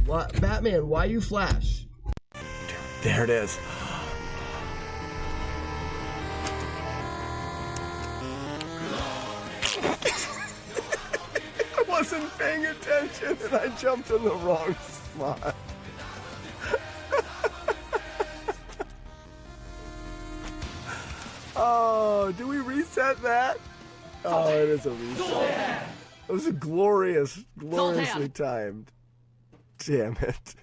What, Batman? Why you flash? There it is. I wasn't paying attention and I jumped in the wrong spot. Oh, do we reset that? Oh, it is a reset. It was a gloriously timed. Damn it.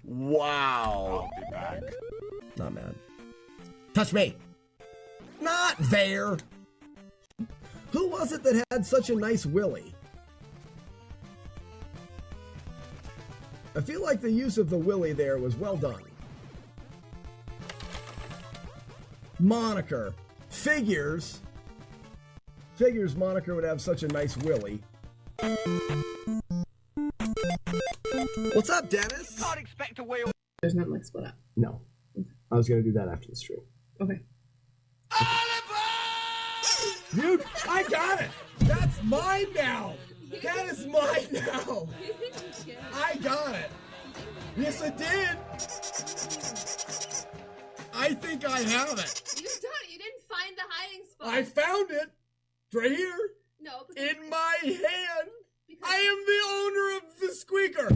Wow. I'll be back. Not mad. Touch me. Not there. Who was it that had such a nice willy? I feel like the use of the willy there was well done. Moniker. Figures Moniker would have such a nice willy. What's up, Dennis? Can't expect a wheel. There's not like split up. No. I was going to do that after the stream. Okay. Dude, I got it. That's mine now. That is mine now. I got it. Yes, I did. I think I have it. You don't. You didn't find the hiding spot. I found it. It's right here. No. In my hand. I am the owner of the squeaker.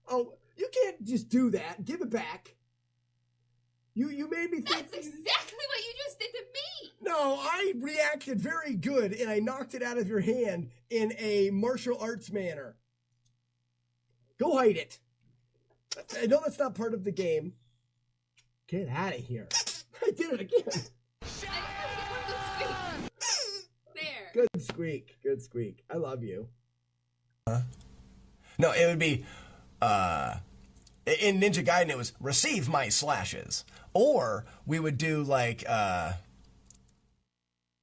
Oh, you can't just do that. Give it back. You made me think. That's exactly what you just did to me. No, I reacted very good, and I knocked it out of your hand in a martial arts manner. Go hide it. I know that's not part of the game. Get out of here. I did it again. There. Good squeak. Good squeak. I love you. No, it would be, in Ninja Gaiden, it was receive my slashes. Or we would do like,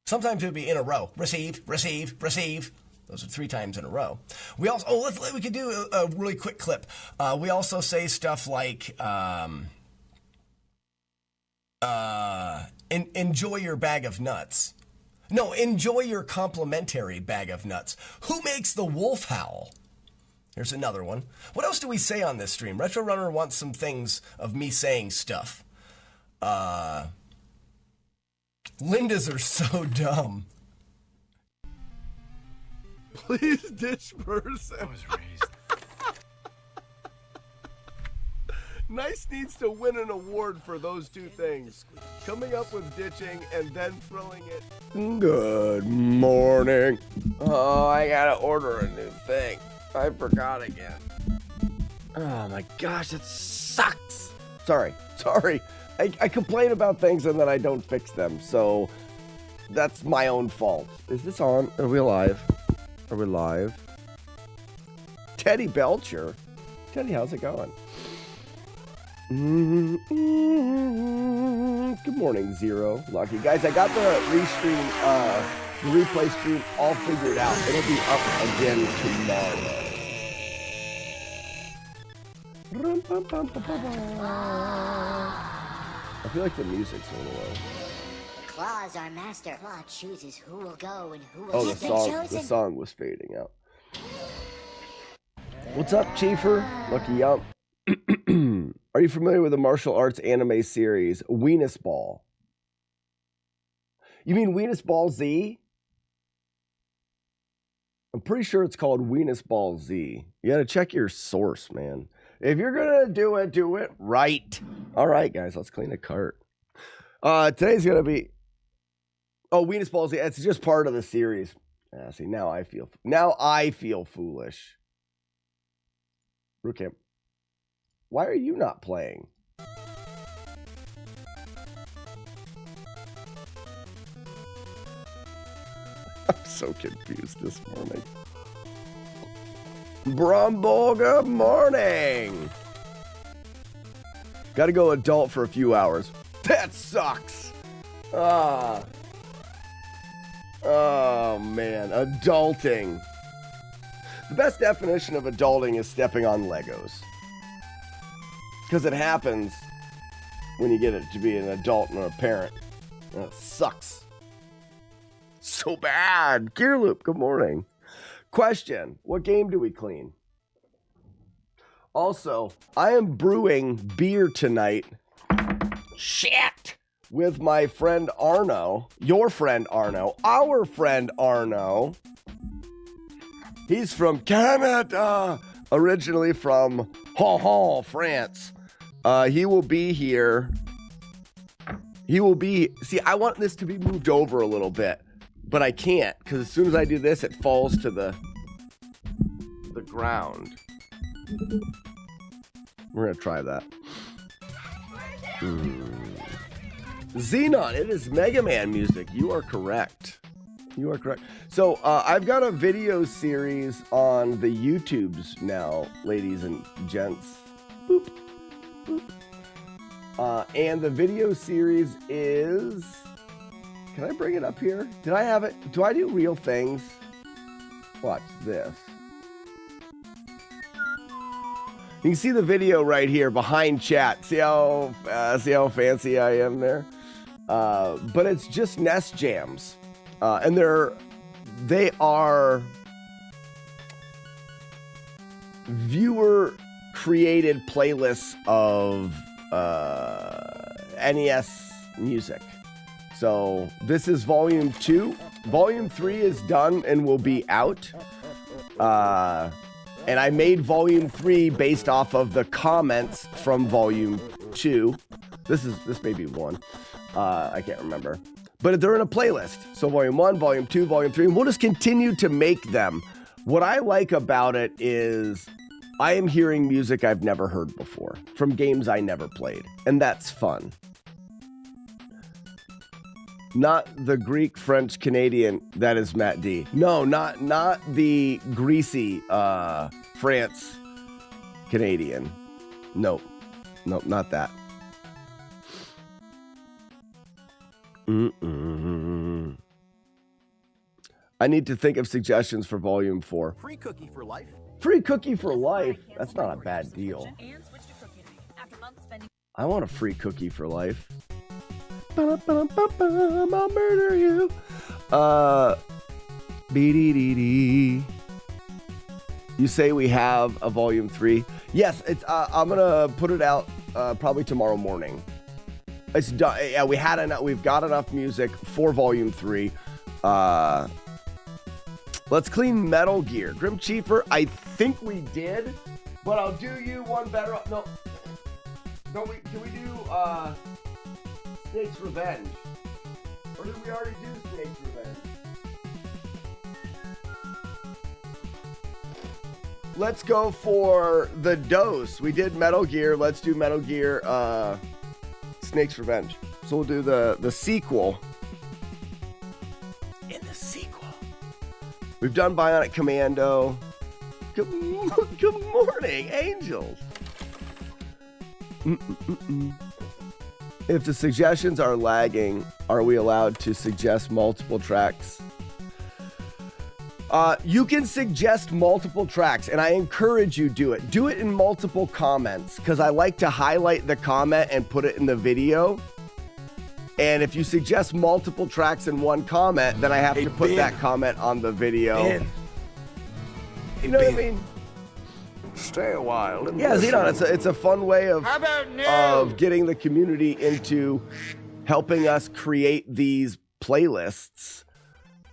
sometimes it would be in a row. Receive, receive, receive. Those are 3 times in a row. We also, we could do a really quick clip. We also say stuff like, enjoy your bag of nuts. No, enjoy your complimentary bag of nuts. Who makes the wolf howl? Here's another one. What else do we say on this stream? Retro Runner wants some things of me saying stuff. Lindas are so dumb. Please ditch person. I was raised. Nice needs to win an award for those 2 things. Coming up with ditching and then throwing it. Good morning. Oh, I gotta order a new thing. I forgot again. Oh my gosh, it sucks. Sorry. I complain about things and then I don't fix them, so that's my own fault. Is this on? Are we live? Are we live? Teddy Belcher. Teddy, how's it going? Good morning, Zero. Lucky. Guys, I got the replay stream all figured out. It'll be up again tomorrow. I feel like the music's a little low. Claw's our master. Claw chooses who will go and who will the chosen. song was fading out. What's up, Chiefer? Lucky up. Are you familiar with the martial arts anime series Weenus Ball? You mean Weenus Ball Z? I'm pretty sure it's called Weenus Ball Z. You gotta check your source, man. If you're gonna do it right. All right, guys, let's clean the cart. Today's gonna be Weenus Ball Z. It's just part of the series. See, now I feel foolish. Rootcamp. Why are you not playing? I'm so confused this morning. Brumble, good morning. Gotta go adult for a few hours. That sucks. Oh man, adulting. The best definition of adulting is stepping on Legos. Because it happens when you get it to be an adult and a parent. And it sucks. So bad. Gear Loop, good morning. Question, what game do we clean? Also, I am brewing beer tonight. Shit! With my friend Arno, your friend Arno, our friend Arno. He's from Canada, originally from France. He will be here. See, I want this to be moved over a little bit, but I can't, because as soon as I do this, it falls to the ground. We're going to try that. Xenon, it is Mega Man music. You are correct. You are correct. So I've got a video series on the YouTubes now, ladies and gents. Boop. Boop. And the video series is... Can I bring it up here? Did I have it? Do I do real things? Watch this. You can see the video right here behind chat. See how fancy I am there? But it's just NES jams. And they are viewer created playlists of NES music. So this is volume 2. Volume 3 is done and will be out. And I made volume 3 based off of the comments from volume 2. This may be 1. I can't remember. But they're in a playlist. So volume 1, volume 2, volume 3, and we'll just continue to make them. What I like about it is I am hearing music I've never heard before from games I never played. And that's fun. Not the Greek, French, Canadian, that is Matt D. No, not the greasy France, Canadian. Nope, not that. I need to think of suggestions for volume 4. Free cookie for life. Free cookie for life? That's not a bad deal. I want a free cookie for life. I'll murder you. BDDD. You say we have a volume 3? Yes, it's. I'm gonna put it out probably tomorrow morning. It's done. Yeah, we had enough. We've got enough music for volume 3. Let's clean Metal Gear. Grim Chieffer, I think we did, but I'll do you one better. No. Can we do Snake's Revenge? Or did we already do Snake's Revenge? Let's go for the dose. We did Metal Gear. Let's do Metal Gear Snake's Revenge. So we'll do the sequel. In the sequel. We've done Bionic Commando. Good morning, angels. If the suggestions are lagging, are we allowed to suggest multiple tracks? You can suggest multiple tracks, and I encourage you do it. Do it in multiple comments, because I like to highlight the comment and put it in the video. And if you suggest multiple tracks in one comment, then I have to put that comment on the video. You know what I mean? Stay a while. Yeah, Xenon, it's a fun way of getting the community into helping us create these playlists.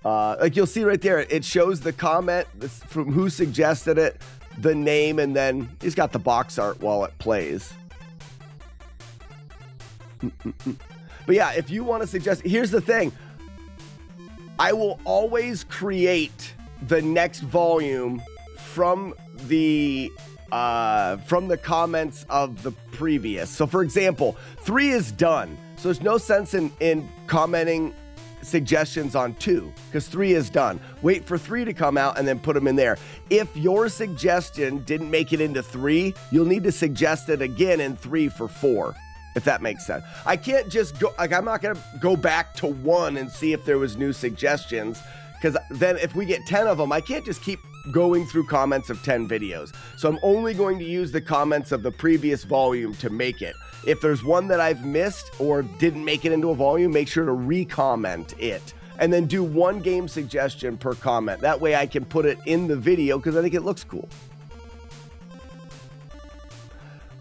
Like you'll see right there, it shows the comment from who suggested it, the name, and then he's got the box art while it plays. But yeah, if you want to suggest, here's the thing. I will always create the next volume from the comments of the previous. So for example, 3 is done. So there's no sense in commenting suggestions on 2 because 3 is done. Wait for 3 to come out and then put them in there. If your suggestion didn't make it into 3, you'll need to suggest it again in 3 for 4 if that makes sense. I can't just go, like, I'm not going to go back to 1 and see if there was new suggestions, because then if we get 10 of them, I can't just keep going through comments of 10 videos. So I'm only going to use the comments of the previous volume to make it. If there's one that I've missed or didn't make it into a volume, make sure to re-comment it. And then do 1 game suggestion per comment. That way I can put it in the video because I think it looks cool.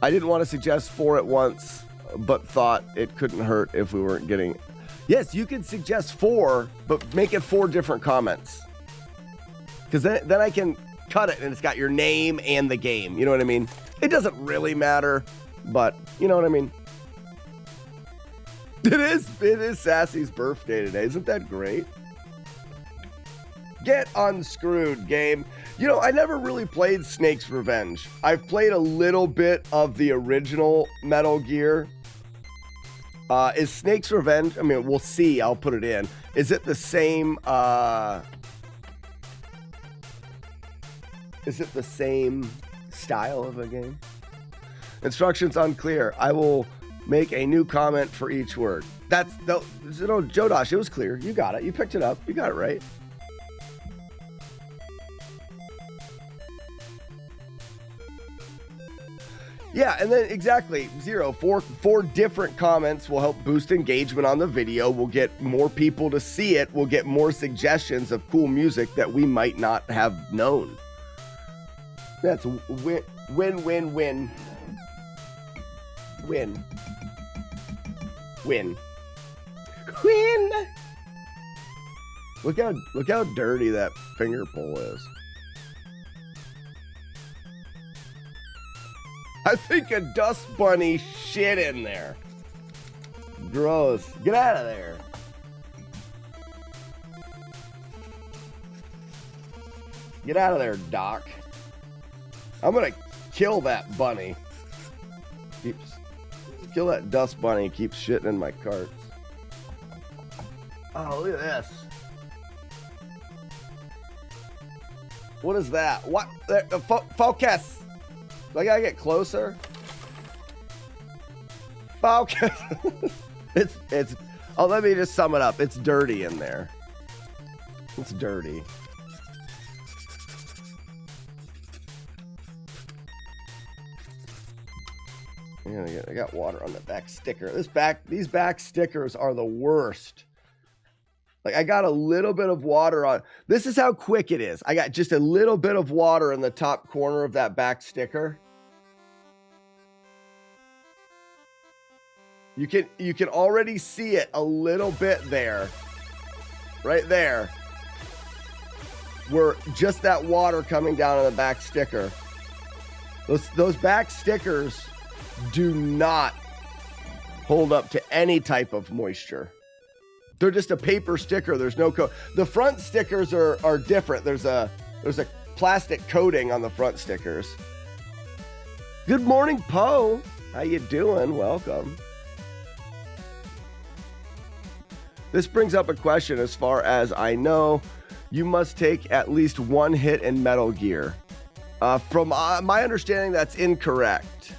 I didn't want to suggest 4 at once, but thought it couldn't hurt if we weren't getting... Yes, you can suggest 4, but make it 4 different comments. Because then I can cut it and it's got your name and the game. You know what I mean? It doesn't really matter, but you know what I mean? It is Sassy's birthday today. Isn't that great? Get unscrewed, game. You know, I never really played Snake's Revenge. I've played a little bit of the original Metal Gear. Is Snake's Revenge, I mean, we'll see. I'll put it in. Is it the same, is it the same style of a game? Instructions unclear. I will make a new comment for each word. That's, no, Jodosh, it was clear. You got it. You picked it up. You got it right. Yeah, and then exactly, 0. Four different comments will help boost engagement on the video. We'll get more people to see it. We'll get more suggestions of cool music that we might not have known. That's win, win, win, win. Win. Win. Win. Look how dirty that finger pull is. I think a dust bunny shit in there. Gross. Get out of there. Get out of there, Doc. I'm gonna kill that bunny. Kill that dust bunny. Keeps shitting in my carts. Oh, look at this. What is that? What? Focus. I gotta get closer. Focus. it's. Oh, let me just sum it up. It's dirty in there. It's dirty. I got water on the back sticker. These back stickers are the worst. Like, I got a little bit of water on. This is how quick it is. I got just a little bit of water in the top corner of that back sticker. You can already see it a little bit there. Right there. Where just that water coming down on the back sticker. Those back stickers do not hold up to any type of moisture. They're just a paper sticker. There's no coat. The front stickers are different. There's a plastic coating on the front stickers. Good morning, Poe. How you doing? Welcome. This brings up a question. As far as I know, you must take at least 1 hit in Metal Gear. From my understanding, that's incorrect.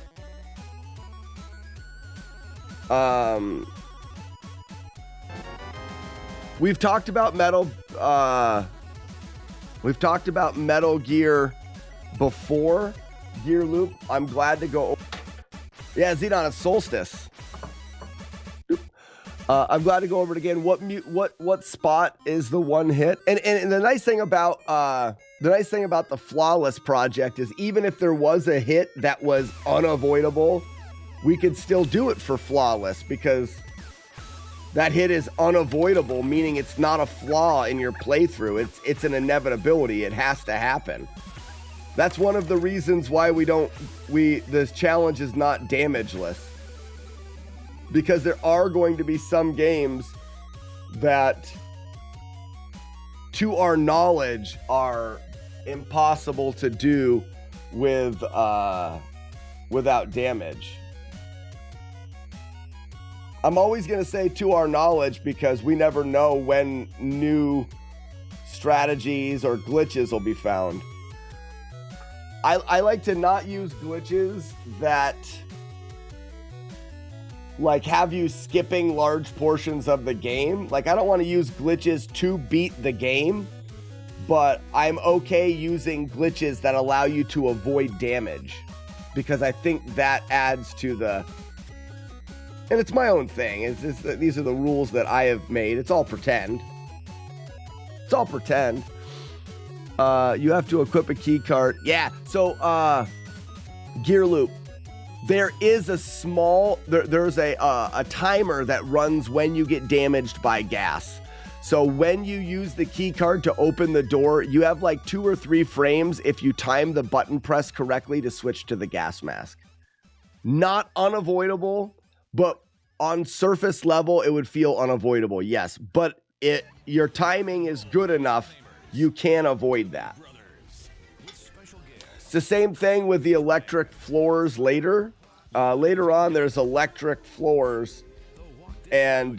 We've talked about Metal Gear before. Gear Loop. I'm glad to go. Yeah, Xenon, it's Solstice. I'm glad to go over it again. What spot is the 1 hit? And the nice thing about the Flawless project is, even if there was a hit that was unavoidable, we could still do it for Flawless, because that hit is unavoidable, meaning it's not a flaw in your playthrough. It's an inevitability. It has to happen. That's one of the reasons why this challenge is not damageless. Because there are going to be some games that, to our knowledge, are impossible to do without damage. I'm always going to say to our knowledge, because we never know when new strategies or glitches will be found. I like to not use glitches that like have you skipping large portions of the game. Like I don't want to use glitches to beat the game, but I'm okay using glitches that allow you to avoid damage, because I think that adds to the, and it's my own thing. It's just that these are the rules that I have made. It's all pretend. It's all pretend. You have to equip a key card. Yeah. So, gear loop. There is a small, there's a timer that runs when you get damaged by gas. So when you use the key card to open the door, you have like 2 or 3 frames if you time the button press correctly to switch to the gas mask. Not unavoidable, but on surface level, it would feel unavoidable, yes. But your timing is good enough, you can avoid that. It's the same thing with the electric floors later. Later on, there's electric floors, and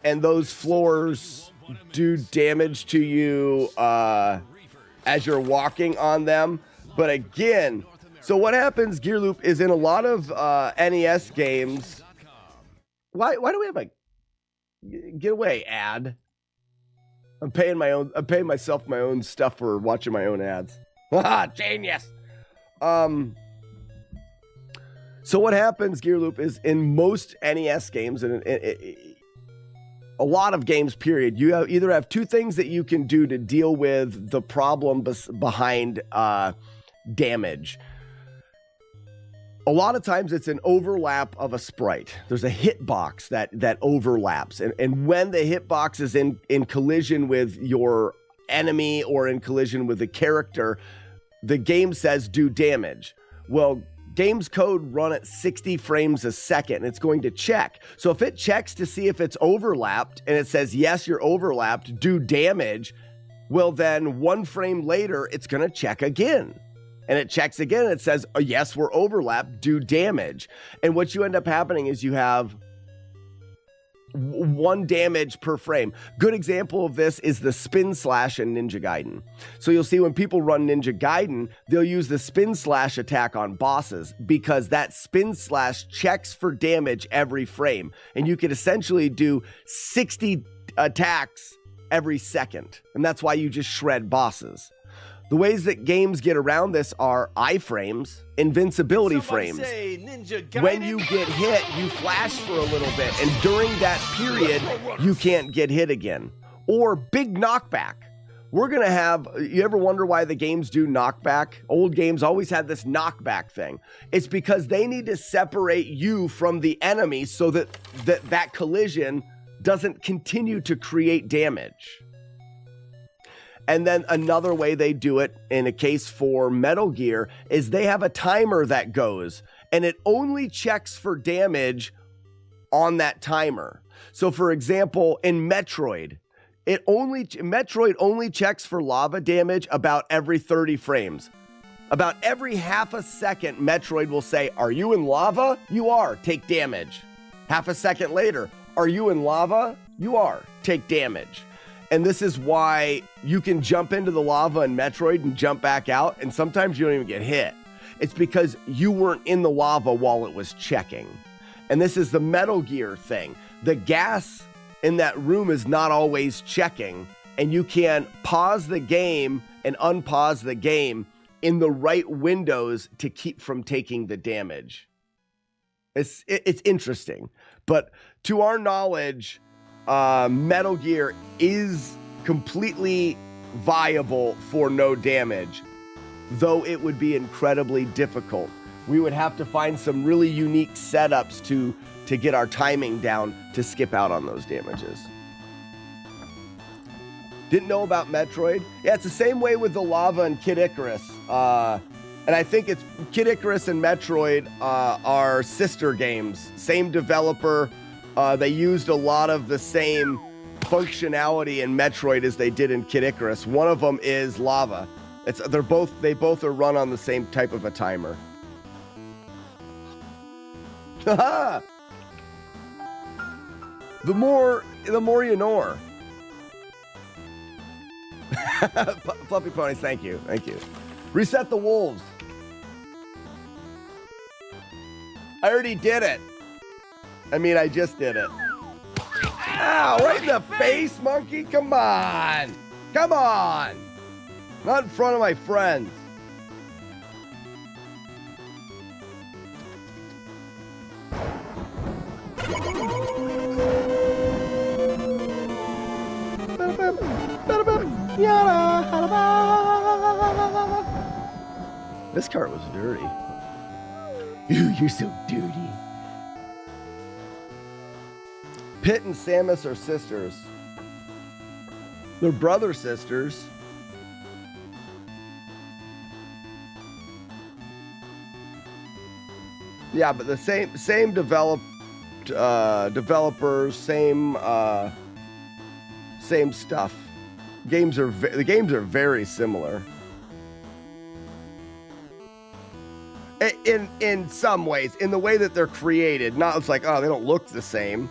those floors do damage to you as you're walking on them. But again, so what happens, Gear Loop, is in a lot of NES games. Why do we have a get away ad? I'm paying myself my own stuff for watching my own ads. Genius. So what happens, Gear Loop, is in most NES games, and a lot of games, period, you either have 2 things that you can do to deal with the problem behind damage. A lot of times it's an overlap of a sprite. There's a hitbox that overlaps. And when the hitbox is in collision with your enemy or in collision with the character, the game says do damage. Well, game's code run at 60 frames a second, and it's going to check. So if it checks to see if it's overlapped and it says, yes, you're overlapped, do damage, well, then 1 frame later, it's going to check again. And it checks again, and it says, oh, yes, we're overlapped, do damage. And what you end up happening is you have 1 damage per frame. Good example of this is the spin slash in Ninja Gaiden. So you'll see when people run Ninja Gaiden, they'll use the spin slash attack on bosses because that spin slash checks for damage every frame. And you could essentially do 60 attacks every second. And that's why you just shred bosses. The ways that games get around this are iframes, invincibility frames. When you get hit, you flash for a little bit, and during that period, you can't get hit again. Or big knockback. We're going to have, you ever wonder why the games do knockback? Old games always had this knockback thing. It's because they need to separate you from the enemy so that collision doesn't continue to create damage. And then another way they do it in a case for Metal Gear is they have a timer that goes, and it only checks for damage on that timer. So for example, in Metroid, Metroid only checks for lava damage about every 30 frames. About every half a second, Metroid will say, are you in lava? You are, take damage. Half a second later, are you in lava? You are, take damage. And this is why you can jump into the lava in Metroid and jump back out, and sometimes you don't even get hit. It's because you weren't in the lava while it was checking. And this is the Metal Gear thing. The gas in that room is not always checking, and you can pause the game and unpause the game in the right windows to keep from taking the damage. It's interesting. But to our knowledge, Metal Gear is completely viable for no damage, though it would be incredibly difficult. We would have to find some really unique setups to get our timing down to skip out on those damages. Didn't know about Metroid? Yeah, it's the same way with the lava and Kid Icarus. And I think it's Kid Icarus and Metroid are sister games. Same developer. They used a lot of the same functionality in Metroid as they did in Kid Icarus. One of them is lava. They both are run on the same type of a timer. Haha! The more you know. Fluffy ponies, thank you. Reset the wolves. I already did it. I mean, I just did it. Ow, right in the face, monkey. Come on. Come on. Not in front of my friends. This cart was dirty. You're so dirty. Pitt and Samus are sisters. They're brother sisters. Yeah, but the same developers, same stuff. The games are very similar. In some ways, in the way that they're created, not it's like, oh, they don't look the same.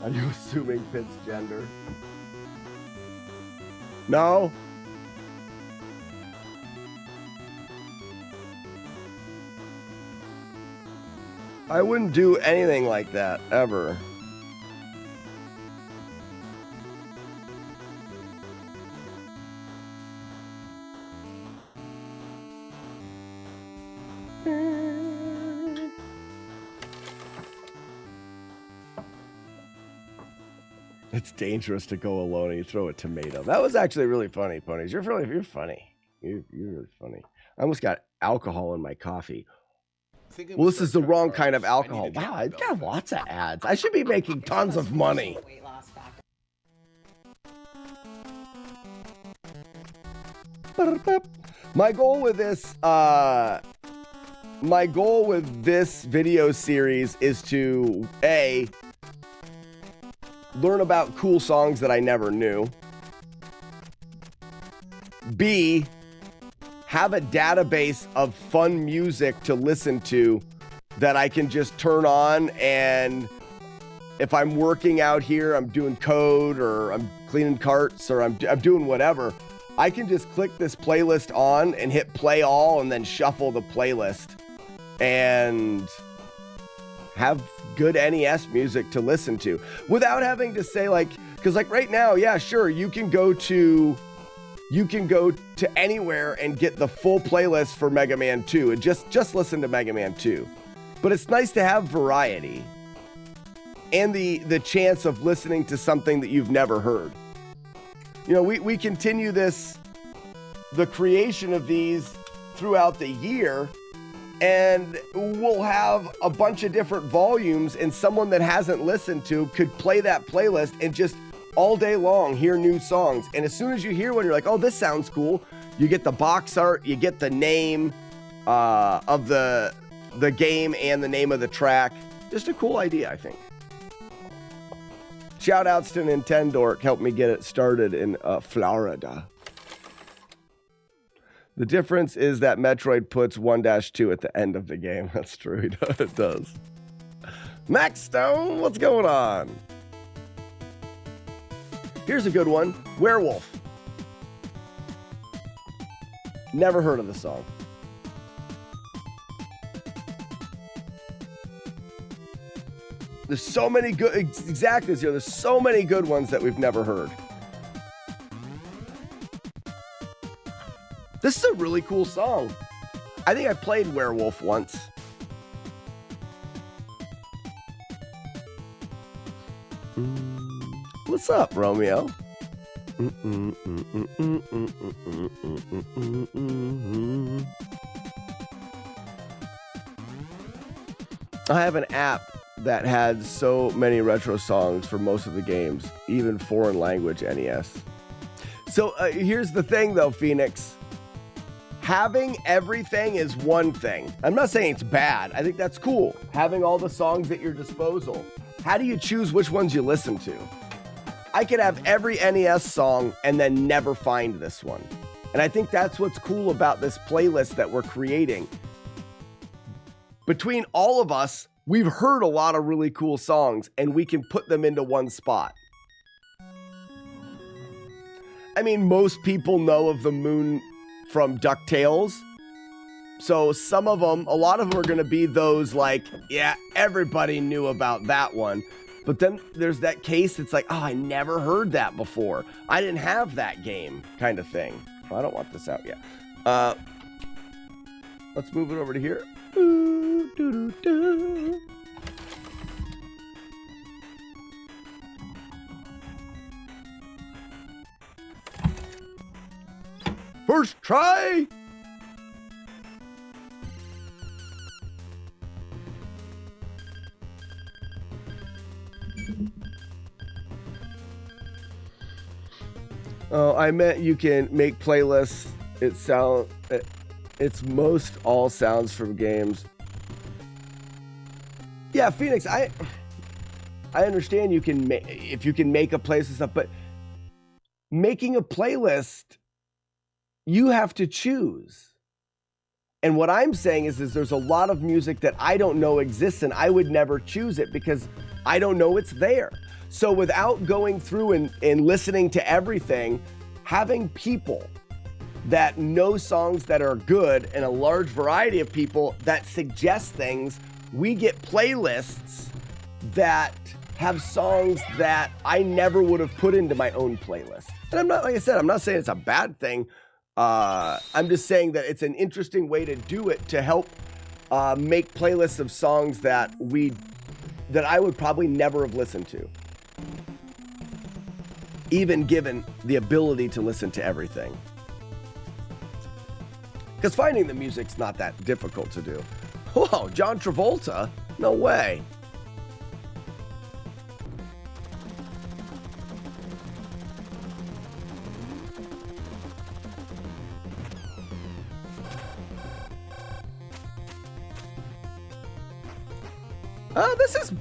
Are you assuming Pitt's gender? No? I wouldn't do anything like that, ever. It's dangerous to go alone and you throw a tomato. That was actually really funny, Ponies. You're funny. You're really funny. I almost got alcohol in my coffee. Well, this is the wrong kind of alcohol. Wow, I've got lots of ads. I should be making tons of money. My goal with this video series is to A, learn about cool songs that I never knew. B, have a database of fun music to listen to that I can just turn on, and if I'm working out here, I'm doing code or I'm cleaning carts or I'm doing whatever, I can just click this playlist on and hit play all and then shuffle the playlist and have good NES music to listen to without having to say like, because like right now, yeah, sure, you can go to anywhere and get the full playlist for Mega Man 2 and just listen to Mega Man 2. But it's nice to have variety and the chance of listening to something that you've never heard. You know, we continue the creation of these throughout the year, and we'll have a bunch of different volumes, and someone that hasn't listened to could play that playlist and just all day long hear new songs. And as soon as you hear one, you're like, oh, this sounds cool. You get the box art, you get the name of the game and the name of the track. Just a cool idea, I think. Shout outs to Nintendo, helped me get it started in Florida. The difference is that Metroid puts 1-2 at the end of the game. That's true, it does. Max Stone, what's going on? Here's a good one, Werewolf. Never heard of the song. There's so many good, exactly, there's so many good ones that we've never heard. This is a really cool song. I think I played Werewolf once. What's up, Romeo? I have an app that had so many retro songs for most of the games, even foreign language NES. So here's the thing though, Phoenix. Having everything is one thing. I'm not saying it's bad. I think that's cool. Having all the songs at your disposal. How do you choose which ones you listen to? I could have every NES song and then never find this one. And I think that's what's cool about this playlist that we're creating. Between all of us, we've heard a lot of really cool songs and we can put them into one spot. I mean, most people know of the moon from DuckTales. So some of them, a lot of them are going to be those like, yeah, everybody knew about that one. But then there's that case that's like, oh, I never heard that before. I didn't have that game kind of thing. Oh, I don't want this out yet. Let's move it over to here. First try. Oh, I meant you can make playlists. It's most all sounds from games. Yeah, Phoenix, I understand you can if you can make a playlist and stuff, but making a playlist, you have to choose. And what I'm saying is there's a lot of music that I don't know exists, and I would never choose it because I don't know it's there. So without going through and listening to everything, having people that know songs that are good and a large variety of people that suggest things, we get playlists that have songs that I never would have put into my own playlist. And I'm not, like I said, I'm not saying it's a bad thing. I'm just saying that it's an interesting way to do it to help make playlists of songs that I would probably never have listened to, even given the ability to listen to everything. Because finding the music's not that difficult to do. Whoa, John Travolta? No way.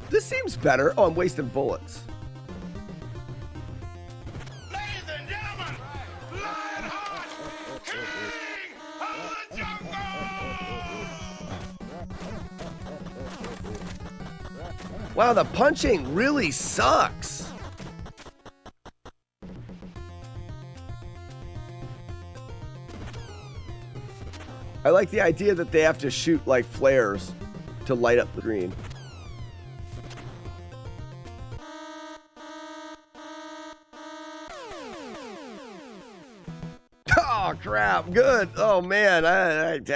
This seems better. Oh, I'm wasting bullets. Ladies and gentlemen, Lionheart, King of the Jungle! Wow, the punching really sucks. I like the idea that they have to shoot like flares to light up the screen. Oh crap! Good. Oh man, I did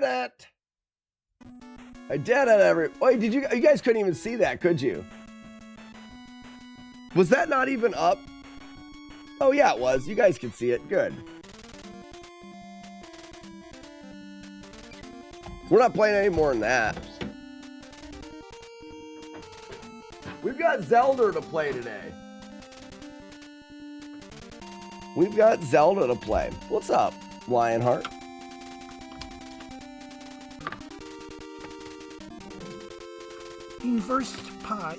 it. I did it. Wait, did you guys couldn't even see that, could you? Was that not even up? Oh yeah, it was. You guys could see it. Good. We're not playing any more than that. We've got Zelda to play today. We've got Zelda to play. What's up, Lionheart? Inverse pi.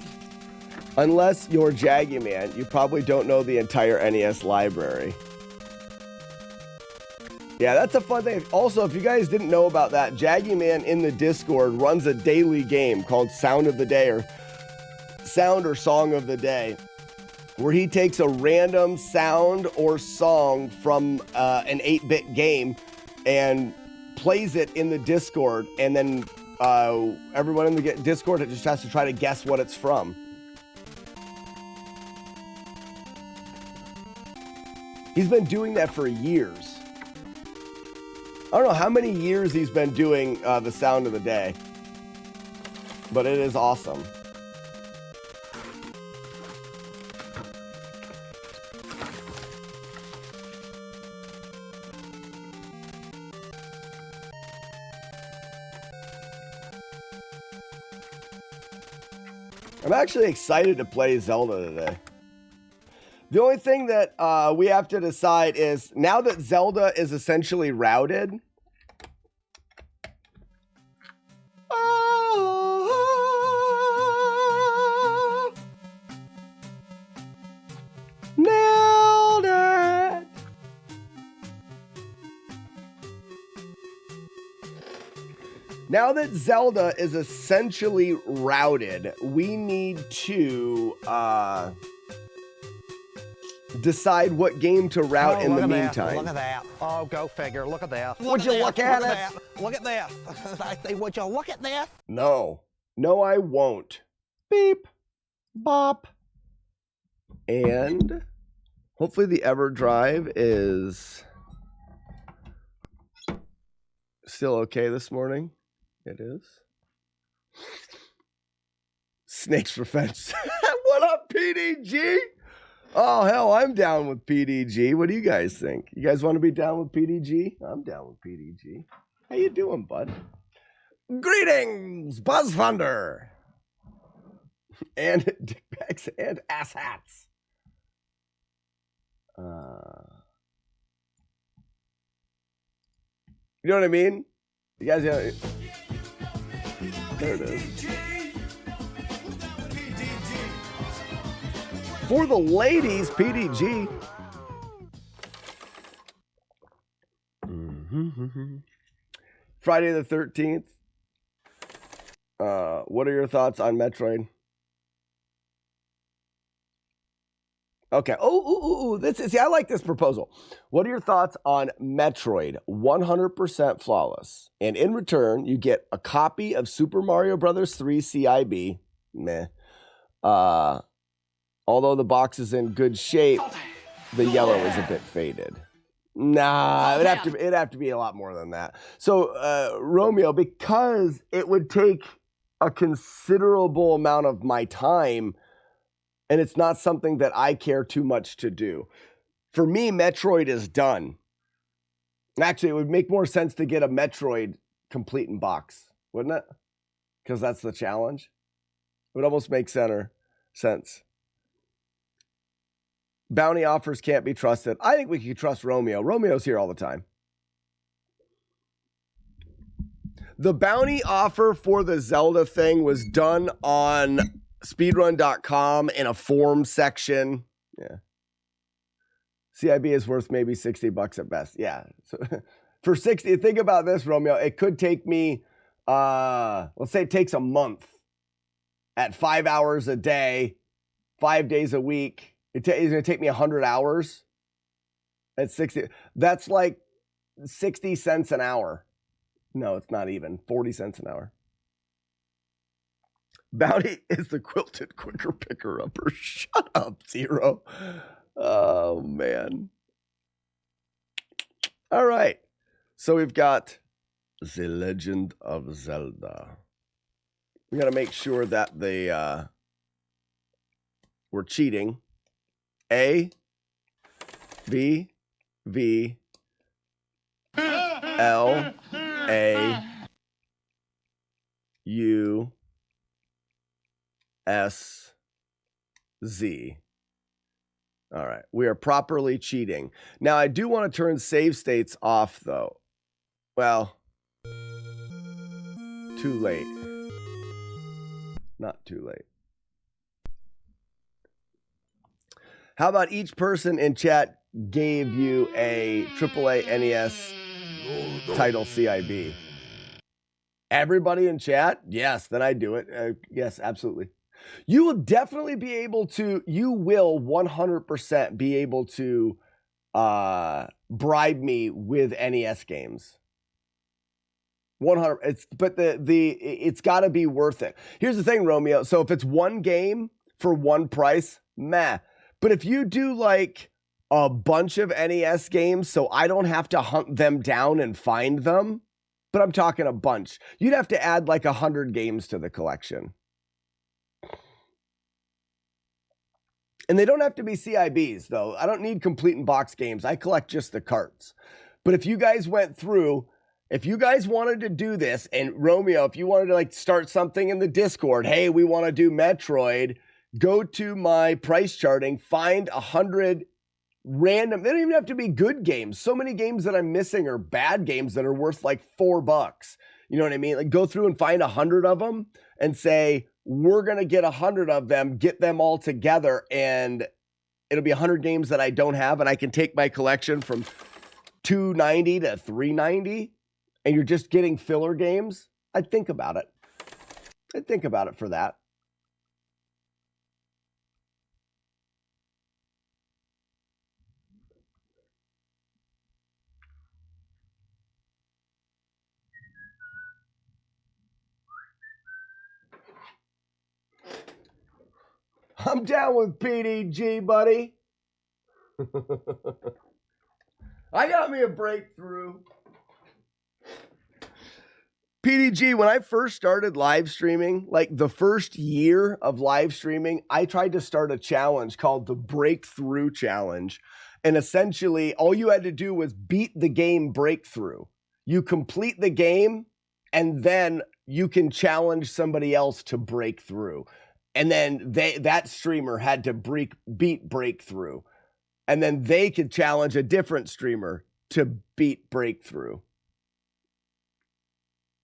Unless you're Jaggy Man, you probably don't know the entire NES library. Yeah, that's a fun thing. Also, if you guys didn't know about that, Jaggy Man in the Discord runs a daily game called Sound of the Day or Sound or Song of the Day, where he takes a random sound or song from an 8-bit game and plays it in the Discord, and then everyone in the Discord just has to try to guess what it's from. He's been doing that for years. I don't know how many years he's been doing the Sound of the Day, but it is awesome. I'm actually excited to play Zelda today. The only thing that we have to decide is, now that Zelda is essentially routed, Now that Zelda is essentially routed, we need to decide what game to route in the meantime. Look at that. Oh, go figure. Look at this. Would you look at it? Look at this. I say, would you look at this? No. No, I won't. Beep. Bop. And hopefully the EverDrive is still okay this morning. It is. Snakes Revenge. What up, PDG? Oh, hell, I'm down with PDG. What do you guys think? You guys want to be down with PDG? I'm down with PDG. How you doing, bud? Greetings, Buzz Thunder. And dickbags and asshats. You know what I mean? You guys know. There it is. For the ladies, PDG. Friday the 13th. What are your thoughts on Metroid? Okay. See, I like this proposal. What are your thoughts on Metroid 100% flawless? And in return, you get a copy of Super Mario Bros. 3 CIB. Meh. Although the box is in good shape, the yellow is a bit faded. Nah, it'd have to be a lot more than that. So, Romeo, because it would take a considerable amount of my time, and it's not something that I care too much to do. For me, Metroid is done. Actually, it would make more sense to get a Metroid complete in box, wouldn't it? Because that's the challenge. It would almost make sense. Bounty offers can't be trusted. I think we can trust Romeo. Romeo's here all the time. The bounty offer for the Zelda thing was done on speedrun.com in a form section. Yeah. CIB is worth maybe $60 at best. Yeah. So for 60, think about this, Romeo. It could take me, let's say it takes a month at 5 hours a day, 5 days a week. It's going to take me 100 hours at 60. That's like 60 cents an hour. No, it's not even. 40 cents an hour. Bounty is the quilted quicker picker-upper. Shut up, Zero. Oh, man. All right. So we've got The Legend of Zelda. We got to make sure that we're cheating. A, B, V, L, A, U, S, Z. All right. We are properly cheating. Now, I do want to turn save states off, though. Well, too late. Not too late. How about each person in chat gave you a AAA NES title CIB? Everybody in chat? Yes, then I do it. Yes, absolutely. You will definitely be able to, you will 100% be able to bribe me with NES games. 100. It's got to be worth it. Here's the thing, Romeo. So if it's one game for one price, meh. But if you do like a bunch of NES games, so I don't have to hunt them down and find them, but I'm talking a bunch, you'd have to add like 100 games to the collection. And they don't have to be CIBs, though. I don't need complete in box games. I collect just the carts. But if you guys went through, if you guys wanted to do this, and Romeo, if you wanted to like start something in the Discord, hey, we want to do Metroid, go to my price charting, find 100 random, they don't even have to be good games. So many games that I'm missing are bad games that are worth like $4. You know what I mean? Like go through and find 100 of them and say, we're going to get 100 of them, get them all together, and it'll be 100 games that I don't have, and I can take my collection from $290 to $390, and you're just getting filler games. I'd think about it. I'd think about it for that. I'm down with PDG, buddy. I got me a breakthrough. PDG, when I first started live streaming, like the first year of live streaming, I tried to start a challenge called the Breakthrough Challenge. And essentially, all you had to do was beat the game Breakthrough. You complete the game, and then you can challenge somebody else to break through. And then that streamer had to beat Breakthrough. And then they could challenge a different streamer to beat Breakthrough.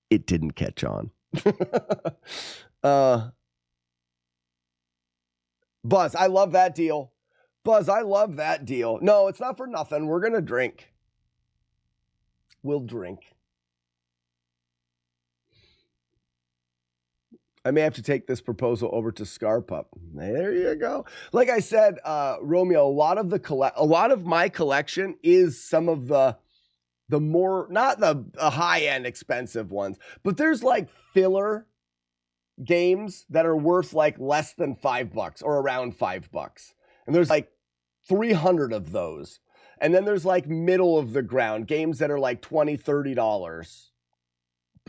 It didn't catch on. Buzz, I love that deal. Buzz, I love that deal. No, it's not for nothing. We're going to drink. We'll drink. I may have to take this proposal over to Scarpup. There you go. Like I said, Romeo, a lot of my collection is some of the more, not the high-end expensive ones, but there's like filler games that are worth like less than $5 or around $5. And there's like 300 of those. And then there's like middle of the ground games that are like $20, $30.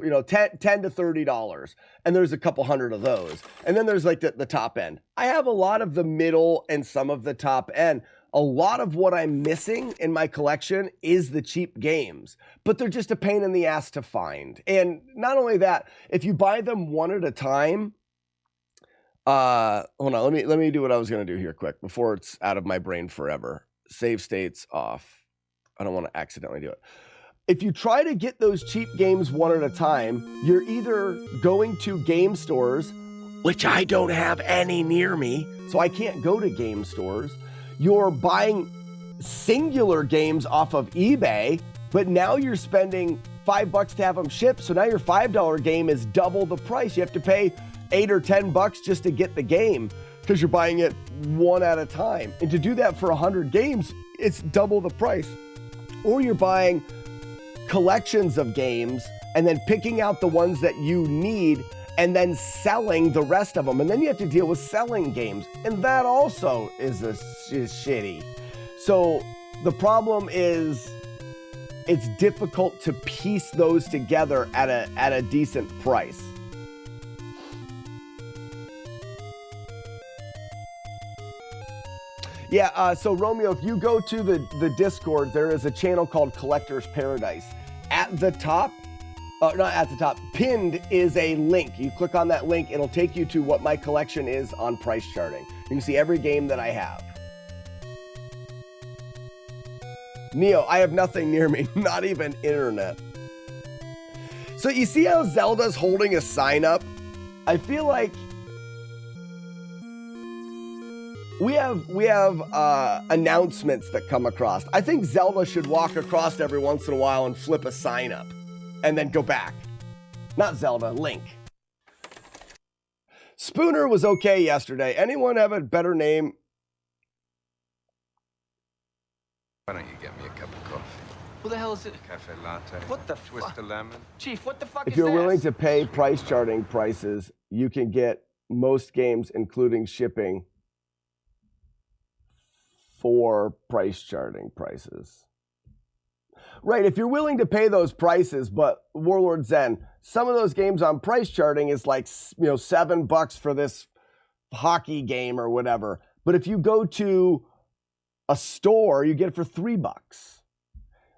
You know, $10 to $30. And there's a couple hundred of those. And then there's like the top end. I have a lot of the middle and some of the top end. A lot of what I'm missing in my collection is the cheap games, but they're just a pain in the ass to find. And not only that, if you buy them one at a time, hold on, let me do what I was going to do here quick before it's out of my brain forever. Save states off. I don't want to accidentally do it. If you try to get those cheap games one at a time, you're either going to game stores, which I don't have any near me, so I can't go to game stores. You're buying singular games off of eBay, but now you're spending $5 to have them shipped. So now your $5 game is double the price. You have to pay $8 or $10 just to get the game because you're buying it one at a time. And to do that for 100 games, it's double the price. Or you're buying collections of games and then picking out the ones that you need and then selling the rest of them. And then you have to deal with selling games. And that also is shitty. So the problem is it's difficult to piece those together at a decent price. Yeah, so Romeo, if you go to the Discord, there is a channel called Collector's Paradise. At the top, not at the top, pinned is a link. You click on that link, it'll take you to what my collection is on price charting. You can see every game that I have. Neo, I have nothing near me, not even internet. So you see how Zelda's holding a sign up? I feel like we have announcements that come across. I think Zelda should walk across every once in a while and flip a sign up. And then go back. Not Zelda, Link. Spooner was okay yesterday. Anyone have a better name? Why don't you get me a cup of coffee? Who the hell is it? Cafe latte. What the Twist fuck? of lemon. Chief, what the fuck If is you're this? willing to pay price charting prices, you can get most games, including shipping, for price charting prices. Right, if you're willing to pay those prices, but Warlord Zen, some of those games on price charting is like, you know, $7 for this hockey game or whatever. But if you go to a store, you get it for $3.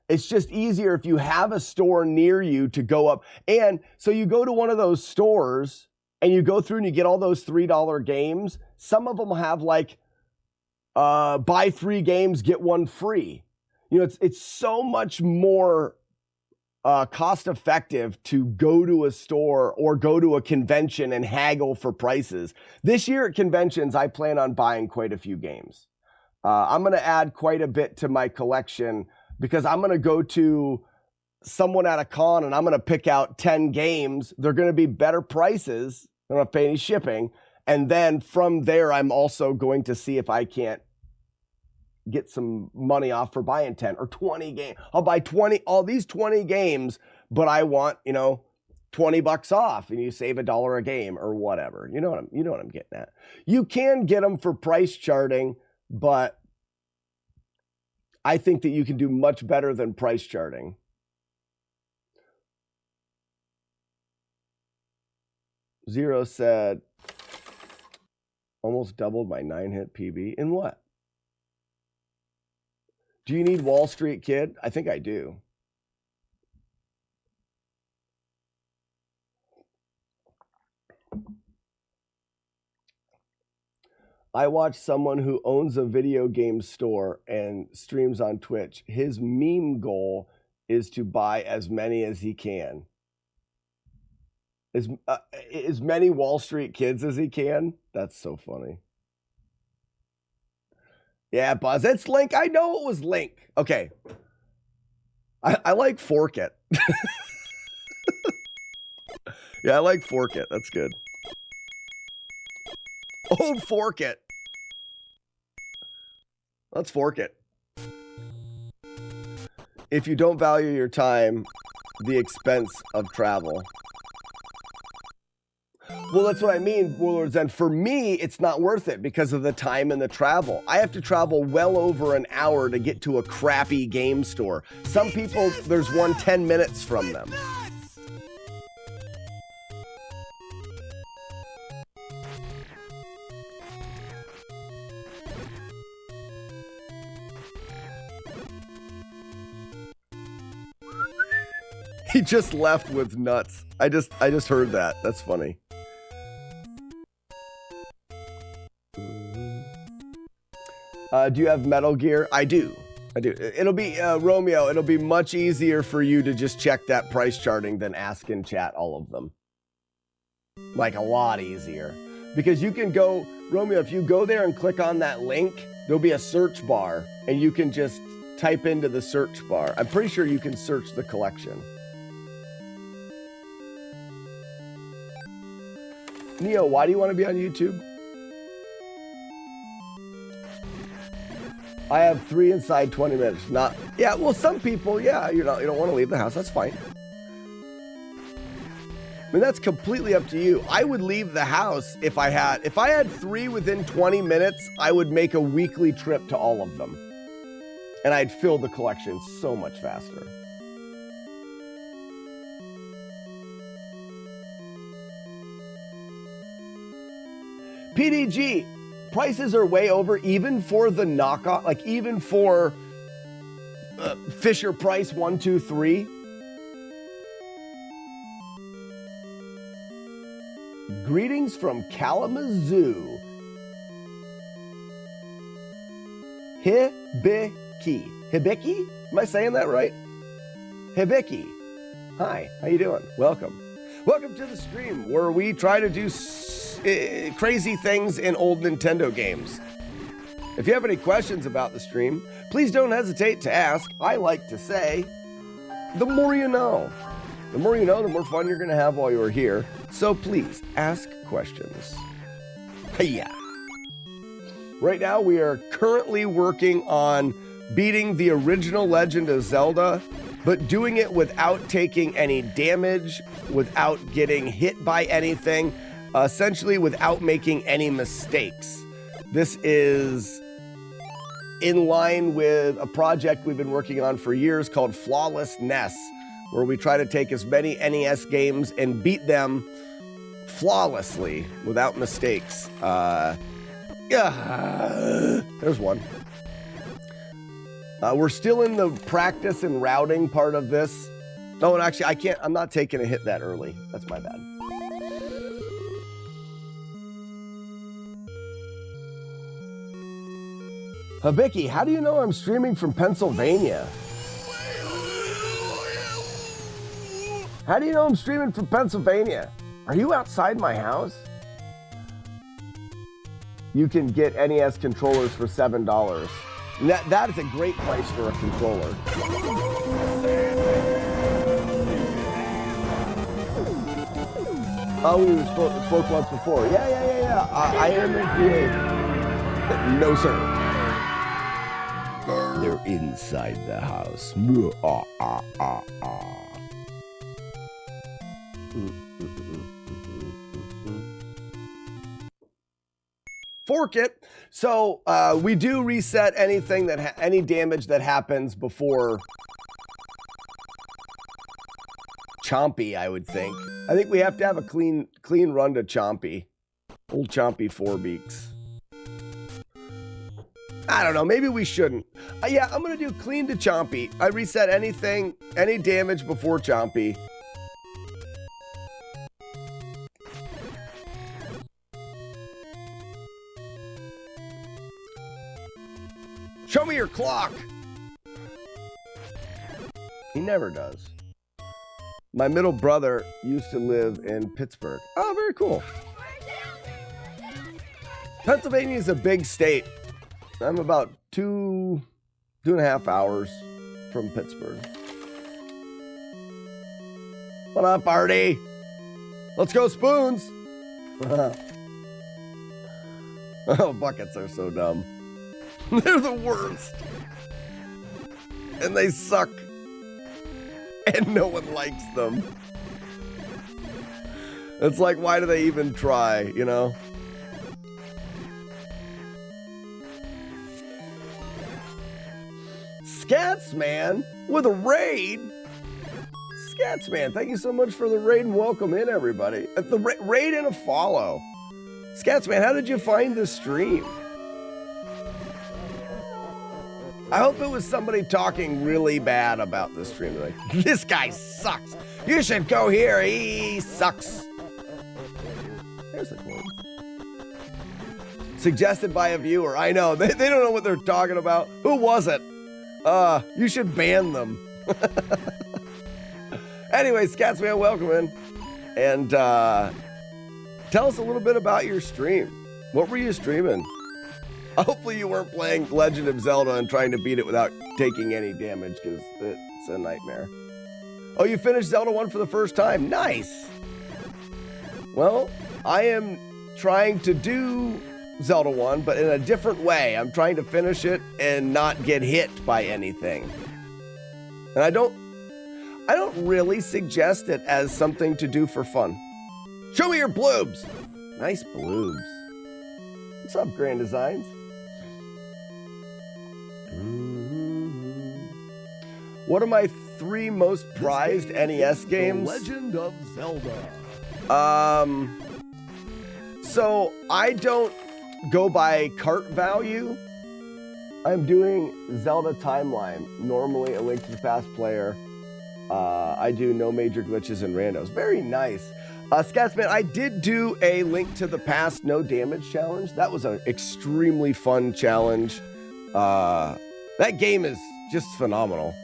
It's just easier if you have a store near you to go up. And so you go to one of those stores and you go through and you get all those $3 games. Some of them have like, buy 3 games, get 1 free. You know, it's so much more cost effective to go to a store or go to a convention and haggle for prices. This year at conventions, I plan on buying quite a few games. I'm going to add quite a bit to my collection because I'm going to go to someone at a con and I'm going to pick out 10 games, they're going to be better prices. I don't have to pay any shipping. And then from there, I'm also going to see if I can't get some money off for buying 10 or 20 games. I'll buy all these 20 games, but I want, $20 off, and you save $1 a game or whatever. You know what I'm getting at. You can get them for price charting, but I think that you can do much better than price charting. Zero said, almost doubled my 9-hit PB. In what? Do you need Wall Street Kid? I think I do. I watch someone who owns a video game store and streams on Twitch. His meme goal is to buy as many as he can. As many Wall Street Kids as he can. That's so funny. Yeah, Buzz, it's Link. I know it was Link. Okay. I like Fork It. Yeah, I like Fork It. That's good. Old Fork It. Let's fork it. If you don't value your time, the expense of travel. Well, that's what I mean, Warlords. And for me, it's not worth it because of the time and the travel. I have to travel well over an hour to get to a crappy game store. Some people, there's one 10 minutes from them. He just left with nuts. I just heard that. That's funny. Do you have Metal Gear? I do. It'll be, Romeo, it'll be much easier for you to just check that price charting than ask in chat all of them. Like a lot easier. Because you can go, Romeo, if you go there and click on that link, there'll be a search bar and you can just type into the search bar. I'm pretty sure you can search the collection. Neo, why do you want to be on YouTube? I have 3 inside 20 minutes. Yeah, well, some people, yeah, you don't want to leave the house. That's fine. I mean, that's completely up to you. I would leave the house if I had 3 within 20 minutes, I would make a weekly trip to all of them. And I'd fill the collection so much faster. PDG, prices are way over even for the knockoff, like even for Fisher Price 1, 2, 3. Greetings from Kalamazoo. Hibiki. Hibiki? Am I saying that right? Hibiki. Hi, how you doing? Welcome. Welcome to the stream where we try to do crazy things in old Nintendo games. If you have any questions about the stream, please don't hesitate to ask. I like to say, the more you know. The more you know, the more fun you're going to have while you're here. So please, ask questions. Hiya! Right now, we are currently working on beating the original Legend of Zelda, but doing it without taking any damage, without getting hit by anything, essentially without making any mistakes. This is in line with a project we've been working on for years called FlawlessNES, where we try to take as many NES games and beat them flawlessly without mistakes. There's one. We're still in the practice and routing part of this. Oh, and actually, I'm not taking a hit that early. That's my bad. Hibiki, how do you know I'm streaming from Pennsylvania? How do you know I'm streaming from Pennsylvania? Are you outside my house? You can get NES controllers for $7. That is a great price for a controller. Oh, we spoke once before. Yeah. I am in PA. No, sir. They're inside the house. Fork it. So we do reset anything that any damage that happens before Chompy, I would think. I think we have to have a clean run to Chompy. Old Chompy 4-beaks. I don't know. Maybe we shouldn't. Yeah, I'm going to do clean to Chompy. I reset anything, any damage before Chompy. Show me your clock. He never does. My middle brother used to live in Pittsburgh. Oh, very cool. Pennsylvania is a big state. I'm about 2.5 hours from Pittsburgh. What up, Artie? Let's go, Spoons. Oh, buckets are so dumb. They're the worst. And they suck. And no one likes them. It's like, why do they even try, you know? Scatsman with a raid. Scatsman, thank you so much for the raid and welcome in, everybody. The raid and a follow. Scatsman, how did you find the stream? I hope it was somebody talking really bad about the stream. Like, this guy sucks. You should go here. He sucks. There's a quote. Suggested by a viewer. I know. They don't know what they're talking about. Who was it? You should ban them. Anyway, Scatsman, welcome in. And tell us a little bit about your stream. What were you streaming? Hopefully you weren't playing Legend of Zelda and trying to beat it without taking any damage, because it's a nightmare. Oh, you finished Zelda 1 for the first time. Nice. Well, I am trying to do Zelda 1, but in a different way. I'm trying to finish it and not get hit by anything. And I don't really suggest it as something to do for fun. Show me your bloobs. Nice bloobs. What's up, Grand Designs? What are my 3 most prized NES games? The Legend of Zelda. So I don't go by cart value. I'm doing Zelda Timeline. Normally, A Link to the Past player. I do no major glitches and randos. Very nice. Scatsman, I did do a Link to the Past no damage challenge. That was an extremely fun challenge. That game is just phenomenal.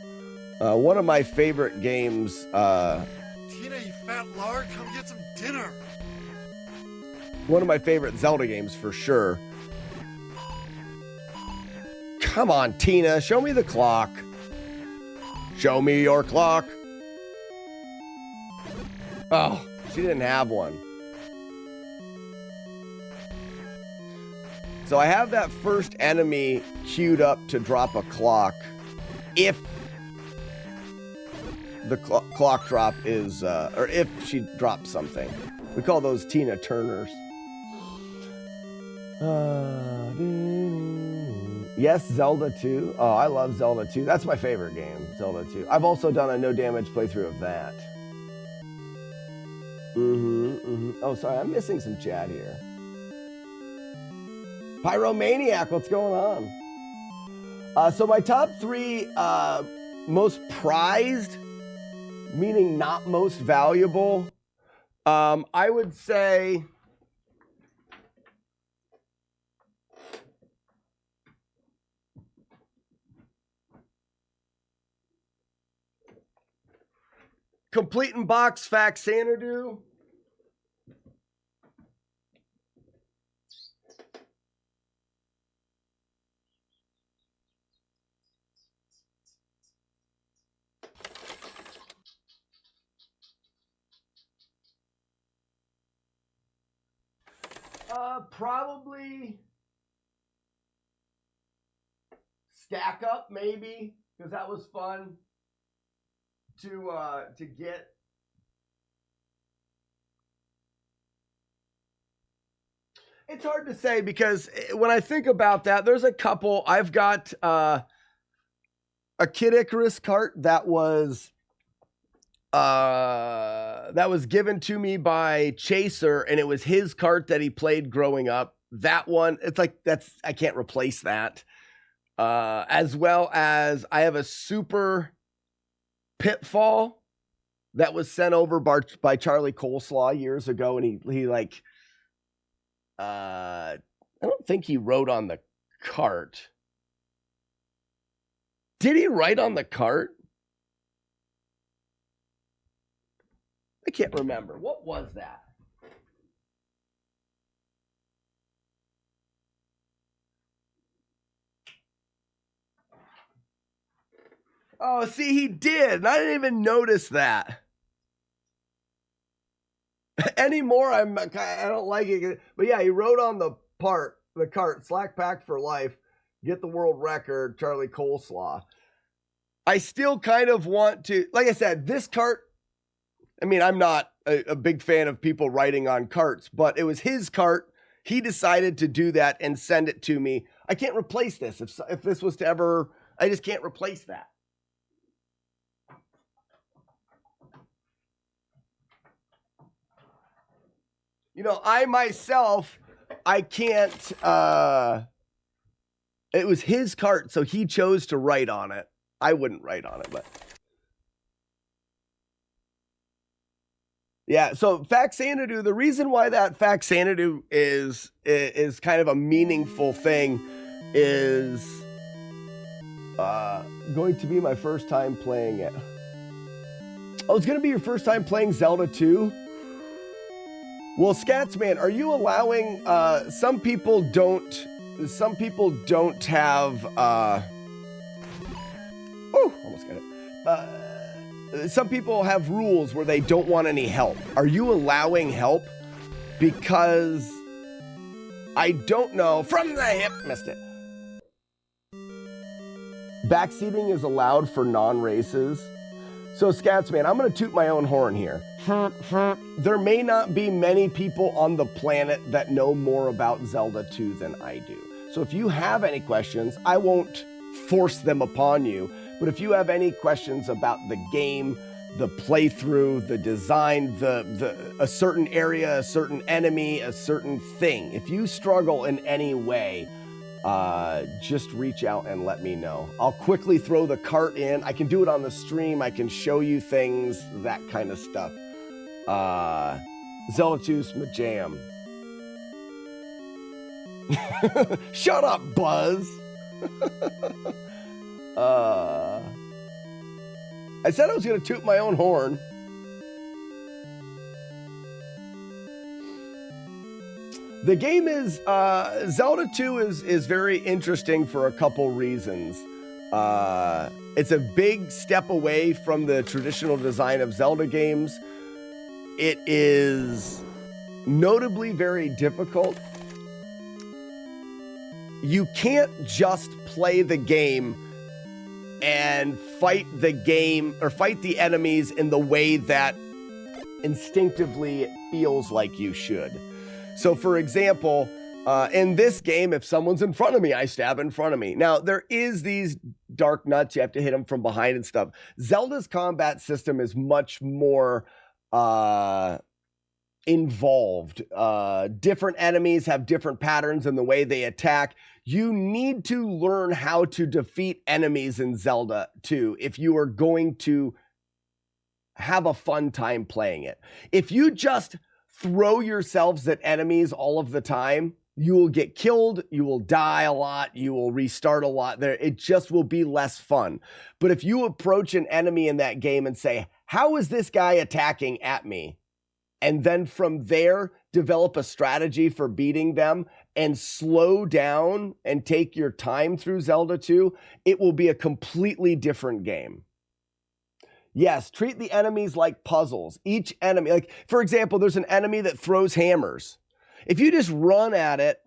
One of my favorite games. Tina, you fat lard, come get some dinner. One of my favorite Zelda games for sure. Come on, Tina, show me the clock. Show me your clock. Oh, she didn't have one. So I have that first enemy queued up to drop a clock if the clock drop is, or if she drops something. We call those Tina Turners. Yes, Zelda 2. Oh, I love Zelda 2. That's my favorite game, Zelda 2. I've also done a no damage playthrough of that. Oh, sorry, I'm missing some chat here. Pyromaniac, what's going on? So my top 3 most prized, meaning not most valuable, I would say Complete in Box Faxanadu. Probably Stack Up, maybe, because that was fun to get. It's hard to say because when I think about that, there's a couple. I've got a Kid Icarus cart that was given to me by Chaser, and it was his cart that he played growing up. That one, it's like I can't replace that. As well as I have a Super Pitfall that was sent over by Charlie Coleslaw years ago, and he like. I don't think he wrote on the cart. Did he write on the cart? I can't remember. What was that? Oh, see, he did. And I didn't even notice that. Anymore, I don't like it. But yeah, he wrote on the cart, Slack Pack for Life, get the world record, Charlie Coleslaw. I still kind of want to, like I said, this cart, I mean, I'm not a big fan of people writing on carts, but it was his cart. He decided to do that and send it to me. I can't replace this. If this was to ever, I just can't replace that. You know, I myself, I can't, it was his cart, so he chose to write on it. I wouldn't write on it, but. Yeah, so Faxanadu, the reason why that Faxanadu is kind of a meaningful thing is going to be my first time playing it. Oh, it's going to be your first time playing Zelda 2? Well, Scatsman, are you allowing, some people don't have, almost got it. Some people have rules where they don't want any help. Are you allowing help? Because I don't know, from the hip, missed it. Backseating is allowed for non-races. So Scatsman, I'm going to toot my own horn here. There may not be many people on the planet that know more about Zelda 2 than I do. So if you have any questions, I won't force them upon you. But if you have any questions about the game, the playthrough, the design, a certain area, a certain enemy, a certain thing, if you struggle in any way, just reach out and let me know. I'll quickly throw the cart in. I can do it on the stream. I can show you things, that kind of stuff. Zelda 2's my jam. Shut up, Buzz. I said I was going to toot my own horn. The game is, Zelda 2 is very interesting for a couple reasons. It's a big step away from the traditional design of Zelda games. It is notably very difficult. You can't just play the game and fight the game or fight the enemies in the way that instinctively it feels like you should. So for example, in this game, if someone's in front of me, I stab in front of me. Now there is these dark nuts, you have to hit them from behind and stuff. Zelda's combat system is much more involved. Different enemies have different patterns in the way they attack. You need to learn how to defeat enemies in Zelda 2 if you are going to have a fun time playing it. If you just throw yourselves at enemies all of the time, you will get killed, you will die a lot, you will restart a lot. It just will be less fun. But if you approach an enemy in that game and say, how is this guy attacking at me? And then from there, develop a strategy for beating them and slow down and take your time through Zelda 2, it will be a completely different game. Yes, treat the enemies like puzzles. Each enemy, like for example, there's an enemy that throws hammers. If you just run at it,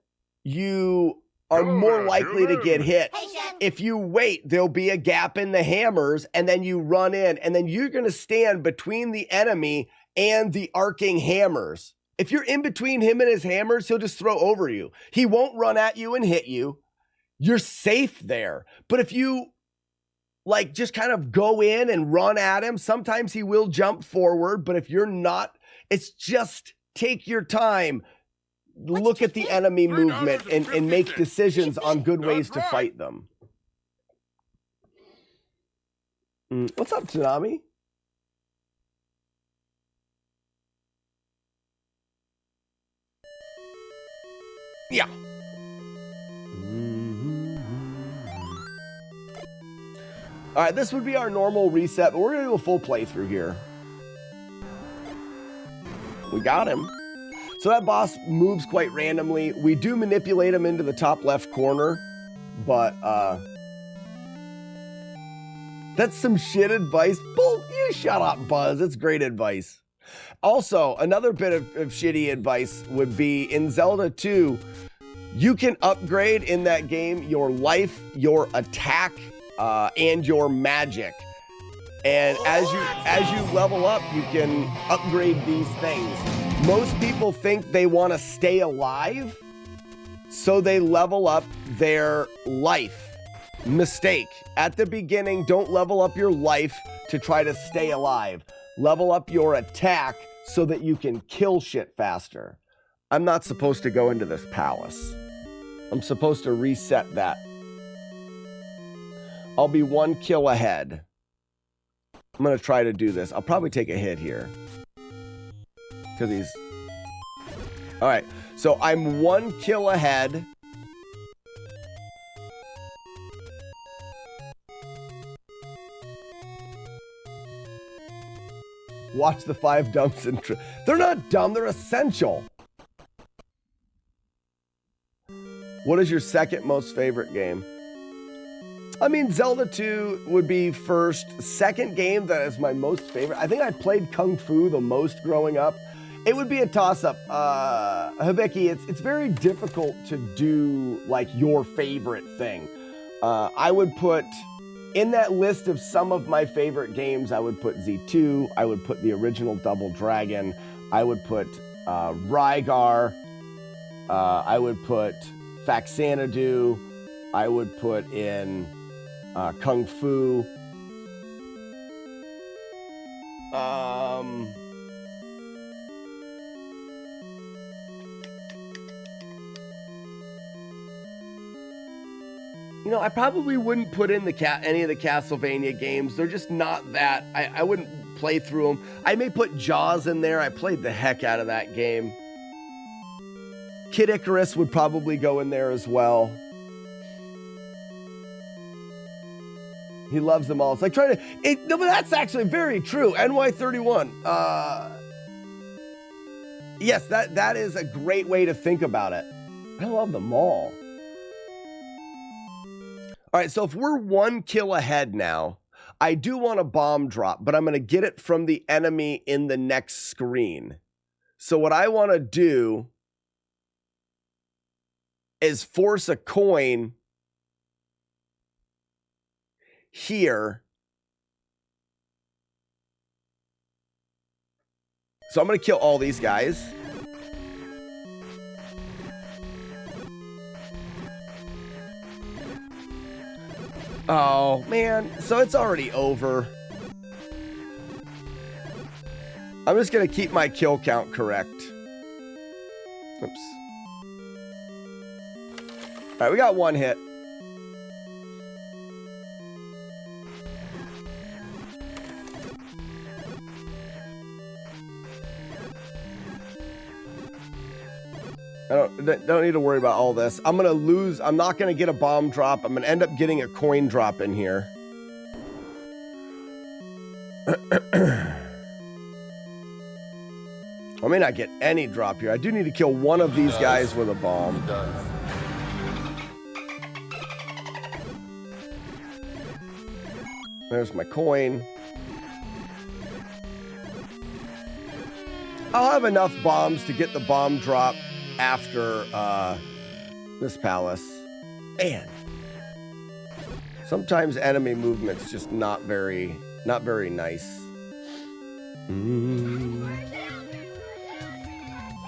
you are more likely to get hit. Hey, Chef. If you wait, there'll be a gap in the hammers, and then you run in, and then you're going to stand between the enemy and the arcing hammers. If you're in between him and his hammers, he'll just throw over you. He won't run at you and hit you. You're safe there. But if you like just kind of go in and run at him, sometimes he will jump forward, but if you're not, it's just take your time. Look at the enemy movement and make decisions on good ways to fight them. What's up, Tsunami? Yeah. All right, this would be our normal reset, but we're going to do a full playthrough here. We got him. So that boss moves quite randomly. We do manipulate him into the top left corner, but that's some shit advice. Bull, you shut up, Buzz. It's great advice. Also, another bit of shitty advice would be in Zelda 2, you can upgrade in that game your life, your attack, and your magic. And as you level up, you can upgrade these things. Most people think they want to stay alive, so they level up their life. Mistake. At the beginning, don't level up your life to try to stay alive. Level up your attack so that you can kill shit faster. I'm not supposed to go into this palace. I'm supposed to reset that. I'll be 1 kill ahead. I'm going to try to do this. I'll probably take a hit here. Because he's... Alright, so I'm 1 kill ahead. Watch the 5 dumps and... They're not dumb, they're essential. What is your second most favorite game? I mean, Zelda 2 would be first. Second game that is my most favorite. I think I played Kung Fu the most growing up. It would be a toss-up. Hibiki, it's very difficult to do, like, your favorite thing. I would put, in that list of some of my favorite games, I would put Z2. I would put the original Double Dragon. I would put Rygar. I would put Faxanadu. I would put in Kung Fu. You know, I probably wouldn't put in any of the Castlevania games. They're just not that. I wouldn't play through them. I may put Jaws in there. I played the heck out of that game. Kid Icarus would probably go in there as well. He loves them all. It's like trying to... No, but that's actually very true. NY31. Yes, that is a great way to think about it. I love them all. All right, so if we're 1 kill ahead now, I do want a bomb drop, but I'm going to get it from the enemy in the next screen. So what I want to do is force a coin here. So I'm going to kill all these guys. Oh, man. So it's already over. I'm just going to keep my kill count correct. Oops. All right, we got 1 hit. I don't need to worry about all this. I'm going to lose. I'm not going to get a bomb drop. I'm going to end up getting a coin drop in here. I may not get any drop here. I do need to kill one of these guys with a bomb. There's my coin. I'll have enough bombs to get the bomb drop after this palace. Man, sometimes enemy movement's just not very nice.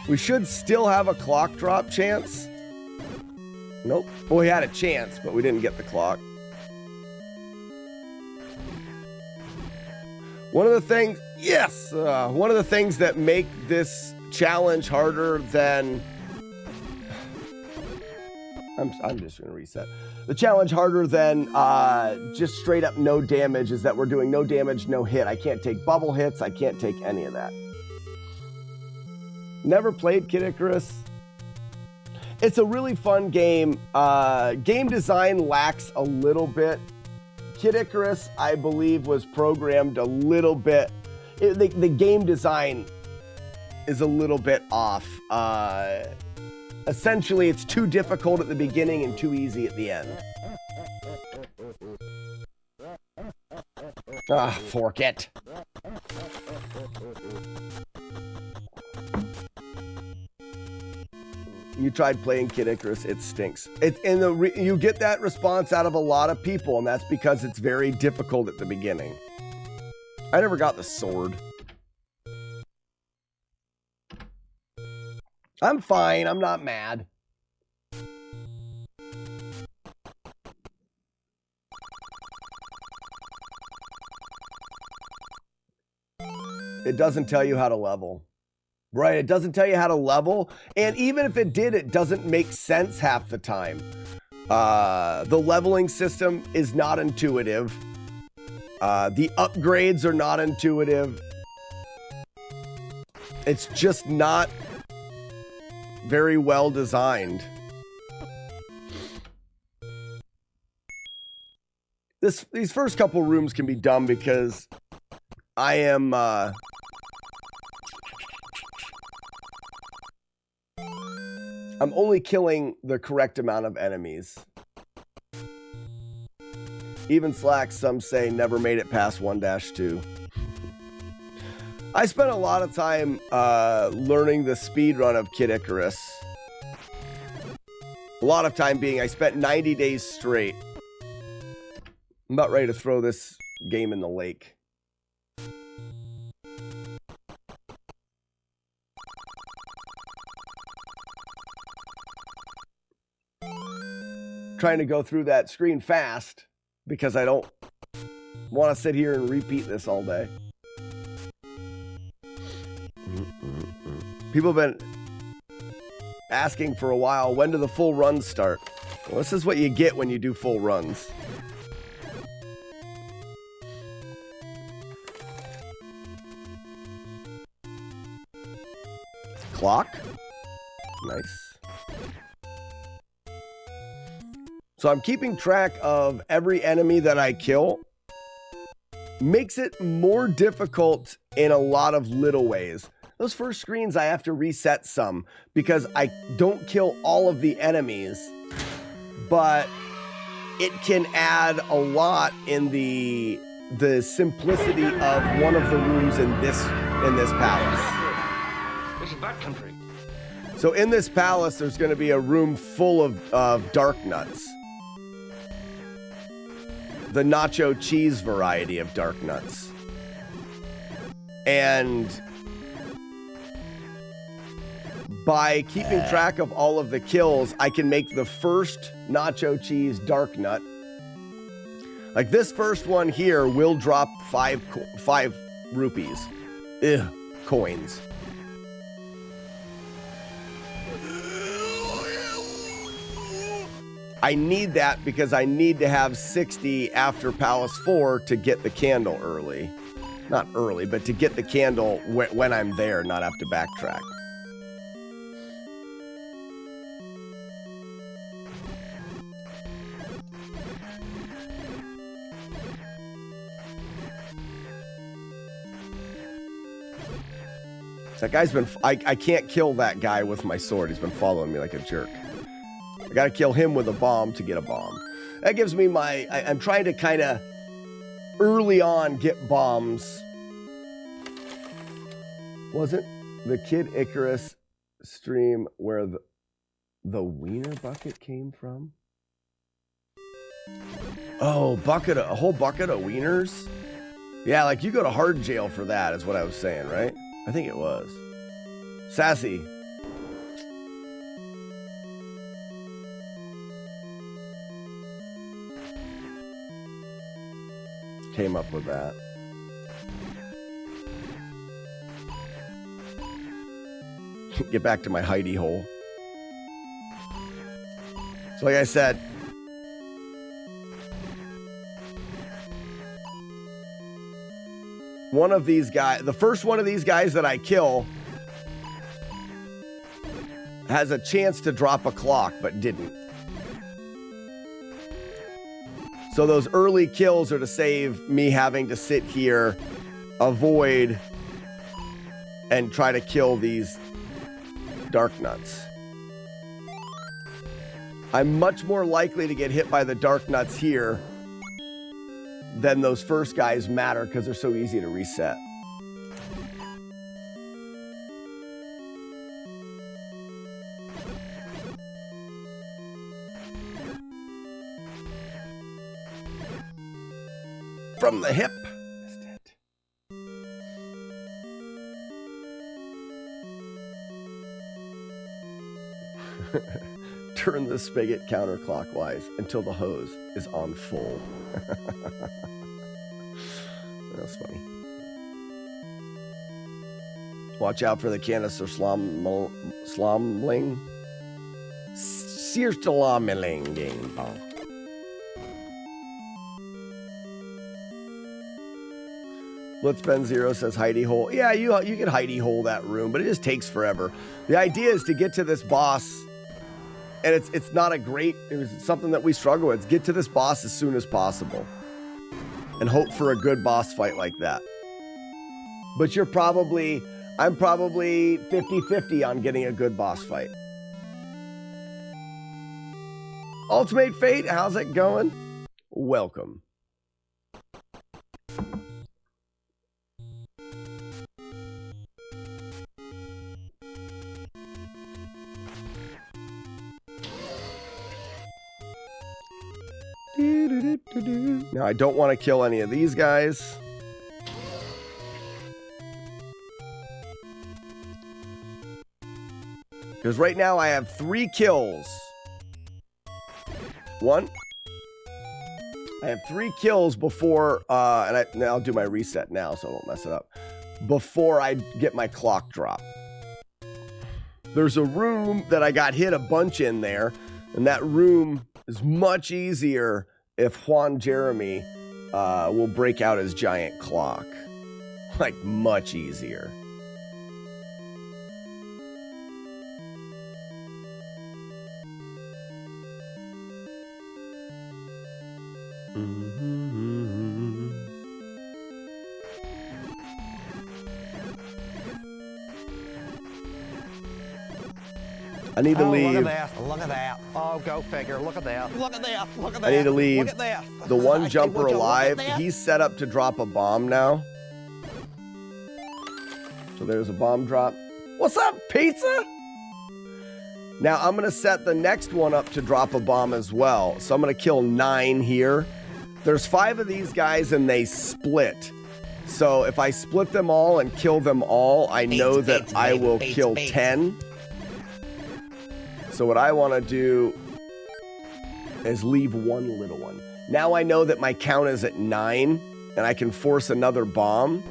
We should still have a clock drop chance. Nope. Well, we had a chance, but we didn't get the clock. One of the things, yes, one of the things that make this challenge harder than, I'm just gonna reset. The challenge harder than just straight up no damage is that we're doing no damage, no hit. I can't take bubble hits. I can't take any of that. Never played Kid Icarus. It's a really fun game. Game design lacks a little bit. Kid Icarus, I believe, was programmed a little bit. The game design is a little bit off. Essentially, it's too difficult at the beginning and too easy at the end. Fork it. You tried playing Kid Icarus, it stinks. You get that response out of a lot of people, and that's because it's very difficult at the beginning. I never got the sword. I'm fine, I'm not mad. It doesn't tell you how to level. Right, it doesn't tell you how to level, and even if it did, it doesn't make sense half the time. The leveling system is not intuitive. The upgrades are not intuitive. It's just not very well designed. These first couple rooms can be dumb because I am I'm only killing the correct amount of enemies. Even Slack, some say, never made it past 1-2. I spent a lot of time learning the speed run of Kid Icarus. A lot of time being, I spent 90 days straight. I'm about ready to throw this game in the lake. Trying to go through that screen fast because I don't want to sit here and repeat this all day. People have been asking for a while, when do the full runs start? Well, this is what you get when you do full runs. Clock. Nice. So I'm keeping track of every enemy that I kill. Makes it more difficult in a lot of little ways. Those first screens I have to reset some because I don't kill all of the enemies, but it can add a lot in the simplicity of one of the rooms in this palace. This is backcountry. So in this palace, there's going to be a room full of dark nuts. The nacho cheese variety of dark nuts. And by keeping track of all of the kills, I can make the first nacho cheese dark nut. Like this first one here will drop 5 rupees. Coins. I need that because I need to have 60 after Palace 4 to get the candle early. Not early, but to get the candle when I'm there, not have to backtrack. That guy's been... I can't kill that guy with my sword. He's been following me like a jerk. I gotta kill him with a bomb to get a bomb. That gives me my... I'm trying to kind of early on get bombs. Wasn't the Kid Icarus stream where the wiener bucket came from? Oh, a whole bucket of wieners? Yeah, like you go to hard jail for that is what I was saying, right? I think it was. Sassy. Came up with that. Get back to my hidey hole. So like I said, one of these guys, the first one of these guys that I kill has a chance to drop a clock, but didn't. So those early kills are to save me having to sit here, avoid, and try to kill these dark nuts. I'm much more likely to get hit by the dark nuts here than those first guys matter because they're so easy to reset. From the hip. Missed it. Turn the spigot counterclockwise until the hose is on full. That's funny. Watch out for the canister slomling. Sirstalamelinging. Blitzben Zero says hidey hole. Yeah, you can hidey hole that room, but it just takes forever. The idea is to get to this boss, and it's not a great, it's something that we struggle with. Get to this boss as soon as possible and hope for a good boss fight like that. But I'm probably 50-50 on getting a good boss fight. Ultimate Fate, how's it going? Welcome. Now, I don't want to kill any of these guys. Because right now I have 3 kills. I have 3 kills before, and I'll do my reset now so I won't mess it up. Before I get my clock drop. There's a room that I got hit a bunch in there, and that room is much easier if Juan Jeremy will break out his giant clock. Like, much easier. I need to leave. Look at that. Look at that. Oh, go figure. Look at that. Look at that. Look at that. I need to leave. Look at that. The one I jumper think, would you look alive, at that? he's set up to drop a bomb now. So there's a bomb drop. What's up, pizza? Now I'm going to set the next one up to drop a bomb as well. So I'm going to kill 9 here. There's 5 of these guys and they split. So if I split them all and kill them all, I know that I will kill 10. So what I want to do is leave one little one. Now I know that my count is at 9 and I can force another bomb.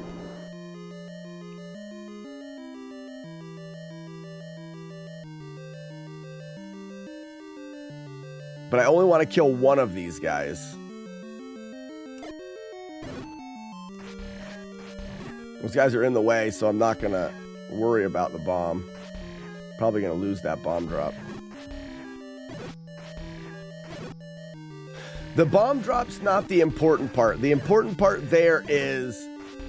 But I only want to kill one of these guys. Those guys are in the way, so I'm not going to worry about the bomb. Probably going to lose that bomb drop. The bomb drop's not the important part. The important part there is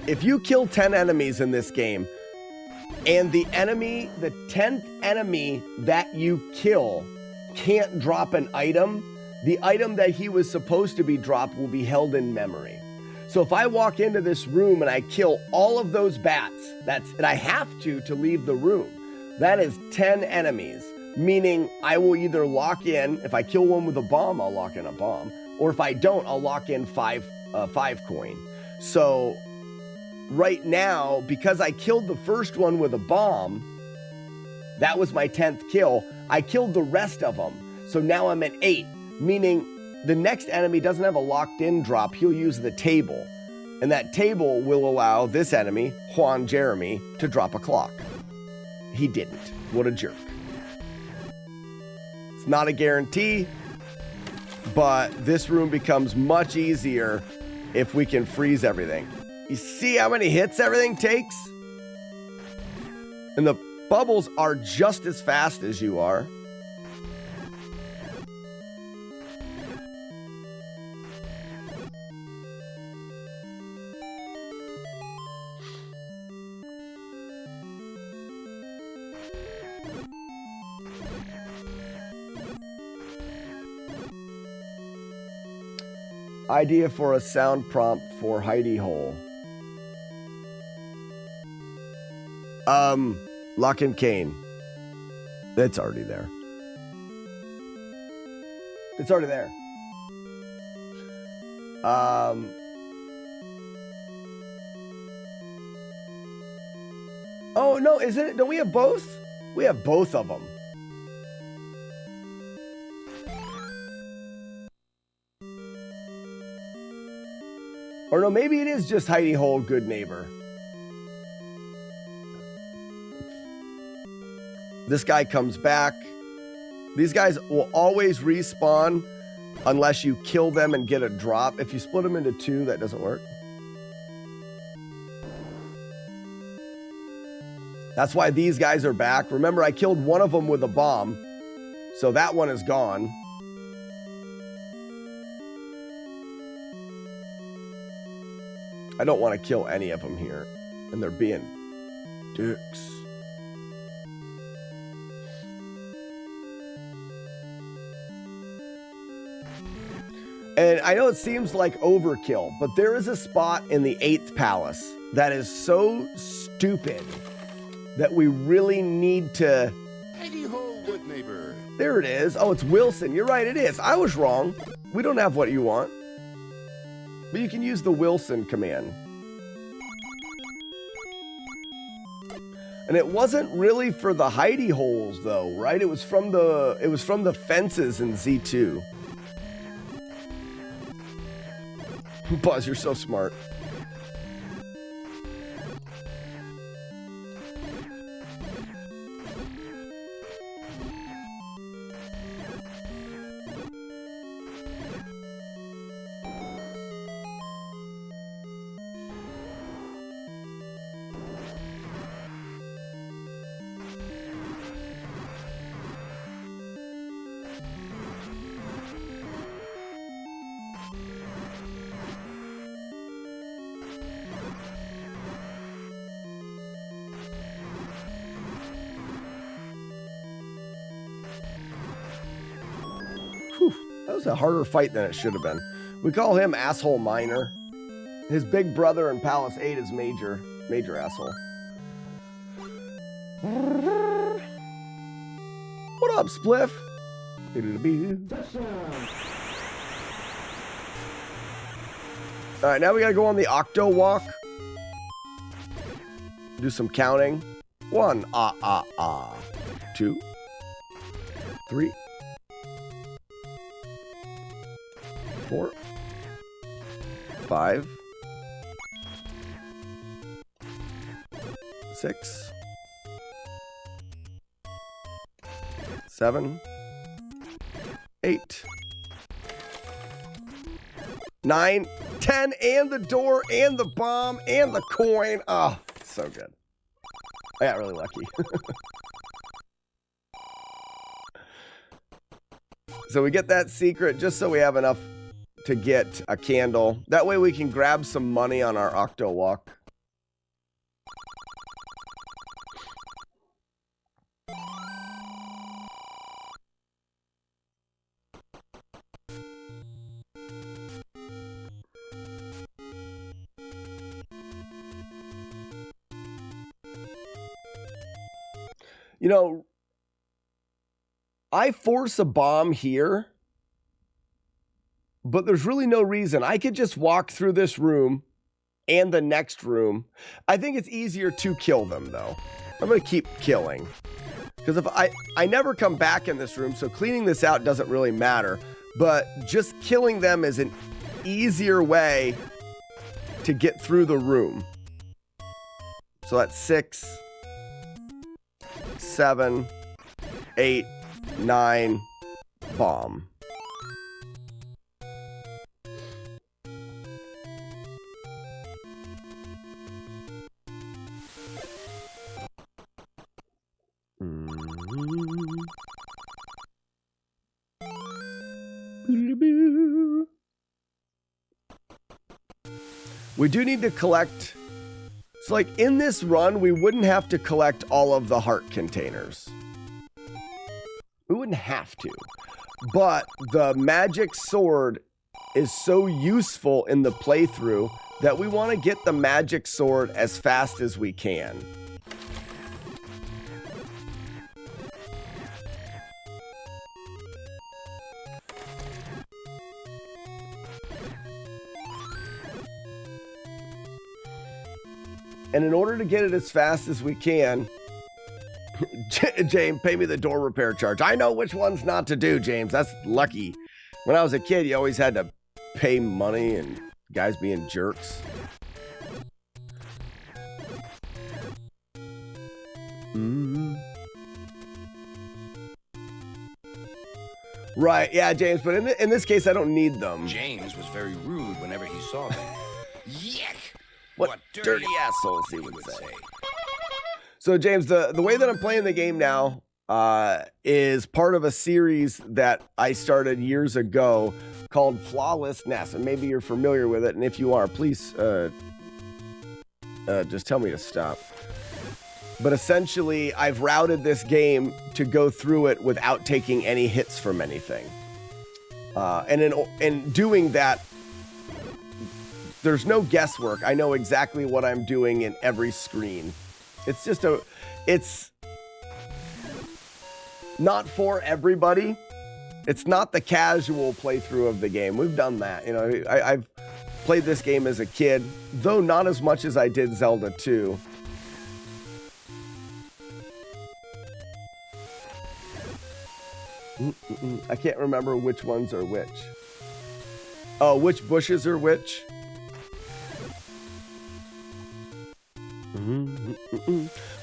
if you kill 10 enemies in this game, and the 10th enemy that you kill can't drop an item, the item that he was supposed to be dropped will be held in memory. So if I walk into this room and I kill all of those bats, and I have to leave the room. That is 10 enemies, meaning I will either lock in, if I kill one with a bomb, I'll lock in a bomb, or if I don't, I'll lock in 5 coin. So right now, because I killed the first one with a bomb, that was my 10th kill. I killed the rest of them. So now I'm at 8, meaning the next enemy doesn't have a locked in drop. He'll use the table. And that table will allow this enemy, Juan Jeremy, to drop a clock. He didn't. What a jerk. It's not a guarantee, but this room becomes much easier if we can freeze everything. You see how many hits everything takes? And the bubbles are just as fast as you are. Idea for a sound prompt for Heidi Hole. Lock and Cane. It's already there. It's already there. Oh, no, isn't it? Don't we have both? We have both of them. Or no, maybe it is just Heidi Hole, Good Neighbor. This guy comes back. These guys will always respawn unless you kill them and get a drop. If you split them into 2, that doesn't work. That's why these guys are back. Remember, I killed one of them with a bomb, so that one is gone. I don't want to kill any of them here, and they're being dicks. And I know it seems like overkill, but there is a spot in the 8th palace that is so stupid that we really need to... Hey-ho, good neighbor. There it is. Oh, it's Wilson. You're right, it is. I was wrong. We don't have what you want. But you can use the Wilson command. And it wasn't really for the hidey holes though, right? It was from the fences in Z2. Buzz, you're so smart. That was a harder fight than it should have been. We call him Asshole Minor. His big brother in Palace 8 is Major Asshole. What up, Spliff? Alright, now we gotta go on the Octo Walk. Do some counting. 1, 2, 3, 4, 5, 6, 7, 8, 9, 10, and the door, and the bomb, and the coin. Oh, so good. I got really lucky. So we get that secret just so we have enough to get a candle. That way we can grab some money on our Octo Walk. You know, I force a bomb here, but there's really no reason. I could just walk through this room and the next room. I think it's easier to kill them, though. I'm going to keep killing. Because if I never come back in this room, so cleaning this out doesn't really matter. But just killing them is an easier way to get through the room. So that's 6, 7, 8, 9, bomb. We do need to collect. It's like in this run, we wouldn't have to collect all of the heart containers. We wouldn't have to. But the magic sword is so useful in the playthrough that we want to get the magic sword as fast as we can. And in order to get it as fast as we can, James, pay me the door repair charge. I know which ones not to do, James. That's lucky. When I was a kid, you always had to pay money and guys being jerks. Right, yeah, James, but in this case, I don't need them. James was very rude whenever he saw me. Yuck! What dirty assholes he would say. So, James, the way that I'm playing the game now is part of a series that I started years ago called FlawlessNES, and maybe you're familiar with it, and if you are, please just tell me to stop. But essentially, I've routed this game to go through it without taking any hits from anything. And in doing that, there's no guesswork. I know exactly what I'm doing in every screen. It's not for everybody. It's not the casual playthrough of the game. We've done that. You know, I've played this game as a kid, though not as much as I did Zelda 2. I can't remember which ones are which. Oh, which bushes are which?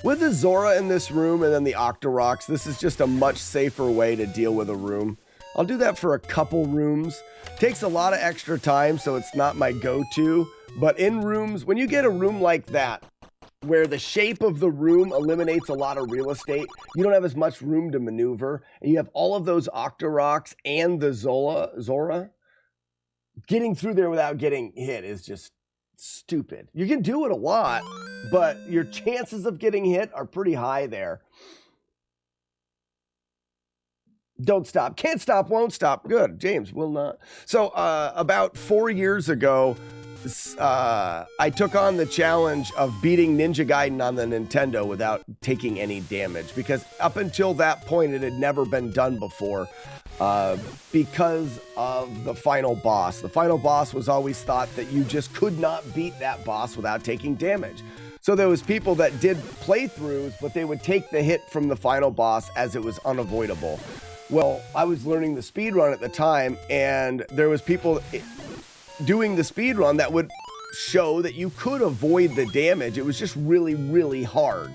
With the Zora in this room and then the Octoroks, this is just a much safer way to deal with a room. I'll do that for a couple rooms. Takes a lot of extra time, so it's not my go-to. But in rooms, when you get a room like that, where the shape of the room eliminates a lot of real estate, you don't have as much room to maneuver, and you have all of those Octoroks and the Zora, getting through there without getting hit is just stupid. You can do it a lot, but your chances of getting hit are pretty high there. Don't stop. Can't stop, won't stop. Good. James will not. So about 4 years ago, I took on the challenge of beating Ninja Gaiden on the Nintendo without taking any damage, because up until that point, it had never been done before. Because of the final boss. The final boss was always thought that you just could not beat that boss without taking damage. So there was people that did playthroughs, but they would take the hit from the final boss as it was unavoidable. Well, I was learning the speedrun at the time, and there was people doing the speedrun that would show that you could avoid the damage. It was just really, really hard.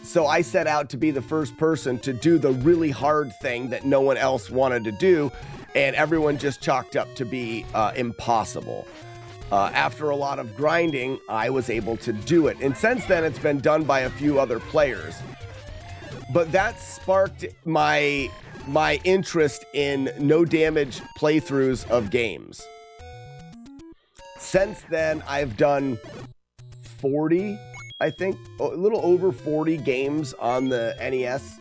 So I set out to be the first person to do the really hard thing that no one else wanted to do, and everyone just chalked up to be impossible. After a lot of grinding, I was able to do it. And since then, it's been done by a few other players. But that sparked my interest in no damage playthroughs of games. Since then, I've done 40, I think, a little over 40 games on the NES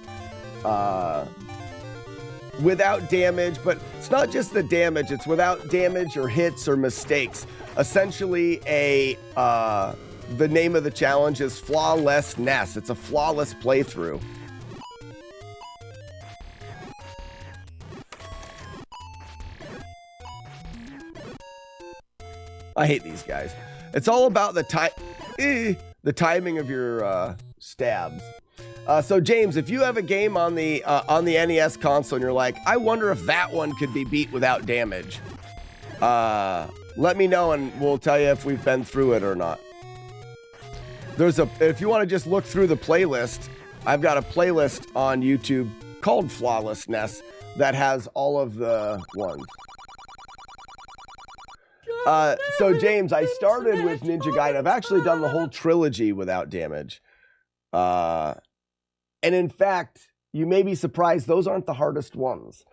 without damage, but it's not just the damage, it's without damage or hits or mistakes. Essentially a the name of the challenge is FlawlessNES. It's a flawless playthrough. I hate these guys. It's all about the timing of your stabs. So James, if you have a game on the NES console and you're like, I wonder if that one could be beat without damage, let me know and we'll tell you if we've been through it or not. If you want to just look through the playlist, I've got a playlist on YouTube called FlawlessNES that has all of the ones. So James, I started with Ninja Gaiden. I've actually done the whole trilogy without damage. And in fact, you may be surprised, those aren't the hardest ones.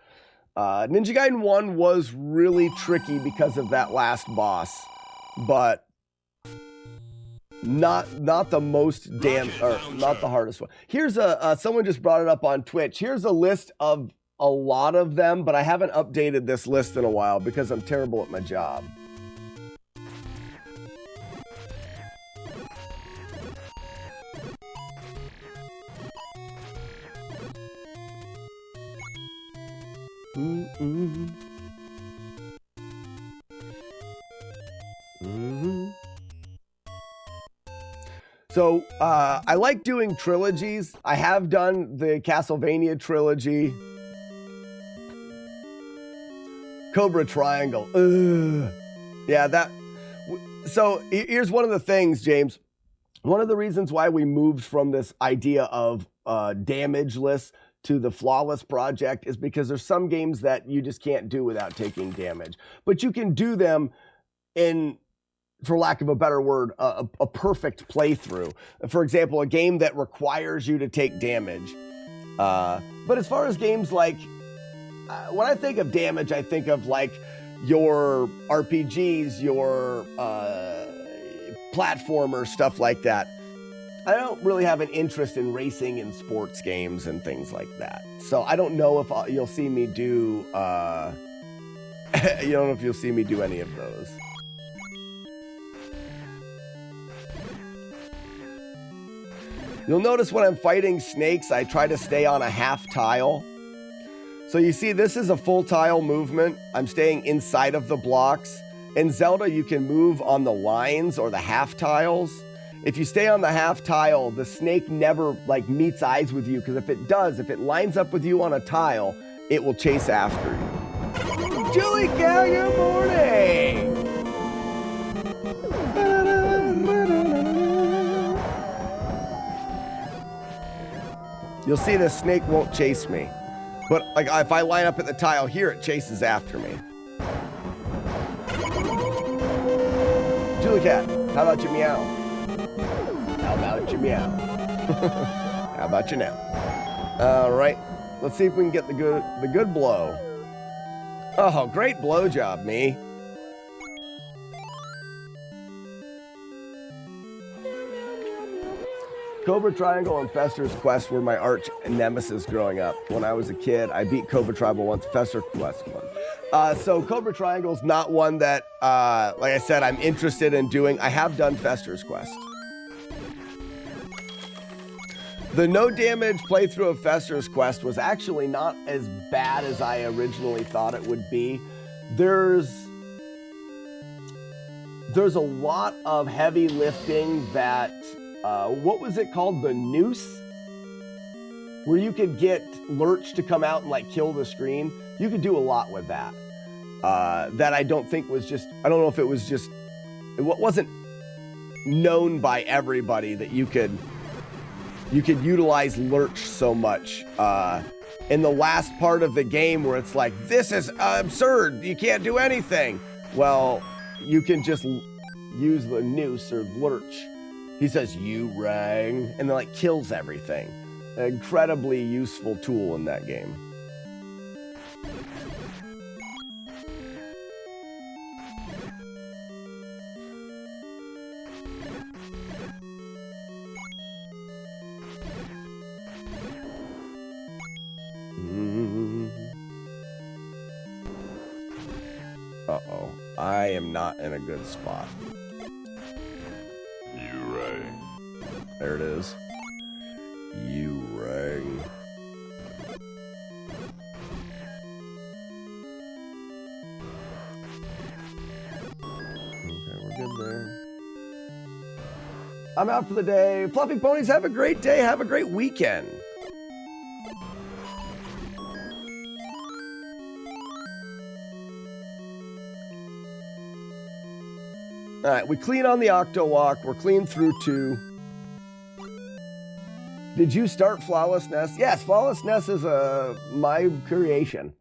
Ninja Gaiden 1 was really tricky because of that last boss, but not the most not the hardest one. Here's someone just brought it up on Twitch. Here's a list of a lot of them, but I haven't updated this list in a while because I'm terrible at my job. So I like doing trilogies. I have done the Castlevania trilogy. Cobra Triangle. Ugh. Yeah, so here's one of the things, James. One of the reasons why we moved from this idea of damageless to the Flawless project is because there's some games that you just can't do without taking damage. But you can do them in, for lack of a better word, a perfect playthrough. For example, a game that requires you to take damage. But as far as games like, when I think of damage, I think of like your RPGs, your platformer, stuff like that. I don't really have an interest in racing and sports games and things like that. So I don't know if you'll see me do, you don't know if you'll see me do any of those. You'll notice when I'm fighting snakes, I try to stay on a half tile. So you see, this is a full tile movement. I'm staying inside of the blocks. In Zelda, you can move on the lines or the half tiles. If you stay on the half tile, the snake never like meets eyes with you, because if it does, if it lines up with you on a tile, it will chase after you. Julie Cow, good morning! You'll see the snake won't chase me. But like if I line up at the tile here, it chases after me. Julie Cat, how about you meow? How about you meow? How about you now? All right, let's see if we can get the good blow. Oh, great blow job, me. Cobra Triangle and Fester's Quest were my arch nemesis growing up. When I was a kid, I beat Cobra Triangle once, Fester's Quest once. So Cobra Triangle's not one that, like I said, I'm interested in doing. I have done Fester's Quest. The no damage playthrough of Fester's Quest was actually not as bad as I originally thought it would be. There's a lot of heavy lifting that, what was it called? The noose? Where you could get Lurch to come out and like kill the screen. You could do a lot with that. That I don't think was just, I don't know if it was just, it wasn't known by everybody that you could utilize Lurch so much. In the last part of the game where it's like, this is absurd, you can't do anything. Well, you can just use the noose or Lurch. He says, you rang, and then like kills everything. An incredibly useful tool in that game. Uh-oh, I am not in a good spot. You There it is. You rang. Okay, we're good there. I'm out for the day. Fluffy ponies, have a great day. Have a great weekend. All right, we clean on the Octo Walk. We're clean through 2. Did you start FlawlessNES? Yes, FlawlessNES is my creation.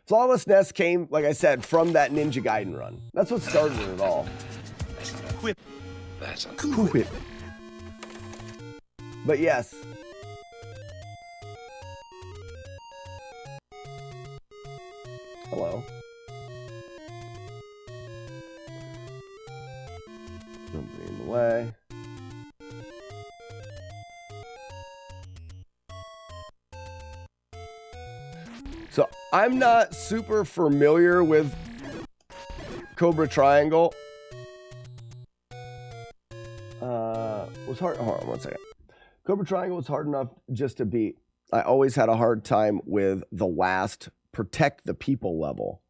FlawlessNES came, like I said, from that Ninja Gaiden run. That's what started it all. That's a Quip. But yes. Hello. Nobody in the way. So I'm not super familiar with Cobra Triangle. Was hard. Hold on 1 second. Cobra Triangle was hard enough just to beat. I always had a hard time with the last Protect the People level.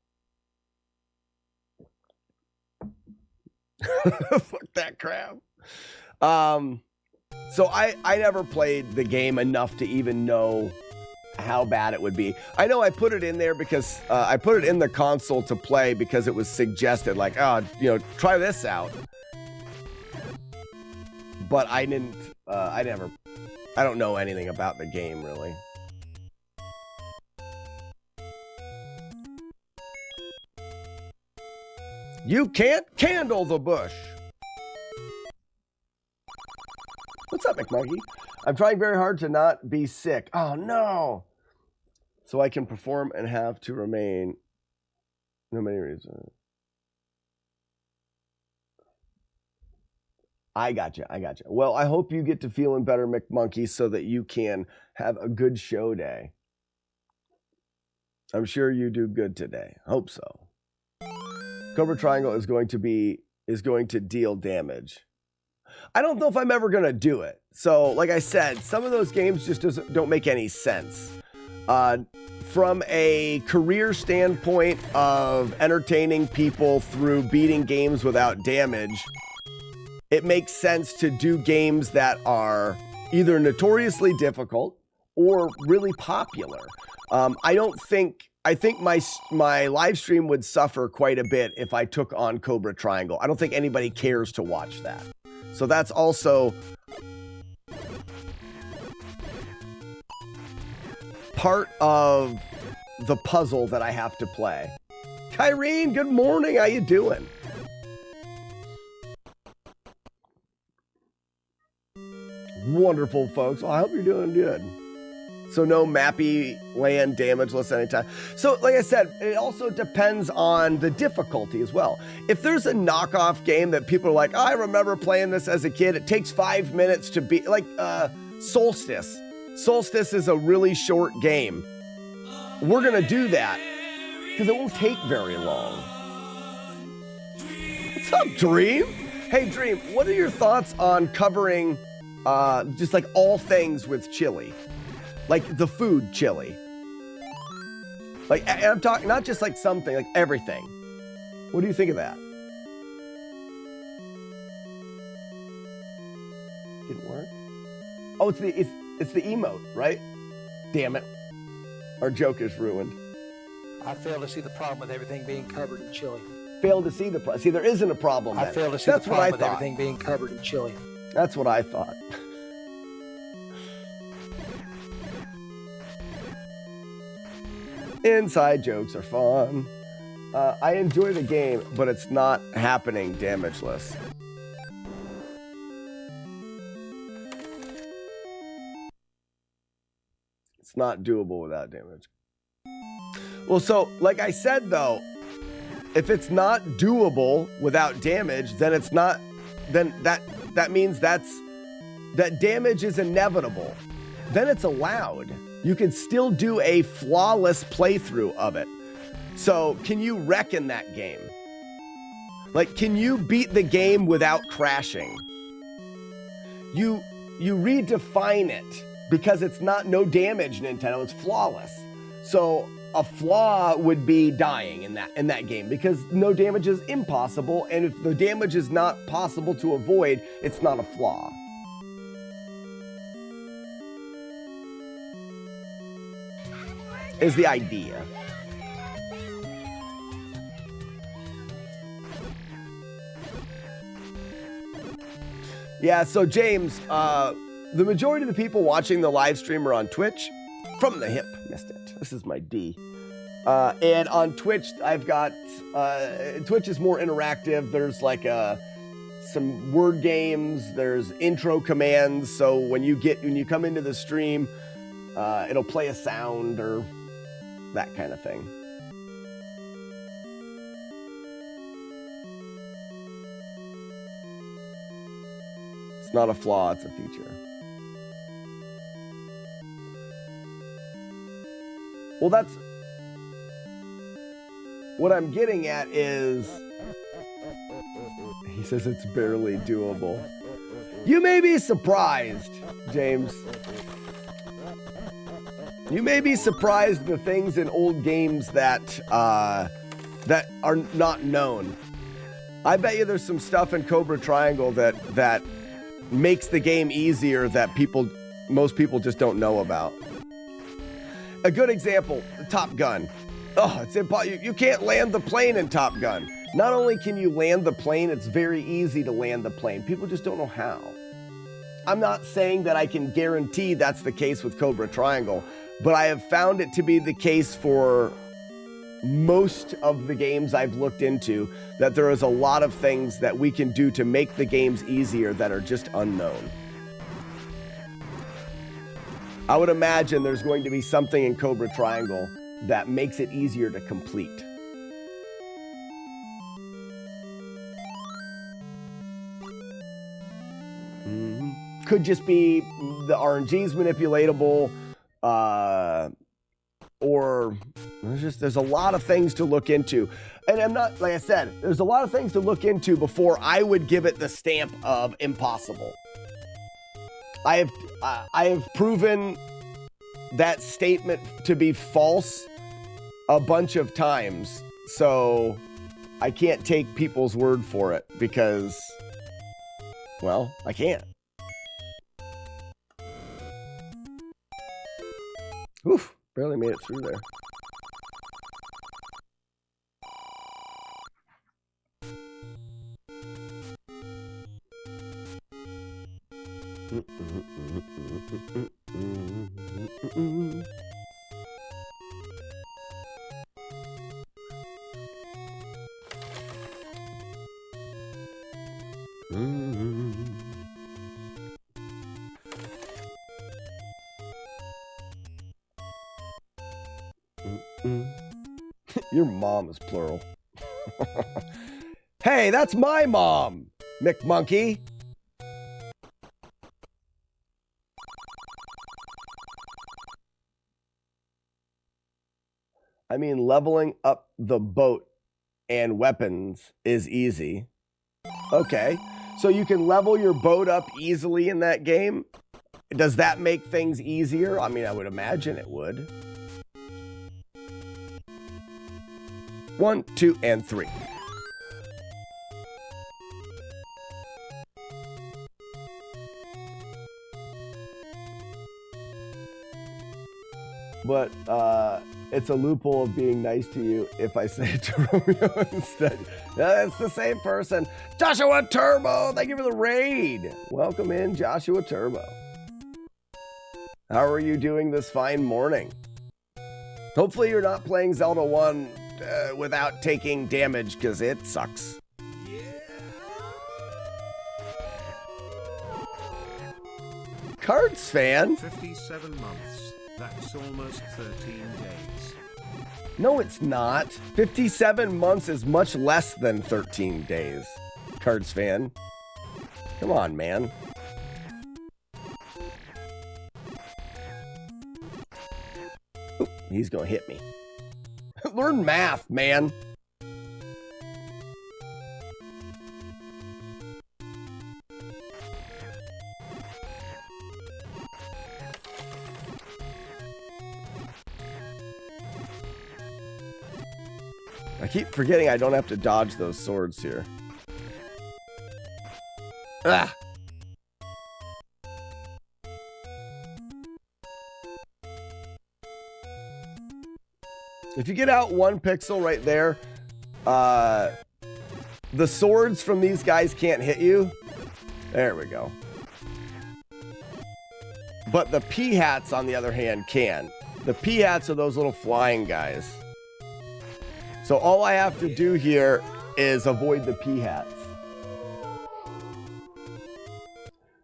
Fuck that crap. So I never played the game enough to even know how bad it would be. I know I put it in there because I put it in the console to play because it was suggested, like, oh, you know, try this out. But I didn't, I don't know anything about the game, really. You can't candle the bush. What's up, McMonkey? I'm trying very hard to not be sick. Oh, no. So I can perform and have to remain. No many reasons. I gotcha. Well, I hope you get to feeling better, McMonkey, so that you can have a good show day. I'm sure you do good today. Hope so. Cobra Triangle is going to deal damage. I don't know if I'm ever going to do it. So, like I said, some of those games just don't make any sense. From a career standpoint of entertaining people through beating games without damage, it makes sense to do games that are either notoriously difficult or really popular. I think my live stream would suffer quite a bit if I took on Cobra Triangle. I don't think anybody cares to watch that. So that's also part of the puzzle that I have to play. Kyrene, good morning. How you doing? Wonderful, folks. Well, I hope you're doing good. So no mappy land damageless anytime. So like I said, it also depends on the difficulty as well. If there's a knockoff game that people are like, oh, I remember playing this as a kid, it takes 5 minutes to beat, like Solstice. Solstice is a really short game. We're gonna do that because it won't take very long. What's up, Dream? Hey, Dream, what are your thoughts on covering just like all things with chili? Like the food chili. Like, and I'm talking not just like something, like everything. What do you think of that? Didn't work? Oh, it's the emote, right? Damn it. Our joke is ruined. I fail to see the problem with everything being covered in chili. Fail to see the problem. See, there isn't a problem then. I fail to see That's the what I problem with thought. everything being covered in chili. That's what I thought. Inside jokes are fun. I enjoy the game, but it's not happening damageless. It's not doable without damage. Well, so, like I said, though, if it's not doable without damage, then it's not, then that means that damage is inevitable. Then it's allowed. You can still do a flawless playthrough of it. So, can you wreck in that game? Like, can you beat the game without crashing? you redefine it because it's not no damage Nintendo, it's flawless. So a flaw would be dying in that game because no damage is impossible, and if the damage is not possible to avoid, it's not a flaw. Is the idea. Yeah, so James, the majority of the people watching the live stream are on Twitch. From the hip, missed it. This is my D. And on Twitch, I've got, Twitch is more interactive. There's like some word games, there's intro commands. So when you come into the stream, it'll play a sound or that kind of thing. It's not a flaw, it's a feature. Well, that's what I'm getting at is, he says it's barely doable. You may be surprised, James. You may be surprised the things in old games that that are not known. I bet you there's some stuff in Cobra Triangle that makes the game easier that most people just don't know about. A good example, Top Gun. Oh, it's impossible. You can't land the plane in Top Gun. Not only can you land the plane, it's very easy to land the plane. People just don't know how. I'm not saying that I can guarantee that's the case with Cobra Triangle, but I have found it to be the case for most of the games I've looked into, that there is a lot of things that we can do to make the games easier that are just unknown. I would imagine there's going to be something in Cobra Triangle that makes it easier to complete. Could just be the RNG's manipulatable, or there's a lot of things to look into. And I'm not, like I said, there's a lot of things to look into before I would give it the stamp of impossible. I have proven that statement to be false a bunch of times, so I can't take people's word for it because, well, I can't. Oof, barely made it through there. Your mom is plural. Hey, that's my mom, McMonkey. I mean, leveling up the boat and weapons is easy. Okay, so you can level your boat up easily in that game? Does that make things easier? I mean, I would imagine it would. 1, 2, and 3. But it's a loophole of being nice to you if I say it to Romeo instead. It's the same person. Joshua Turbo, thank you for the raid. Welcome in, Joshua Turbo. How are you doing this fine morning? Hopefully you're not playing Zelda 1 without taking damage, because it sucks. Yeah. Cards fan? 57 months. That's almost 13 days. No, it's not. 57 months is much less than 13 days. Cards fan. Come on, man. Oop, he's gonna hit me. Learn math, man. I keep forgetting I don't have to dodge those swords here. Ah! If you get out 1 pixel right there, the swords from these guys can't hit you. There we go. But the P-hats, on the other hand, can. The P-hats are those little flying guys. So all I have to do here is avoid the P-hats.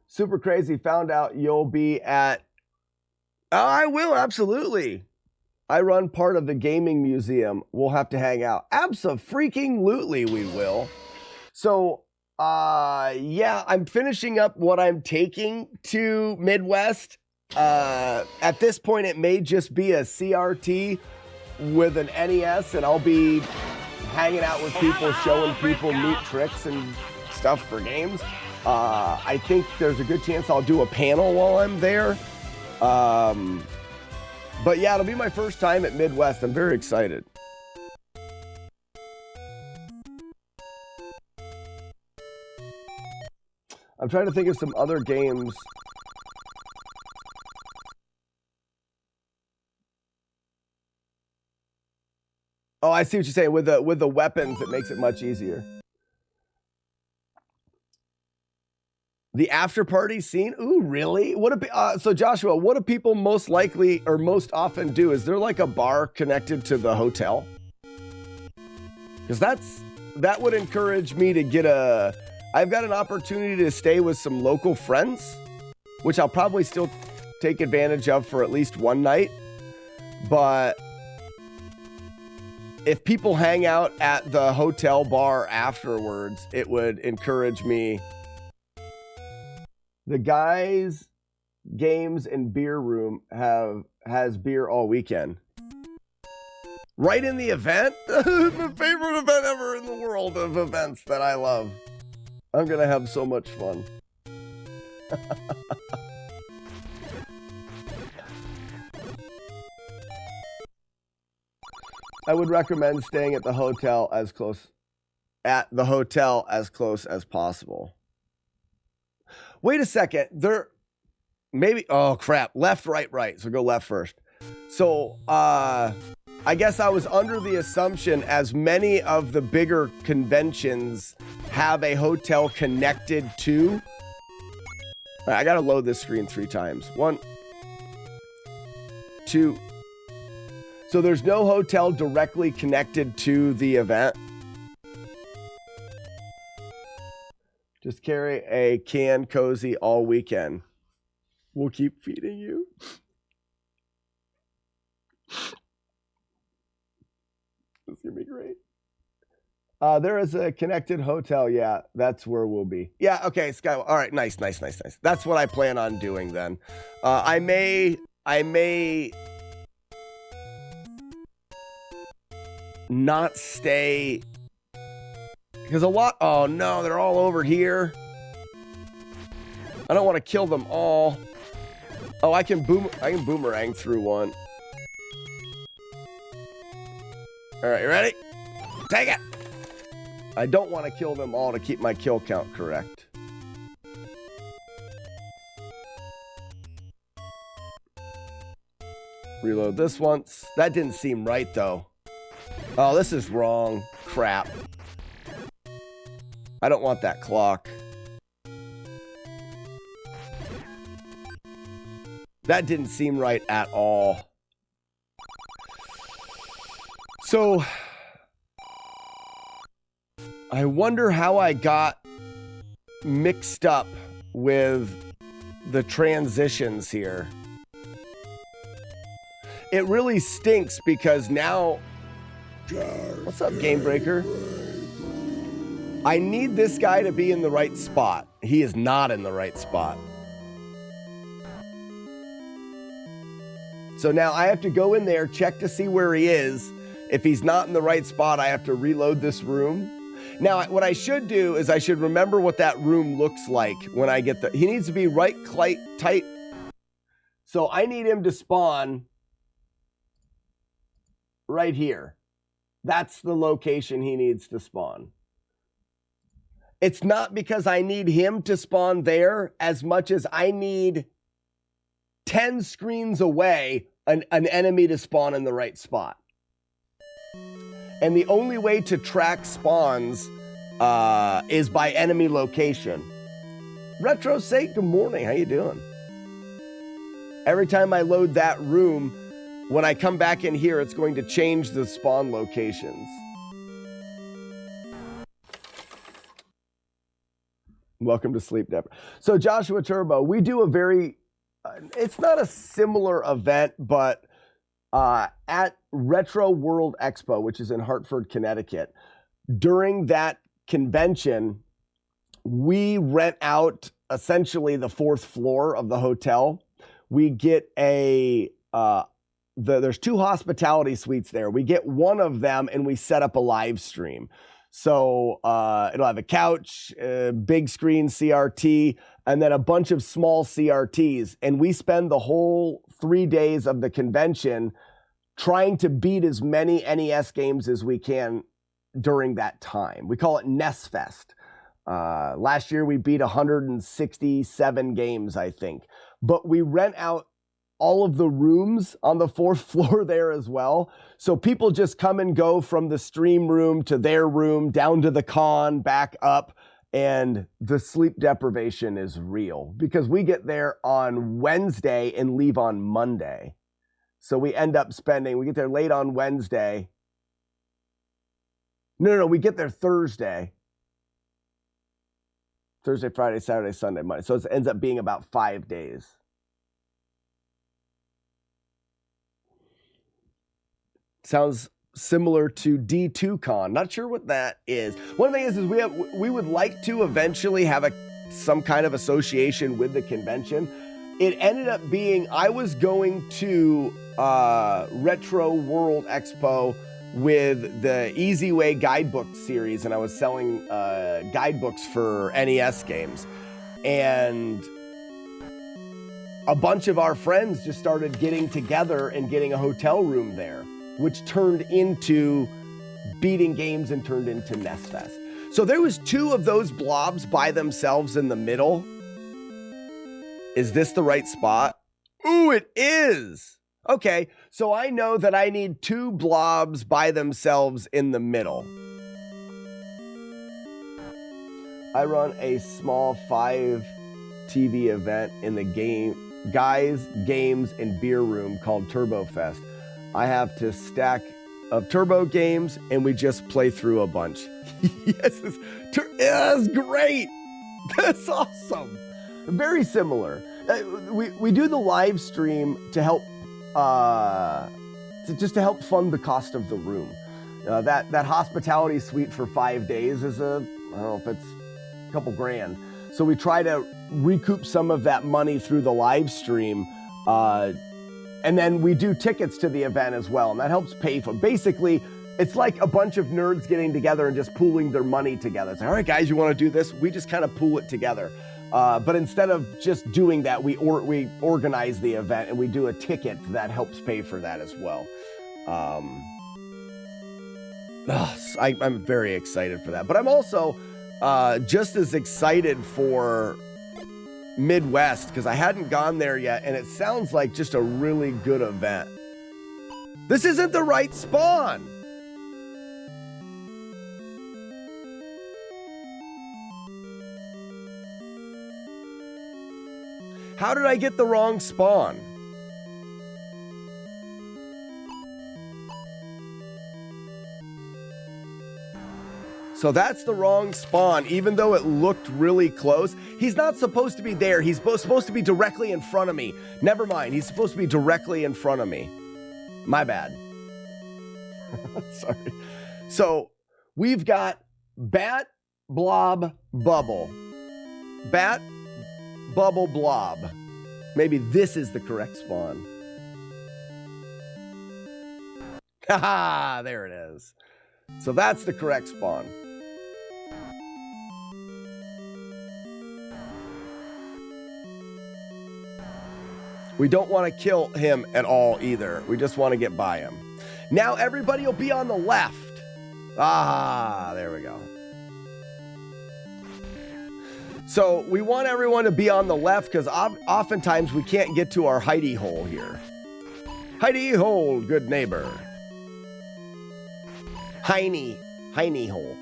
Super Crazy found out you'll be at... Oh, I will, absolutely. I run part of the gaming museum. We'll have to hang out. Abso-freaking-lutely we will. So, yeah, I'm finishing up what I'm taking to Midwest. At this point, it may just be a CRT with an NES, and I'll be hanging out with people, showing people neat tricks and stuff for games. I think there's a good chance I'll do a panel while I'm there. But yeah, it'll be my first time at Midwest. I'm very excited. I'm trying to think of some other games. Oh, I see what you're saying. With the weapons, it makes it much easier. The after party scene? Ooh, really? What so Joshua, what do people most likely or most often do? Is there like a bar connected to the hotel? Because that would encourage me to get I've got an opportunity to stay with some local friends, which I'll probably still take advantage of for at least one night. But if people hang out at the hotel bar afterwards, it would encourage me. The guys' games and beer room has beer all weekend. Right in the event? The favorite event ever in the world of events that I love. I'm gonna have so much fun. I would recommend staying at the hotel as close as possible. Wait a second. Oh crap. Left, right. So go left first. So, I guess I was under the assumption as many of the bigger conventions have a hotel connected to. All right, I gotta load this screen 3 times. 1, 2. So there's no hotel directly connected to the event. Just carry a can cozy all weekend. We'll keep feeding you. This is gonna be great. There is a connected hotel. Yeah, that's where we'll be. Yeah, okay, Sky. All right, nice. That's what I plan on doing then. I may not stay because a lot. Oh no, they're all over here. I don't want to kill them all. Oh, I can boomerang through one. All right, you ready? Take it. I don't want to kill them all to keep my kill count correct. Reload this once. That didn't seem right though. Oh, this is wrong. Crap. I don't want that clock. That didn't seem right at all. So, I wonder how I got mixed up with the transitions here. It really stinks because now... What's up, Game Breaker? I need this guy to be in the right spot. He is not in the right spot. So now I have to go in there, check to see where he is. If he's not in the right spot, I have to reload this room. Now, what I should do is I should remember what that room looks like when I get he needs to be right tight. So I need him to spawn right here. That's the location he needs to spawn. It's not because I need him to spawn there as much as I need 10 screens away an enemy to spawn in the right spot. And the only way to track spawns is by enemy location. Retro, say good morning. How you doing? Every time I load that room, when I come back in here, it's going to change the spawn locations. Welcome to Sleep Depper. So Joshua Turbo, we do a very, it's not a similar event, but at Retro World Expo, which is in Hartford, Connecticut, during that convention, we rent out essentially the 4th floor of the hotel. We get there's 2 hospitality suites there. We get one of them and we set up a live stream. So it'll have a couch, a big screen CRT, and then a bunch of small CRTs. And we spend the whole 3 days of the convention trying to beat as many NES games as we can during that time. We call it NES Fest. Last year we beat 167 games, I think. But we rent out all of the rooms on the 4th floor there as well. So people just come and go from the stream room to their room, down to the con, back up. And the sleep deprivation is real because we get there on Wednesday and leave on Monday. So we end up we get there late on Wednesday. No, we get there Thursday. Thursday, Friday, Saturday, Sunday, Monday. So it ends up being about 5 days. Sounds similar to D2Con. Not sure what that is. One thing is we would like to eventually have some kind of association with the convention. It ended up being I was going to Retro World Expo with the Easy Way guidebook series, and I was selling guidebooks for NES games. And a bunch of our friends just started getting together and getting a hotel room there, which turned into beating games and turned into NES Fest. So there was 2 of those blobs by themselves in the middle. Is this the right spot? Ooh, it is. Okay, so I know that I need 2 blobs by themselves in the middle. I run a small 5 TV event in the Guys, Games, and Beer Room called Turbo Fest. I have to stack of turbo games, and we just play through a bunch. Yes, it's great. That's awesome. Very similar. We do the live stream to help, to help fund the cost of the room. That hospitality suite for 5 days is I don't know if it's a couple grand. So we try to recoup some of that money through the live stream. And then we do tickets to the event as well, and that helps pay for. Basically, it's like a bunch of nerds getting together and just pooling their money together. It's like, all right, guys, you want to do this? We just kind of pool it together. But instead of just doing that, we organize the event and we do a ticket that helps pay for that as well. I'm very excited for that. But I'm also just as excited for Midwest because I hadn't gone there yet, and it sounds like just a really good event. This isn't the right spawn. How did I get the wrong spawn? So that's the wrong spawn, even though it looked really close. He's not supposed to be there. He's supposed to be directly in front of me. Never mind. He's supposed to be directly in front of me. My bad. Sorry. So we've got Bat, Blob, Bubble. Bat, Bubble, Blob. Maybe this is the correct spawn. Haha, there it is. So that's the correct spawn. We don't want to kill him at all either. We just want to get by him. Now everybody will be on the left. Ah, there we go. So we want everyone to be on the left because oftentimes we can't get to our hidey hole here. Hidey hole, good neighbor. Hiney hole.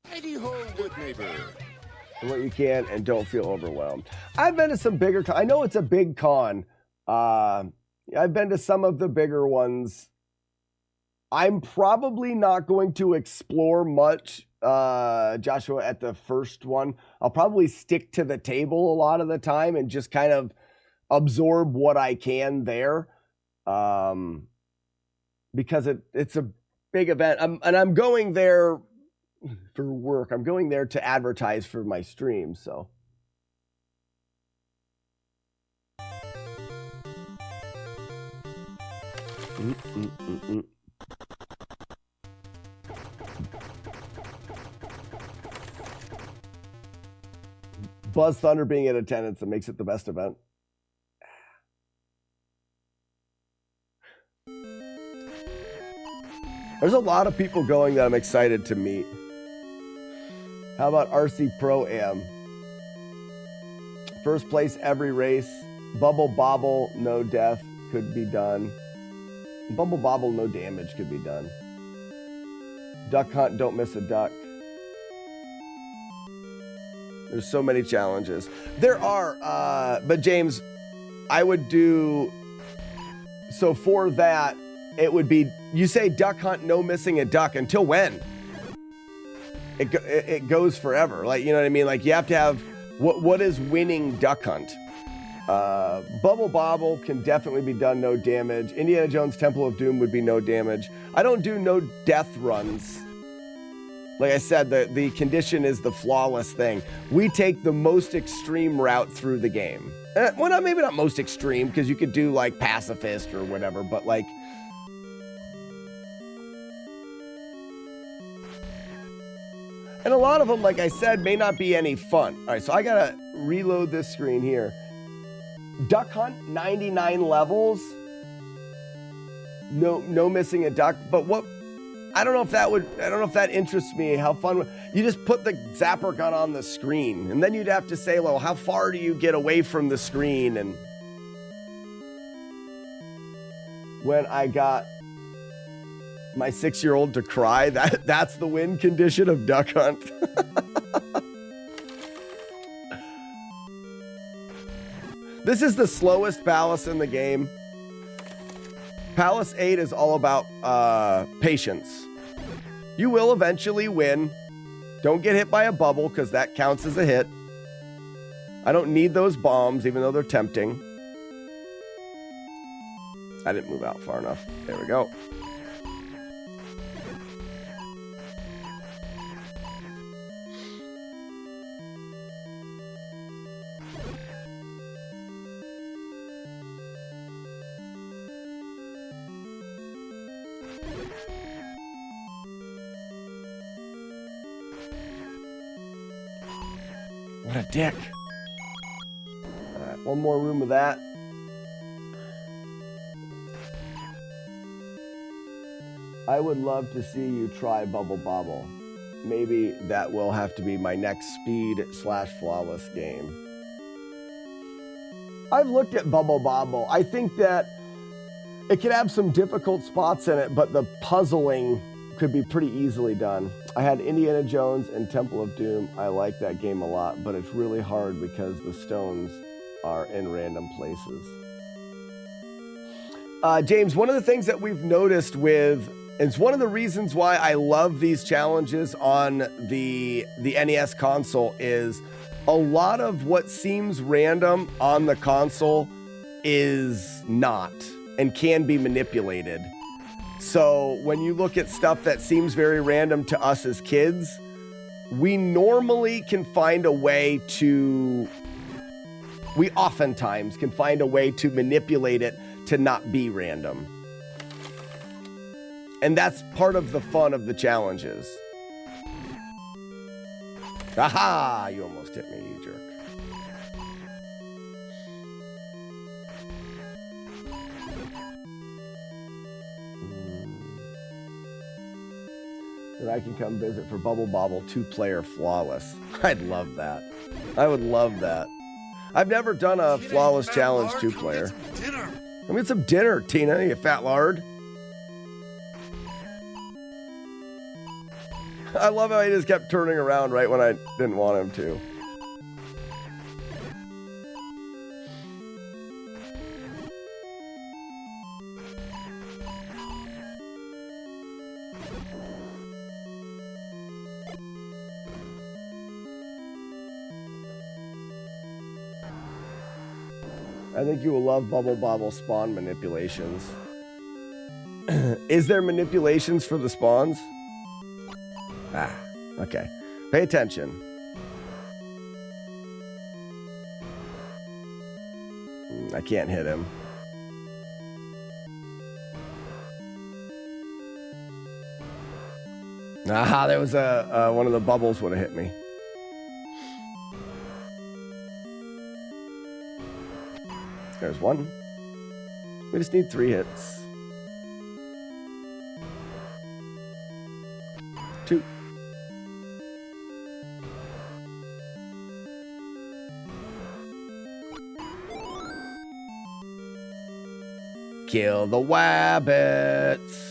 Hidey hole, good neighbor. Do what you can and don't feel overwhelmed. I've been to some bigger I know it's a big con. I've been to some of the bigger ones. I'm probably not going to explore much, Joshua, at the first one. I'll probably stick to the table a lot of the time and just kind of absorb what I can there. Because it's a big event. I'm going there for work. I'm going there to advertise for my stream, so. Buzz Thunder being in attendance, that makes it the best event. There's a lot of people going that I'm excited to meet. How about RC Pro-Am? First place every race. Bubble Bobble, no death could be done. Bubble Bobble, no damage could be done. Duck Hunt, don't miss a duck. There's so many challenges. There are, but James, I would do, so for that, it would be, you say Duck Hunt, no missing a duck. Until when? It goes forever. Like, you know what I mean? Like, you have to have, what is winning Duck Hunt? Bubble Bobble can definitely be done no damage. Indiana Jones Temple of Doom would be no damage. I don't do no death runs. Like I said, the condition is the flawless thing. We take the most extreme route through the game. Well, maybe not most extreme, because you could do like pacifist or whatever, but like, and a lot of them, like I said, may not be any fun. All right, so I gotta reload this screen here. Duck Hunt, 99 levels. No missing a duck. But what, I don't know if that interests me. How fun, you just put the zapper gun on the screen, and then you'd have to say, well, how far do you get away from the screen? And when I got my 6-year-old to cry, that's the win condition of Duck Hunt. This is the slowest palace in the game. Palace 8 is all about patience. You will eventually win. Don't get hit by a bubble, because that counts as a hit. I don't need those bombs, even though they're tempting. I didn't move out far enough. There we go. What a dick. All right, one more room of that. I would love to see you try Bubble Bobble. Maybe that will have to be my next speed/flawless game. I've looked at Bubble Bobble. I think that it could have some difficult spots in it, but the puzzling could be pretty easily done. I had Indiana Jones and Temple of Doom. I like that game a lot, but it's really hard because the stones are in random places. James, one of the things that we've noticed with, and it's one of the reasons why I love these challenges on the NES console, is a lot of what seems random on the console is not and can be manipulated. So when you look at stuff that seems very random to us as kids, we normally can find a way to, we oftentimes can find a way to manipulate it to not be random. And that's part of the fun of the challenges. Aha! You almost hit me, you jerk. And I can come visit for Bubble Bobble 2-player Flawless. I'd love that. I would love that. I've never done a Tina, Flawless you fat Challenge lard, 2-player. Come get some dinner. Come get some dinner, Tina, you fat lard. I love how he just kept turning around right when I didn't want him to. I think you will love Bubble Bobble spawn manipulations. Is there manipulations for the spawns? Ah, okay. Pay attention. I can't hit him. Ah, there was one of the bubbles would have hit me. There's one. We just need 3 hits. 2. Kill the wabbits.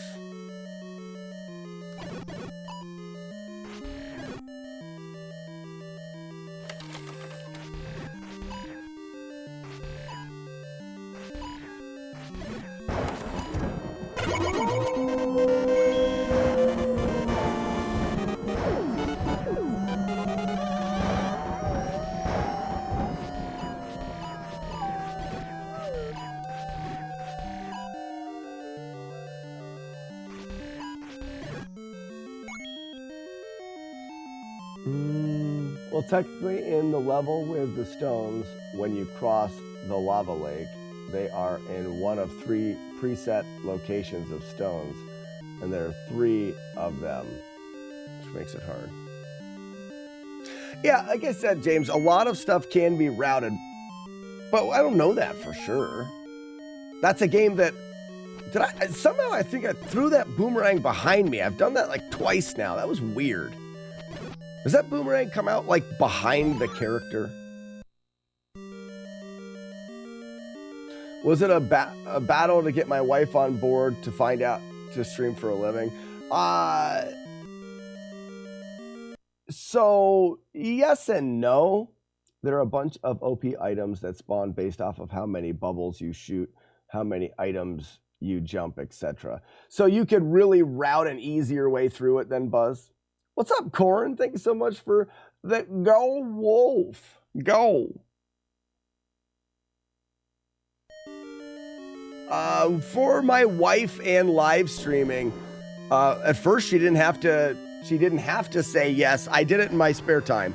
Well, technically in the level with the stones, when you cross the lava lake, they are in one of 3 preset locations of stones, and there are 3 of them, which makes it hard. Yeah, like I said, James, a lot of stuff can be routed, but I don't know that for sure. That's a game that, somehow I think I threw that boomerang behind me. I've done that like twice now. That was weird. Does that boomerang come out like behind the character? Was it a battle to get my wife on board to find out to stream for a living? So yes and no. There are a bunch of OP items that spawn based off of how many bubbles you shoot, how many items you jump, etc. So you could really route an easier way through it than Buzz. What's up, Corin? Thank you so much for the Go Wolf. Go. For my wife and live streaming, at first she didn't have to say yes. I did it in my spare time.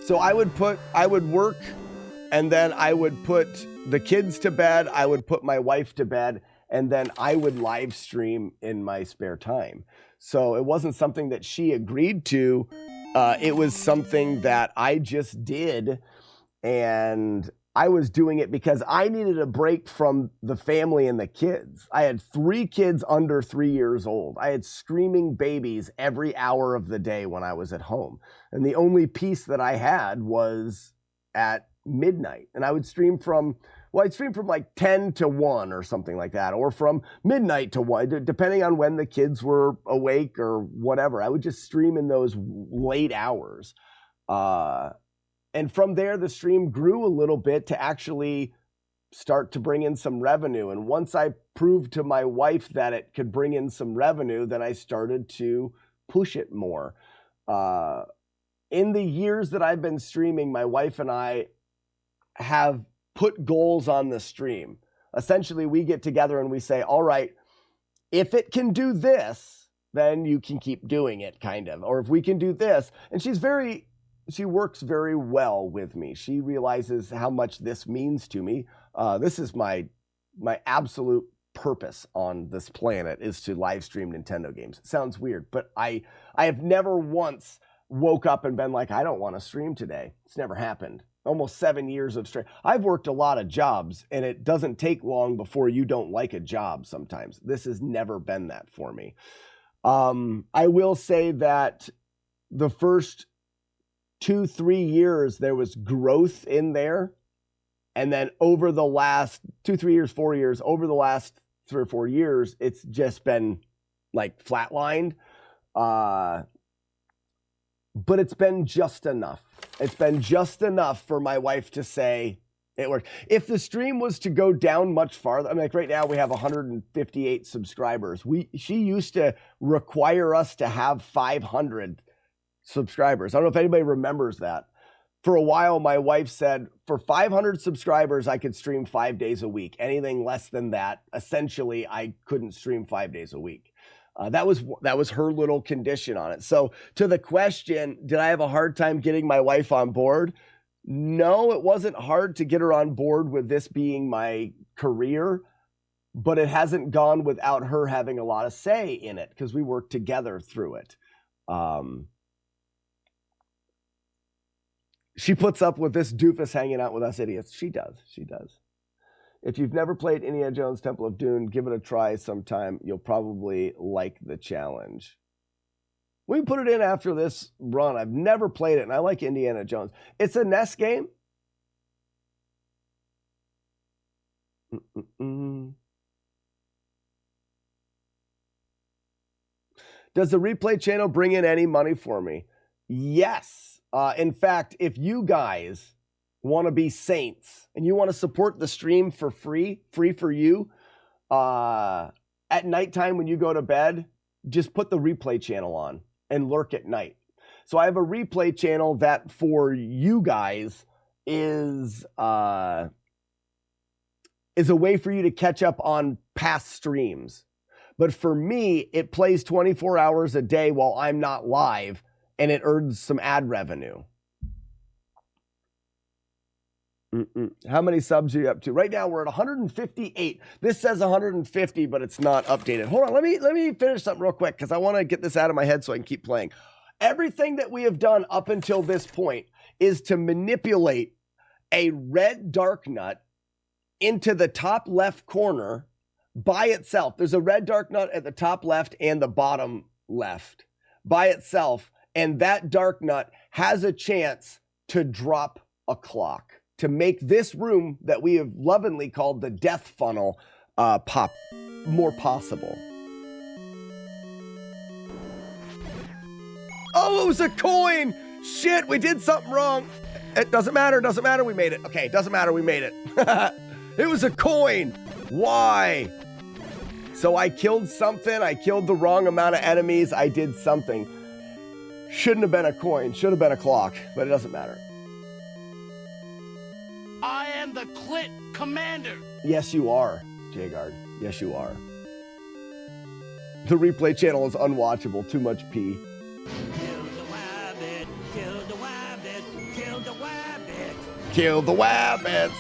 So I would work, and then I would put the kids to bed. I would put my wife to bed, and then I would live stream in my spare time. So it wasn't something that she agreed to. It was something that I just did, and I was doing it because I needed a break from the family and the kids. I had 3 kids under 3 years old. I had screaming babies every hour of the day when I was at home. And the only peace that I had was at midnight. And I would stream I'd stream from like 10 to 1 or something like that, or from midnight to 1, depending on when the kids were awake or whatever. I would just stream in those late hours. And from there, the stream grew a little bit to actually start to bring in some revenue. And once I proved to my wife that it could bring in some revenue, then I started to push it more. In the years that I've been streaming, my wife and I have put goals on the stream. Essentially, we get together and we say, all right, if it can do this, then you can keep doing it, kind of. Or if we can do this. And she works very well with me. She realizes how much this means to me. This is my absolute purpose on this planet, is to live stream Nintendo games. It sounds weird, but I have never once woke up and been like, I don't want to stream today. It's never happened. Almost 7 years of straight. I've worked a lot of jobs, and it doesn't take long before you don't like a job sometimes. This has never been that for me. I will say that the first 2-3 years, there was growth in there. And then over the last 2-3 years, 4 years, over the last 3 or 4 years, it's just been like flatlined. But it's been just enough. It's been just enough for my wife to say it worked. If the stream was to go down much farther, I mean, like right now we have 158 subscribers. She used to require us to have 500 subscribers. I don't know if anybody remembers that. For a while, my wife said, for 500 subscribers, I could stream 5 days a week. Anything less than that, essentially, I couldn't stream 5 days a week. That was her little condition on it. So to the question, did I have a hard time getting my wife on board? No, it wasn't hard to get her on board with this being my career, but it hasn't gone without her having a lot of say in it because we work together through it. She puts up with this doofus hanging out with us idiots. She does. She does. If you've never played Indiana Jones Temple of Doom, give it a try sometime. You'll probably like the challenge. We can put it in after this run. I've never played it, and I like Indiana Jones. It's a NES game. Does the replay channel bring in any money for me? Yes. In fact, if you guys want to be saints and you want to support the stream for free for you, at nighttime when you go to bed, just put the replay channel on and lurk at night. So I have a replay channel that for you guys is a way for you to catch up on past streams. But for me, it plays 24 hours a day while I'm not live, and it earns some ad revenue. How many subs are you up to? Right now, we're at 158. This says 150, but it's not updated. Hold on, let me finish something real quick because I want to get this out of my head so I can keep playing. Everything that we have done up until this point is to manipulate a red dark nut into the top left corner by itself. There's a red dark nut at the top left and the bottom left by itself, and that dark nut has a chance to drop a clock, to make this room that we have lovingly called the death funnel pop more possible. Oh, it was a coin! Shit, we did something wrong. It doesn't matter, we made it. Okay, doesn't matter, we made it. It was a coin. Why? So I killed something, I killed the wrong amount of enemies, I did something. Shouldn't have been a coin, should have been a clock, but it doesn't matter. I am the Clit Commander. Yes, you are, Jagard. Yes, you are. The replay channel is unwatchable. Too much pee. Kill the wabbit, kill the wabbit, kill the wabbit. Kill the wabbits.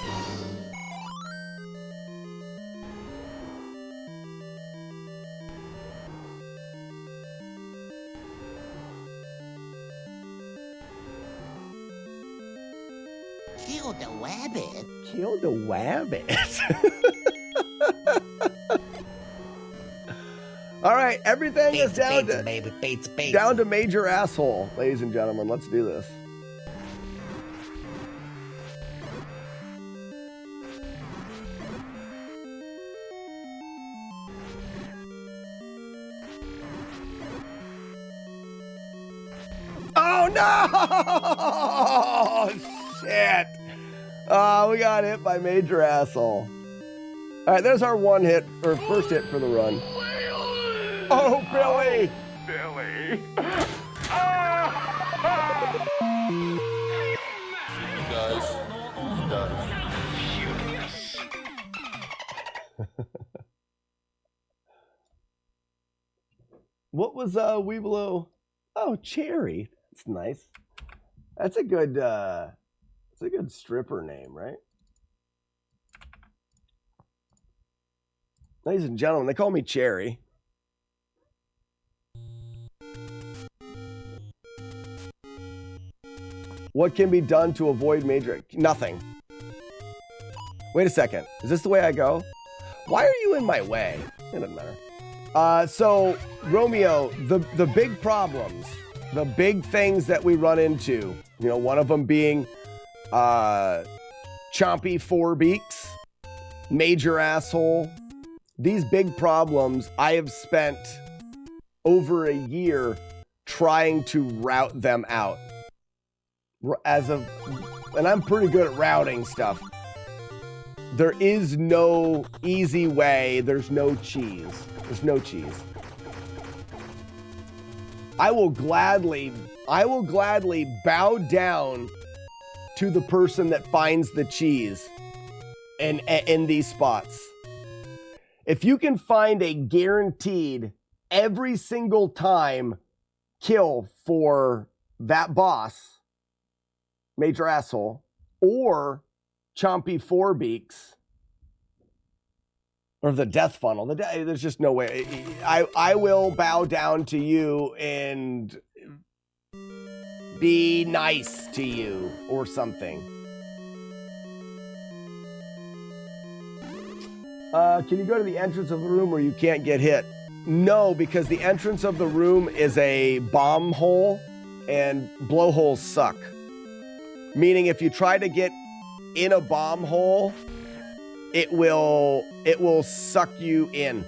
Kill the wabbit. Kill the wabbits. All right, everything is down to major asshole, ladies and gentlemen. Let's do this. Oh no! Shit. We got hit by major asshole. All right, there's our one hit, or first hit for the run. Oh, Billy! Billy. What was Weeblo? Oh, Cherry. That's nice. That's a good stripper name, right? Ladies and gentlemen, they call me Cherry. What can be done to avoid major... Nothing. Wait a second. Is this the way I go? Why are you in my way? It doesn't matter. So, Romeo, the big problems, the big things that we run into, you know, one of them being Chompy Fourbeaks, Major Asshole. These big problems, I have spent over a year trying to route them out. And I'm pretty good at routing stuff. There is no easy way. There's no cheese. There's no cheese. I will gladly bow down to the person that finds the cheese in these spots. If you can find a guaranteed every single time kill for that boss, Major Asshole, or Chompy Fourbeaks, or the Death Funnel, there's just no way. I will bow down to you and be nice to you or something. Can you go to the entrance of the room where you can't get hit? No, because the entrance of the room is a bomb hole, and blowholes suck. Meaning if you try to get in a bomb hole, it will suck you in.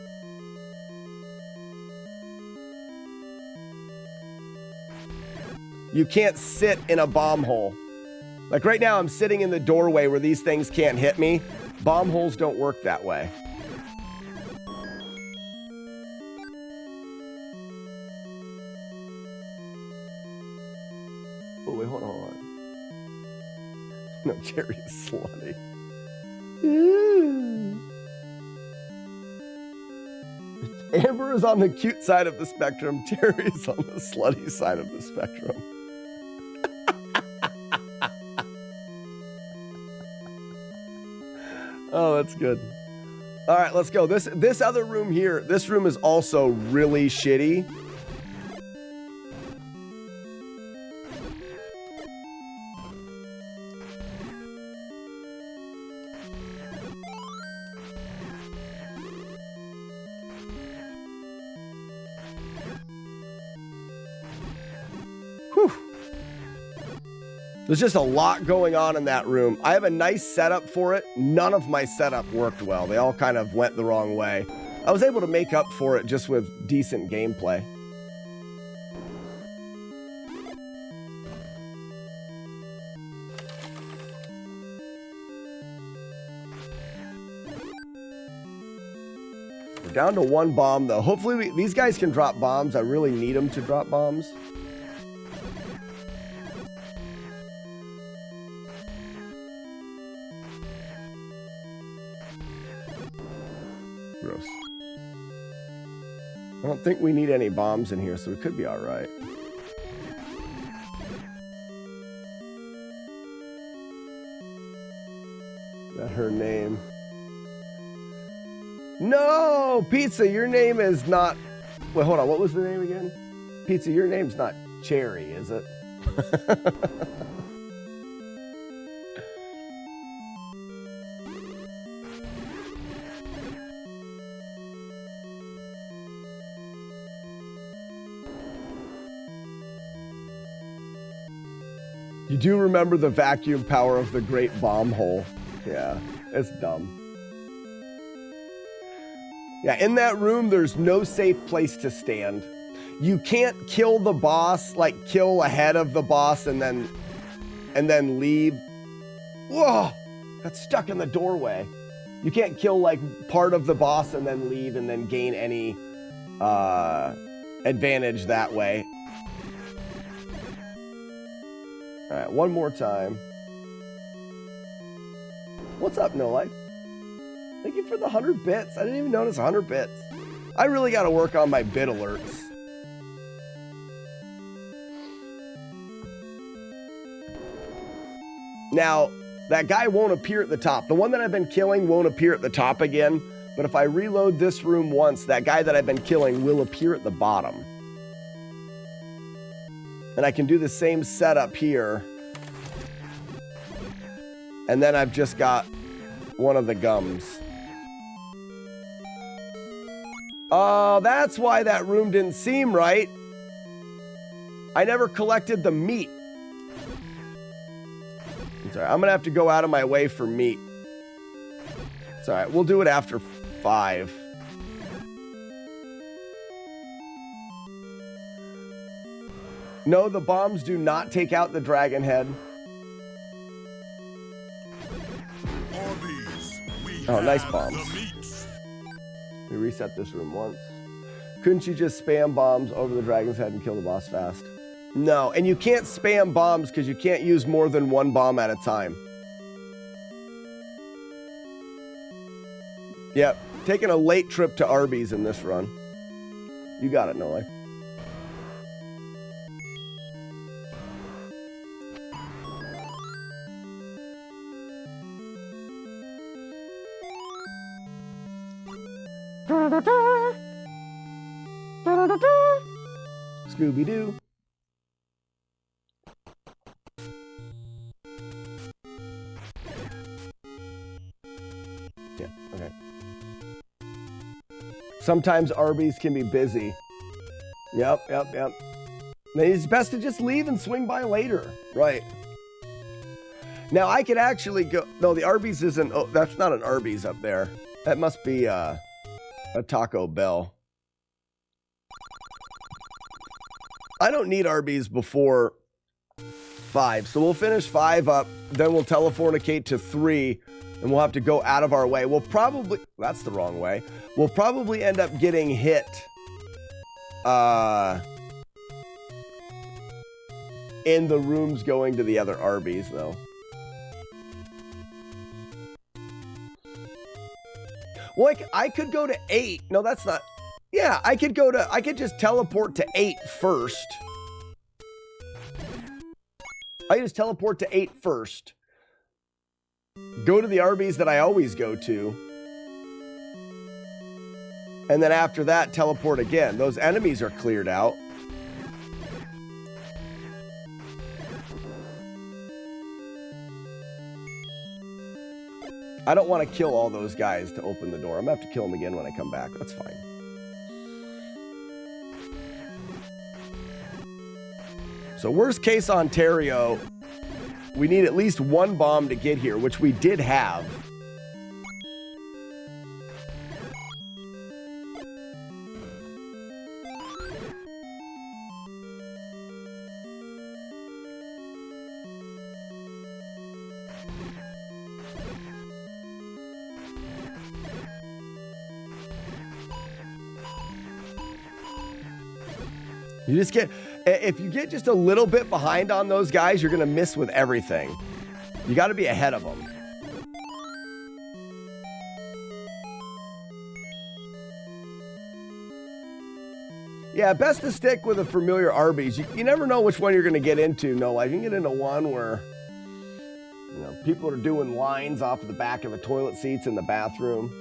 You can't sit in a bomb hole. Like right now, I'm sitting in the doorway where these things can't hit me. Bomb holes don't work that way. Oh, wait, hold on. No, Jerry is slutty. Amber is on the cute side of the spectrum. Jerry is on the slutty side of the spectrum. Oh, that's good. All right, let's go. This other room here, this room is also really shitty. There's just a lot going on in that room. I have a nice setup for it. None of my setup worked well. They all kind of went the wrong way. I was able to make up for it just with decent gameplay. We're down to one bomb, though. Hopefully these guys can drop bombs. I really need them to drop bombs. Gross. I don't think we need any bombs in here, so we could be all right. Is that her name? No! Pizza, your name is not... Wait, hold on. What was the name again? Pizza, your name's not Cherry, is it? You do remember the vacuum power of the great bomb hole. Yeah, it's dumb. Yeah, in that room, there's no safe place to stand. You can't kill the boss, like kill ahead of the boss and then leave. Whoa, got stuck in the doorway. You can't kill like part of the boss and then leave and then gain any advantage that way. All right, one more time. What's up, No Life? Thank you for the 100 bits. I didn't even notice 100 bits. I really got to work on my bit alerts. Now, that guy won't appear at the top. The one that I've been killing won't appear at the top again, but if I reload this room once, that guy that I've been killing will appear at the bottom. And I can do the same setup here And then I've just got one of the gums. Oh, that's why that room didn't seem right. I never collected the meat. It's all right. I'm going to have to go out of my way for meat. It's all right. We'll do it after 5. No, the bombs do not take out the dragon head. Oh, nice bombs. We reset this room once. Couldn't you just spam bombs over the dragon's head and kill the boss fast? No, and you can't spam bombs because you can't use more than one bomb at a time. Yep, taking a late trip to Arby's in this run. You got it, Noah. Scooby-Doo. Yeah, okay. Sometimes Arby's can be busy. Yep. It's best to just leave and swing by later. Right. Now I could actually go... No, the Arby's isn't... Oh, that's not an Arby's up there. That must be a Taco Bell. I don't need Arby's before 5, so we'll finish 5 up, then we'll telefornicate to 3, and we'll have to go out of our way. We'll probably... That's the wrong way. We'll probably end up getting hit in the rooms going to the other Arby's, though. Well, I could go to 8. No, that's not... Yeah, I could just teleport to 8 first. I just teleport to 8 first. Go to the Arby's that I always go to. And then after that, teleport again. Those enemies are cleared out. I don't want to kill all those guys to open the door. I'm going to have to kill them again when I come back. That's fine. So worst case Ontario, we need at least 1 bomb to get here, which we did have. You just get... If you get just a little bit behind on those guys, you're going to miss with everything. You got to be ahead of them. Yeah, best to stick with a familiar Arby's. You never know which one you're going to get into. No, I can get into one where, you know, people are doing lines off of the back of the toilet seats in the bathroom.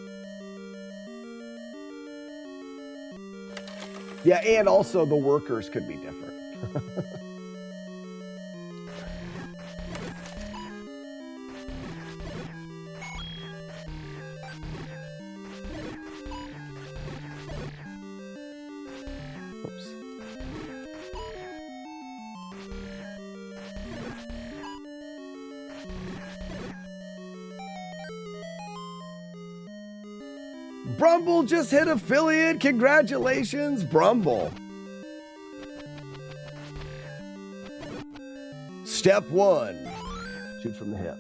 Yeah, and also the workers could be different. Oops. Brumble just hit affiliate. Congratulations, Brumble. Step 1. Shoot from the hip.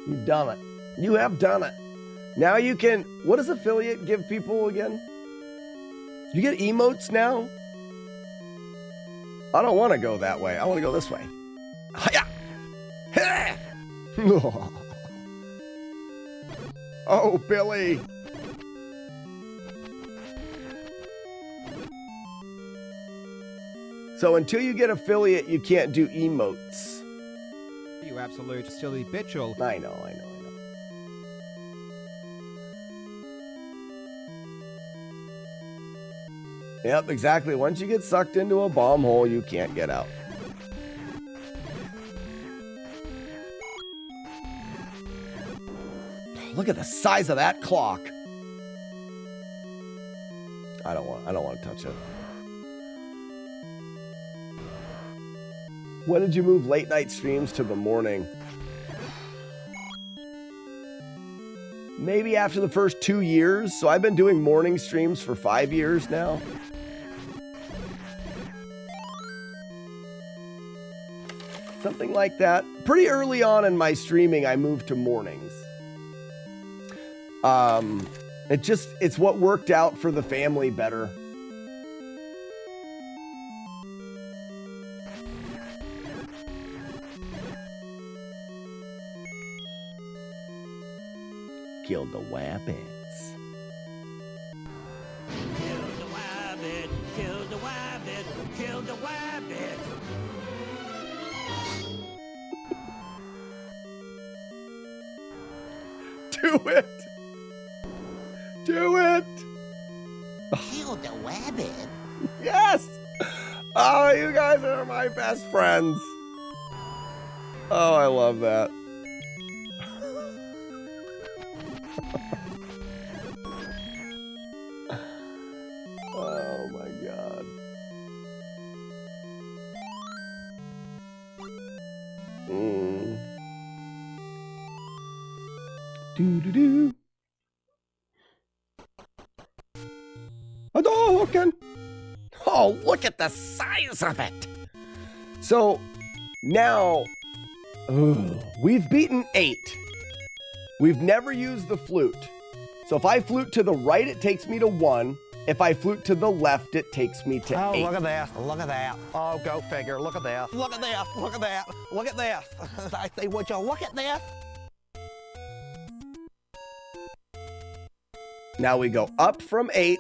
You've done it. You have done it. Now you can... What does affiliate give people again? You get emotes now? I don't want to go that way. I want to go this way. Hiya! Oh, Billy. So until you get affiliate, you can't do emotes. You absolute silly bitchel. I know. Yep, exactly. Once you get sucked into a bomb hole, you can't get out. look at the size of that clock. I don't want to touch it. When did you move late night streams to the morning? Maybe after the first 2 years. So I've been doing morning streams for 5 years now. Something like that. Pretty early on in my streaming, I moved to mornings. It's what worked out for the family better. Killed the wabbits. Kill the wabbit, kill the wabbit, kill the wabbit. Do it! Do it! Kill the wabbit. Yes! Oh, you guys are my best friends. Oh, I love that. Oh my god. Do. Hadouken! Oh, look at the size of it! So, now, we've beaten 8. We've never used the flute. So if I flute to the right, it takes me to 1. If I flute to the left, it takes me to 8. Look at that. Look at that. Oh, go figure. Look at that. Look at that. Look at that. Look at that. I say, would you look at that? Now we go up from 8,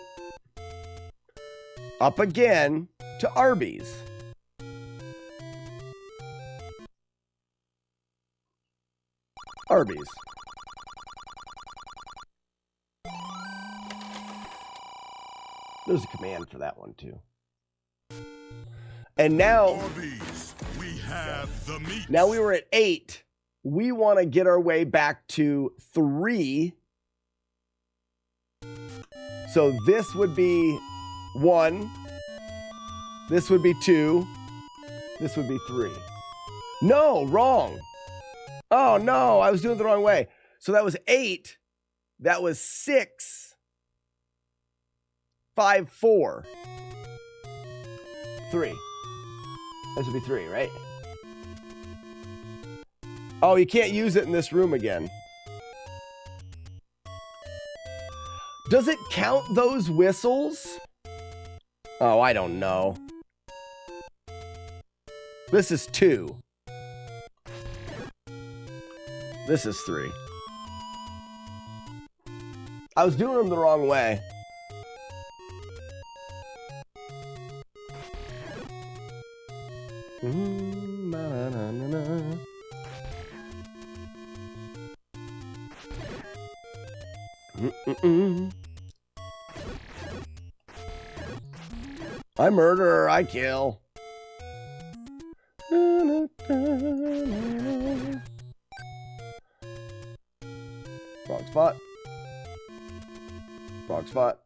up again to Arby's. Arby's. There's a command for that one too. And now, Arby's, we have the meat. now we were at 8. We want to get our way back to 3. So this would be 1. This would be 2. This would be 3. No, wrong. Oh no, I was doing it the wrong way. So that was 8. That was 6. 5, 4. 3. This would be 3, right? Oh, you can't use it in this room again. Does it count those whistles? Oh, I don't know. This is 2. This is 3. I was doing them the wrong way. I murder or I kill. Wrong spot. Wrong spot.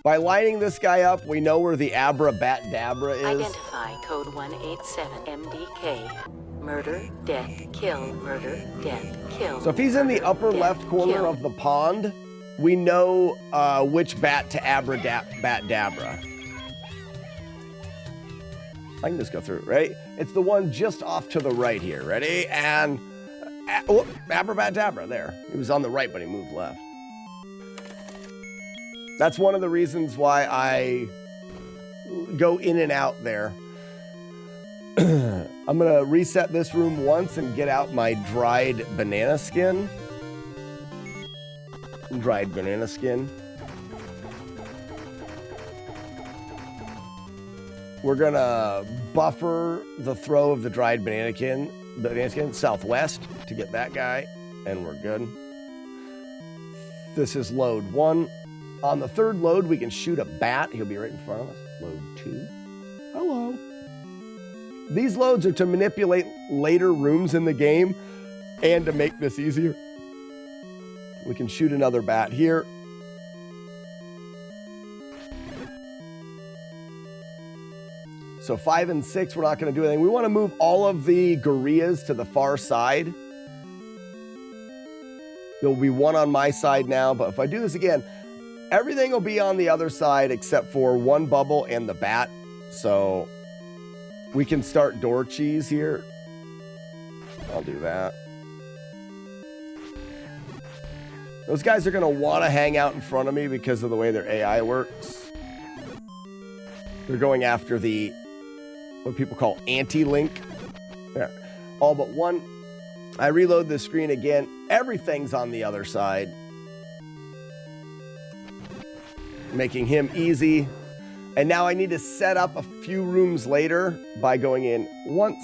By lining this guy up, we know where the Abra-Bat-Dabra is. Identify code 187 MDK. Murder, death, kill, murder, death, kill. So if he's in the upper left corner of the pond, we know which bat to Abra-Bat-Dabra. I can just go through, right? It's the one just off to the right here. Ready? And Abra-Bat-Dabra, there. He was on the right, but he moved left. That's one of the reasons why I go in and out there. I'm going to reset this room once and get out my dried banana skin. Dried banana skin. We're going to buffer the throw of the dried banana skin southwest to get that guy, and we're good. This is load 1. On the third load, we can shoot a bat. He'll be right in front of us. Load 2. Hello. These loads are to manipulate later rooms in the game and to make this easier. We can shoot another bat here. So 5 and 6, we're not going to do anything. We want to move all of the gorillas to the far side. There will be one on my side now, but if I do this again, everything will be on the other side except for one bubble and the bat. So we can start door cheese here. I'll do that. Those guys are going to want to hang out in front of me because of the way their AI works. They're going after the, what people call anti-link. There. All but one. I reload the screen again. Everything's on the other side. Making him easy. And now I need to set up a few rooms later by going in once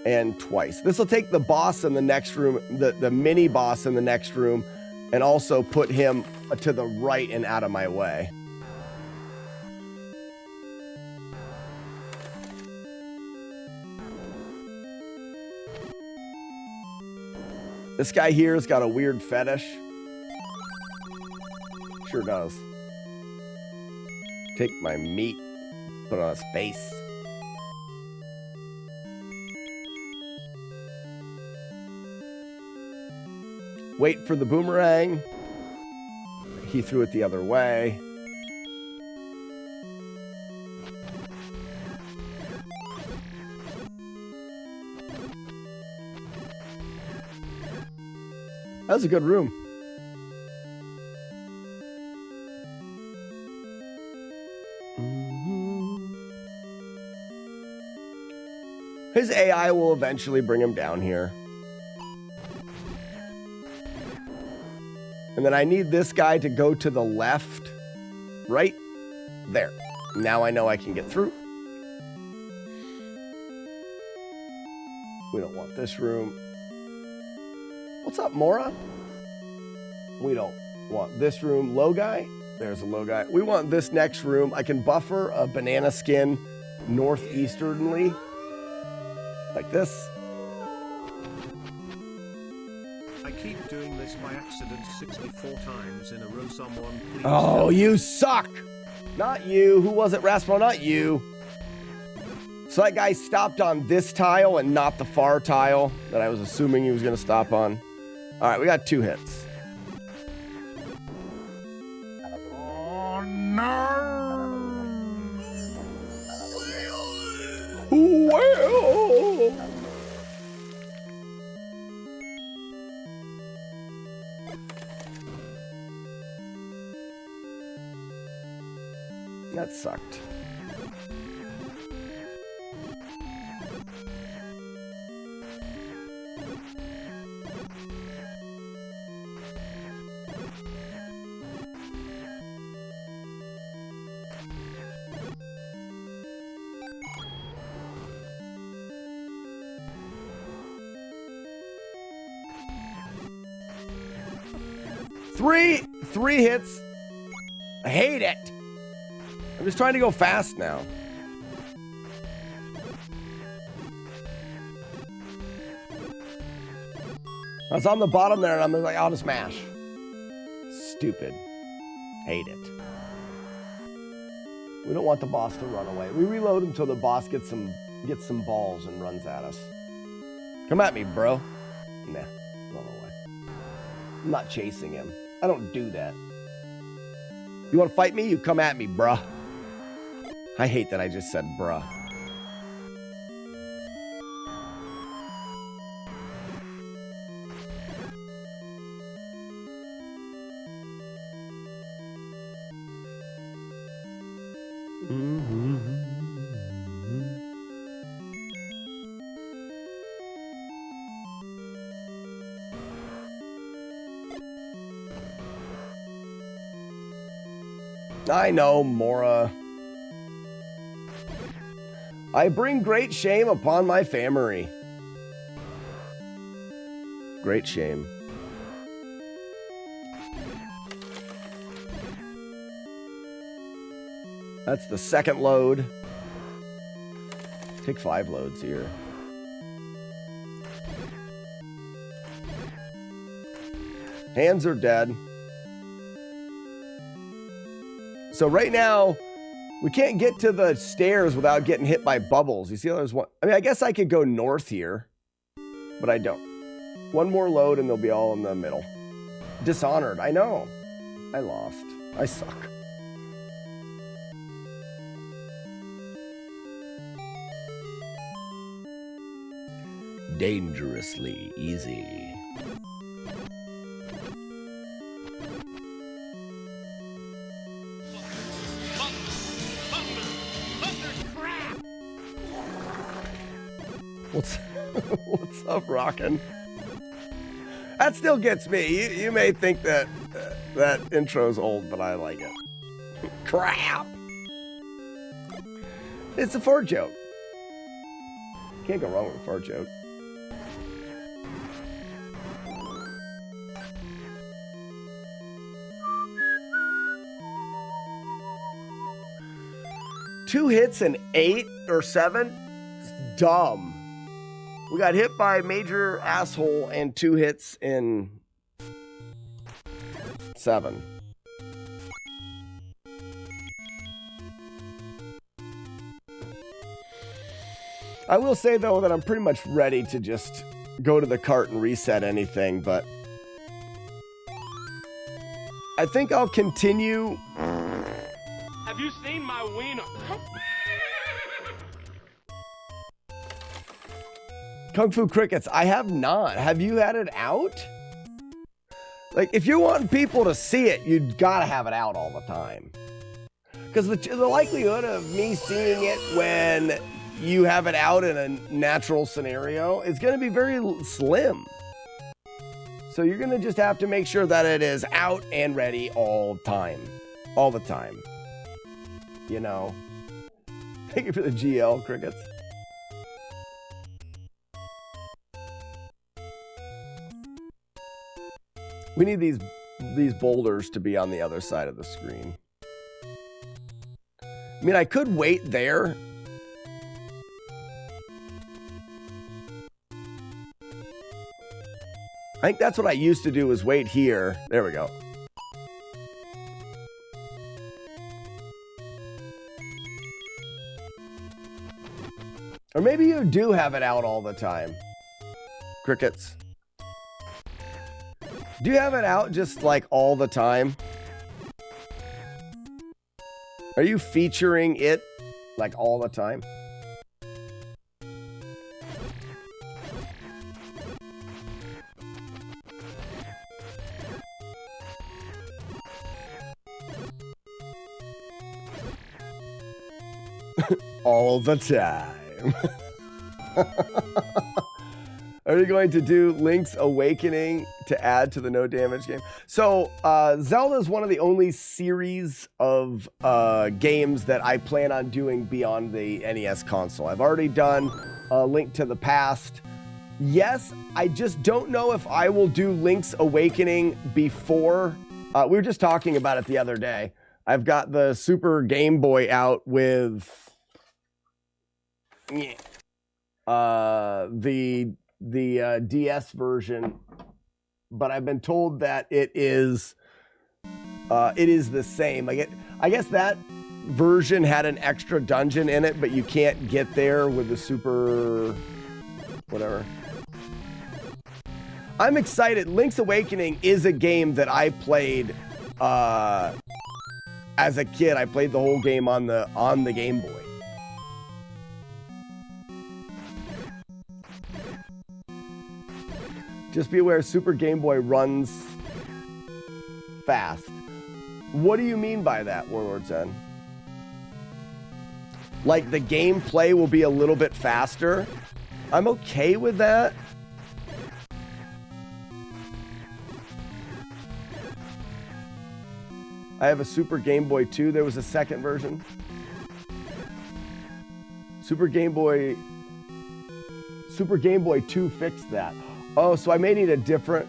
and twice. This will take the boss in the next room, the mini boss in the next room, and also put him to the right and out of my way. This guy here has got a weird fetish. Sure does. Take my meat, put it on his face. Wait for the boomerang. He threw it the other way. That was a good room. His AI will eventually bring him down here. And then I need this guy to go to the left, right there. Now I know I can get through. We don't want this room. What's up, Mora? We don't want this room. Low guy? There's a low guy. We want this next room. I can buffer a banana skin northeasternly. Like this. I keep doing this by accident 64 times in a row. Someone please. Oh, you suck! Not you. Who was it, Raspel? Not you. So that guy stopped on this tile and not the far tile that I was assuming he was going to stop on. All right, we got 2 hits. Oh no! Well. That sucked. Three hits. I hate it. I'm just trying to go fast now. I was on the bottom there and I'm like, I'll just mash. Stupid. Hate it. We don't want the boss to run away. We reload until the boss gets some balls and runs at us. Come at me, bro. Nah, run away. I'm not chasing him. I don't do that. You want to fight me? You come at me, bruh. I hate that I just said bruh. I know, Mora. I bring great shame upon my family. Great shame. That's the second load. Take 5 loads here. Hands are dead. So right now, we can't get to the stairs without getting hit by bubbles. You see, there's one. I mean, I guess I could go north here, but I don't. One more load and they'll be all in the middle. Dishonored. I know. I lost. I suck. Dangerously easy. What's up, Rockin'? That still gets me. You may think that that intro's old, but I like it. Crap! It's a fart joke. Can't go wrong with a fart joke. Two hits in 8 or 7? It's dumb. We got hit by major asshole and 2 hits in 7. I will say, though, that I'm pretty much ready to just go to the cart and reset anything, but I think I'll continue. Have you seen my wiener? Kung Fu Crickets, I have not. Have you had it out? Like, if you want people to see it, you gotta have it out all the time. Because the likelihood of me seeing it when you have it out in a natural scenario is gonna be very slim. So you're gonna just have to make sure that it is out and ready all the time. All the time. You know. Thank you for the GL, Crickets. We need these boulders to be on the other side of the screen. I mean, I could wait there. I think that's what I used to do, was wait here. There we go. Or maybe you do have it out all the time. Crickets. Do you have it out just like all the time? Are you featuring it like all the time? All the time. Are you going to do Link's Awakening to add to the no damage game? So Zelda is one of the only series of games that I plan on doing beyond the NES console. I've already done Link to the Past. Yes, I just don't know if I will do Link's Awakening before. We were just talking about it the other day. I've got the Super Game Boy out with the DS version, but I've been told that it is the same. I guess that version had an extra dungeon in it, but you can't get there with the Super whatever. I'm excited. Link's Awakening is a game that I played as a kid. I played the whole game on the Game Boy. Just be aware, Super Game Boy runs fast. What do you mean by that, Warlord Zen? Like the gameplay will be a little bit faster? I'm okay with that. I have a Super Game Boy 2. There was a second version. Super Game Boy 2 fixed that. Oh, so I may need a different.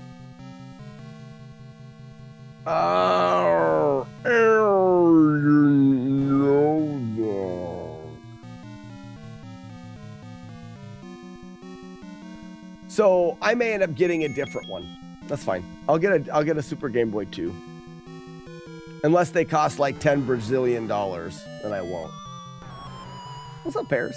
So I may end up getting a different one. That's fine. I'll get a Super Game Boy 2. Unless they cost like $10 Brazilian, then I won't. What's up, Pears?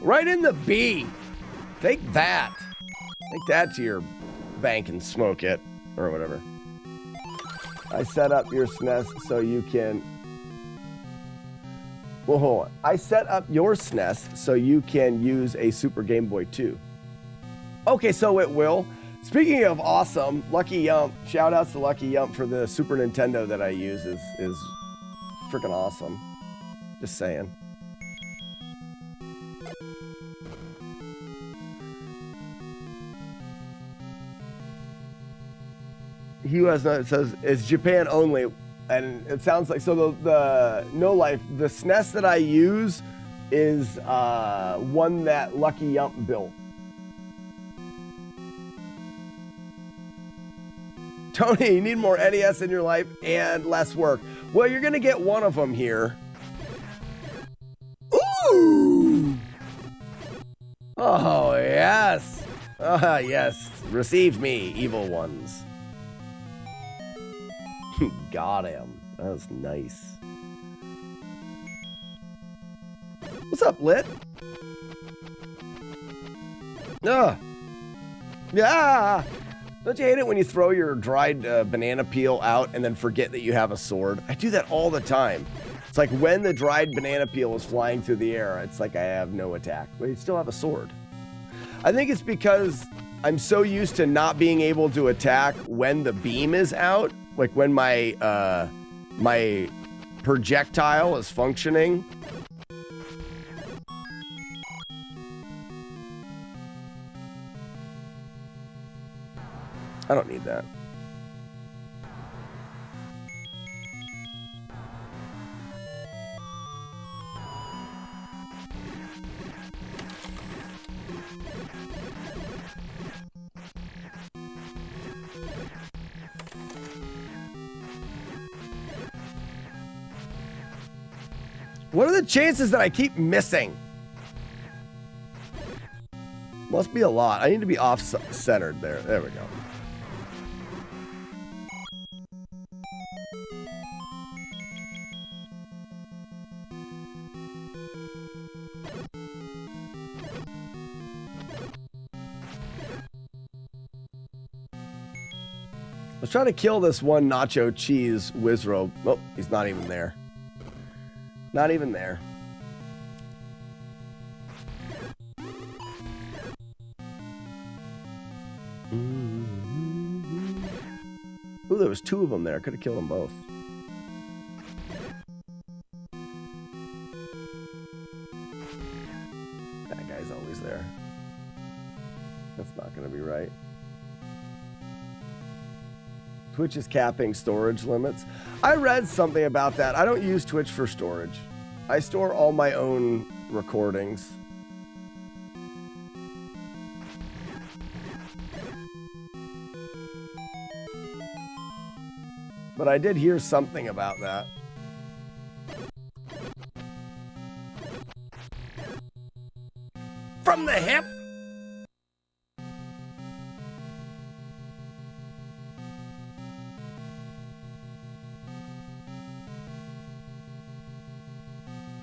Right in the B. Take that. Take that to your bank and smoke it, or whatever. I set up your SNES so you can... Well, hold on. I set up your SNES so you can use a Super Game Boy 2. Okay, so it will. Speaking of awesome, Lucky Yump, shout outs to Lucky Yump for the Super Nintendo that I use is freaking awesome. Just saying. He was not, it says it's Japan only, and it sounds like, so the No Life, the SNES that I use is one that Lucky Yump built. Tony, you need more NES in your life and less work. Well, you're gonna get one of them here. Ooh! Oh, yes. Yes. Receive me, evil ones. Got him. That was nice. What's up, Lit? Yeah. Don't you hate it when you throw your dried banana peel out and then forget that you have a sword? I do that all the time. It's like when the dried banana peel is flying through the air, it's like I have no attack, but you still have a sword. I think it's because I'm so used to not being able to attack when the beam is out, like when my my projectile is functioning. I don't need that. What are the chances that I keep missing? Must be a lot. I need to be off-centered there. There we go. Let's try to kill this one nacho cheese Wizrobe. Oh, he's not even there. Not even there. Ooh, there was two of them there. I could have killed them both. That guy's always there. That's not going to be right. Twitch is capping storage limits. I read something about that. I don't use Twitch for storage. I store all my own recordings. But I did hear something about that. From the hip.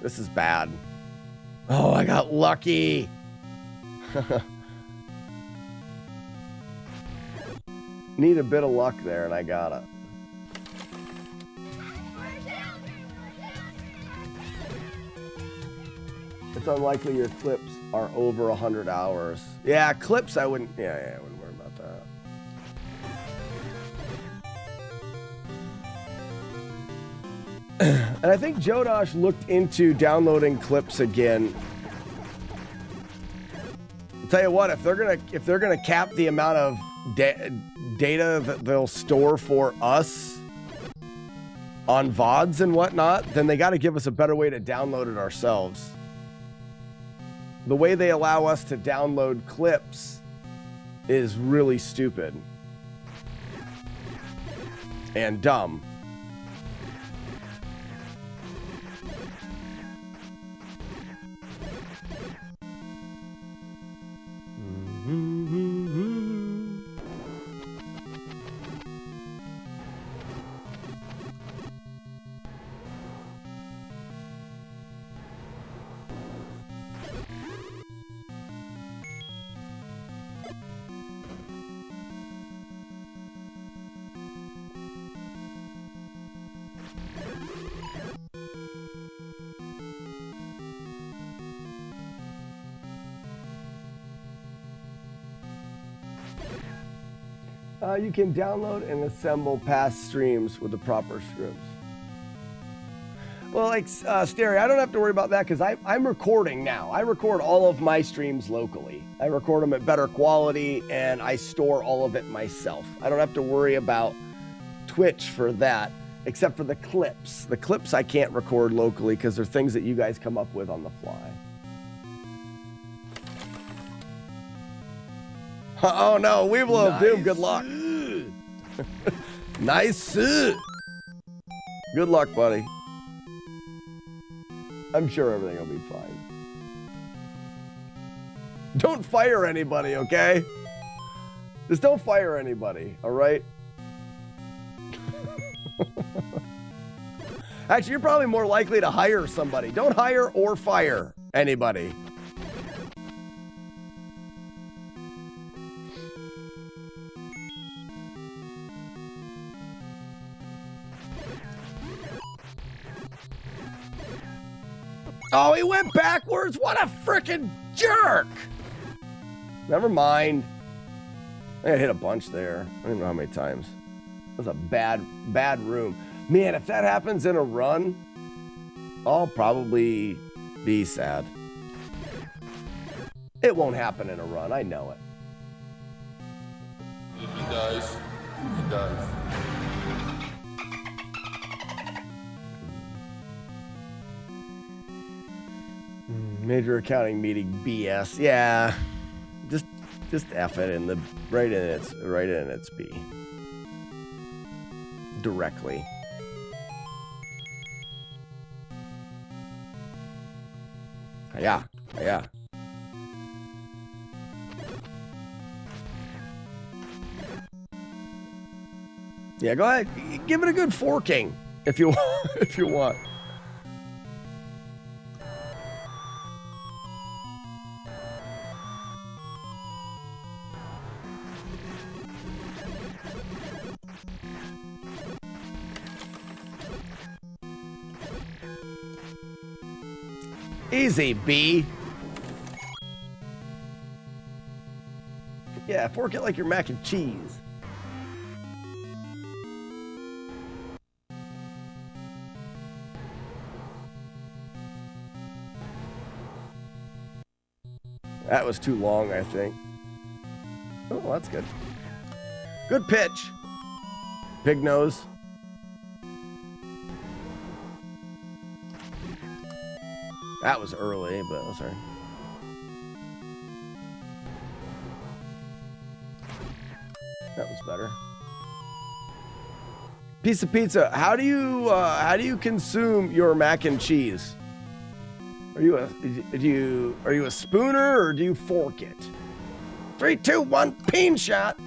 This is bad. Oh, I got lucky. Need a bit of luck there, and I got it. It's unlikely your clips are over 100 hours. Yeah, clips I wouldn't. Yeah, I wouldn't worry about that. And I think Jodosh looked into downloading clips again. I'll tell you what, if they're gonna cap the amount of data that they'll store for us on VODs and whatnot, then they got to give us a better way to download it ourselves. The way they allow us to download clips is really stupid and dumb. You can download and assemble past streams with the proper scripts. Well, like Stereo, I don't have to worry about that because I'm recording now. I record all of my streams locally. I record them at better quality and I store all of it myself. I don't have to worry about Twitch for that, except for the clips. The clips I can't record locally because they're things that you guys come up with on the fly. Oh no, Weeblo of Doom, good luck. Nice. Good luck, buddy. I'm sure everything will be fine. Don't fire anybody, okay? Just don't fire anybody, all right? Actually, you're probably more likely to hire somebody. Don't hire or fire anybody. Oh, he went backwards? What a frickin' jerk! Never mind. I hit a bunch there. I don't even know how many times. That was a bad room. Man, if that happens in a run, I'll probably be sad. It won't happen in a run. I know it. He does. He does. Major accounting meeting BS. Yeah. Just F it in the right in its B. Directly. Yeah. Yeah, go ahead. Give it a good forking if you want. Easy, B. Yeah, fork it like your mac and cheese. That was too long, I think. Oh, that's good. Good pitch. Pig nose. That was early, but I'm sorry. That was better. Piece of pizza. How do you consume your mac and cheese? Are you a spooner or do you fork it? 3, 2, 1, peen shot.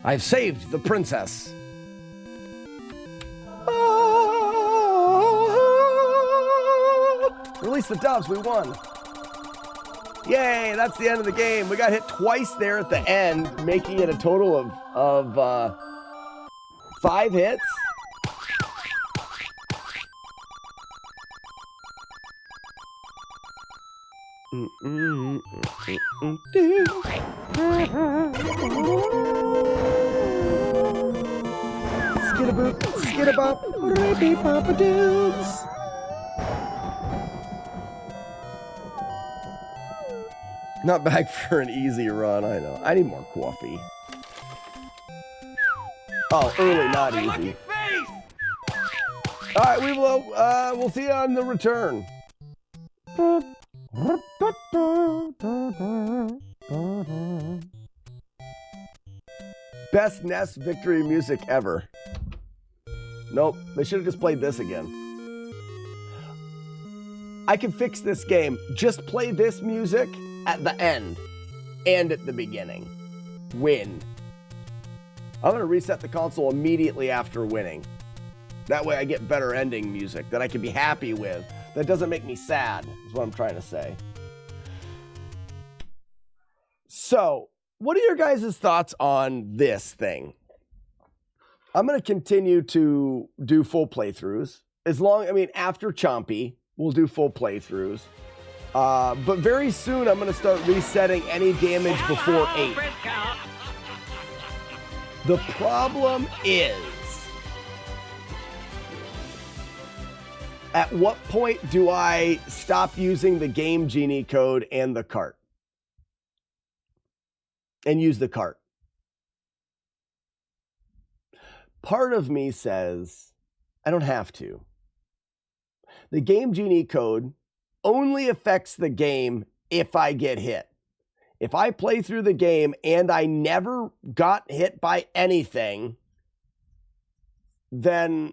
I've saved the princess. Release the doves, we won. Yay, that's the end of the game. We got hit twice there at the end, making it a total of 5 hits. Skidaboop, skidabop, rippy papa doos. Not back for an easy run, I know. I need more coffee. Oh, early, not easy. All right, we'll see you on the return. Best NES victory music ever. Nope, they should have just played this again. I can fix this game. Just play this music at the end and at the beginning. Win. I'm going to reset the console immediately after winning. That way I get better ending music that I can be happy with. That doesn't make me sad, is what I'm trying to say. So, what are your guys' thoughts on this thing? I'm going to continue to do full playthroughs. After Chompy, we'll do full playthroughs. But very soon, I'm going to start resetting any damage before 8. The problem is, at what point do I stop using the Game Genie code and the cart? And use the cart? Part of me says, I don't have to. The Game Genie code only affects the game if I get hit. If I play through the game and I never got hit by anything, then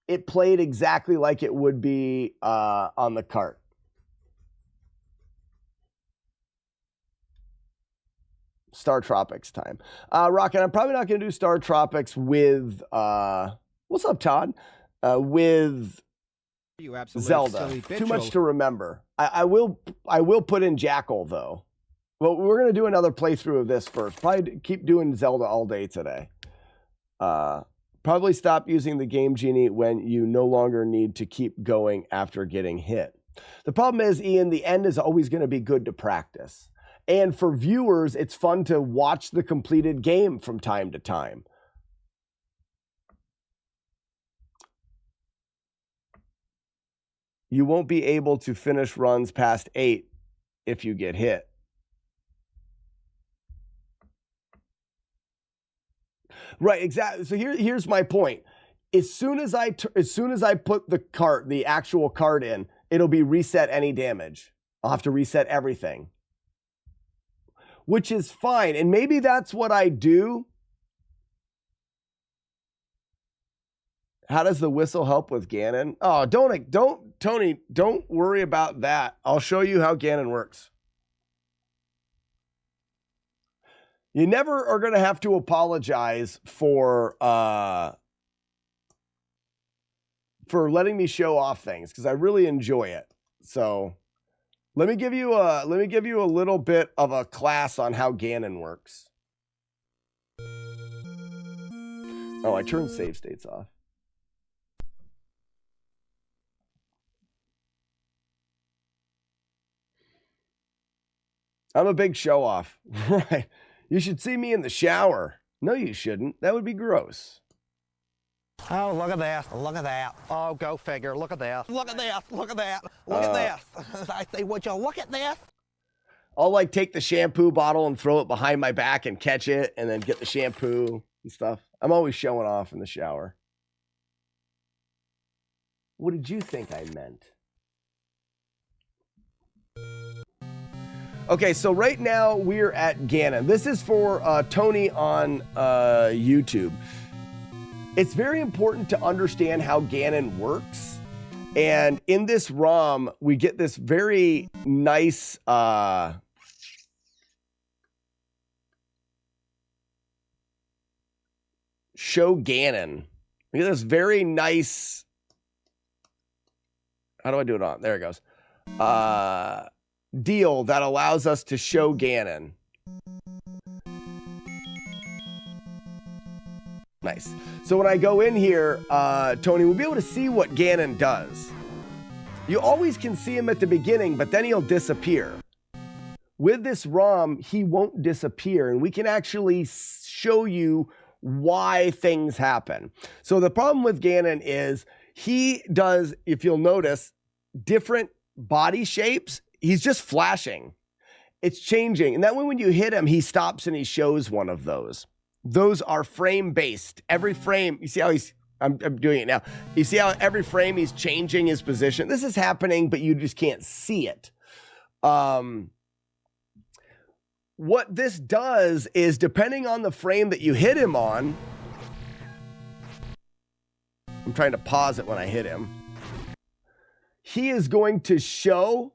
it played exactly like it would be on the cart. Star Tropics time. Rocket, I'm probably not going to do Star Tropics with, what's up, Todd? With You absolute Zelda. silly Too much bitch. to remember. I will put in Jackal, though. Well, we're going to do another playthrough of this first. Probably keep doing Zelda all day today. Probably stop using the Game Genie when you no longer need to keep going after getting hit. The problem is, Ian, the end is always going to be good to practice. And for viewers, it's fun to watch the completed game from time to time. You won't be able to finish runs past 8 if you get hit. Right, exactly. So here's my point. As soon as I put the actual card in, it'll be reset any damage. I'll have to reset everything, which is fine. And maybe that's what I do. How does the whistle help with Ganon? Oh, Tony, don't worry about that. I'll show you how Ganon works. You never are going to have to apologize for letting me show off things, because I really enjoy it. So let me give you a little bit of a class on how Ganon works. Oh, I turned save states off. I'm a big show off. Right. You should see me in the shower. No, you shouldn't. That would be gross. Oh, look at this. Look at that. Oh, go figure. Look at this. Look at this. Look at that. Look at this. I say, would you look at this? I'll like take the shampoo bottle and throw it behind my back and catch it and then get the shampoo and stuff. I'm always showing off in the shower. What did you think I meant? Okay, so right now we're at Ganon. This is for Tony on YouTube. It's very important to understand how Ganon works. And in this ROM, we get this very nice show Ganon. We get this very nice, how do I do it on? There it goes. Deal that allows us to show Ganon. Nice. So when I go in here, Tony, we'll be able to see what Ganon does. You always can see him at the beginning, but then he'll disappear. With this ROM, he won't disappear, and we can actually show you why things happen. So the problem with Ganon is he does, if you'll notice, different body shapes. He's just flashing. It's changing. And that way when you hit him, he stops and he shows one of those. Those are frame-based. Every frame, you see how I'm doing it now. You see how every frame he's changing his position? This is happening, but you just can't see it. What this does is, depending on the frame that you hit him on, I'm trying to pause it when I hit him, he is going to show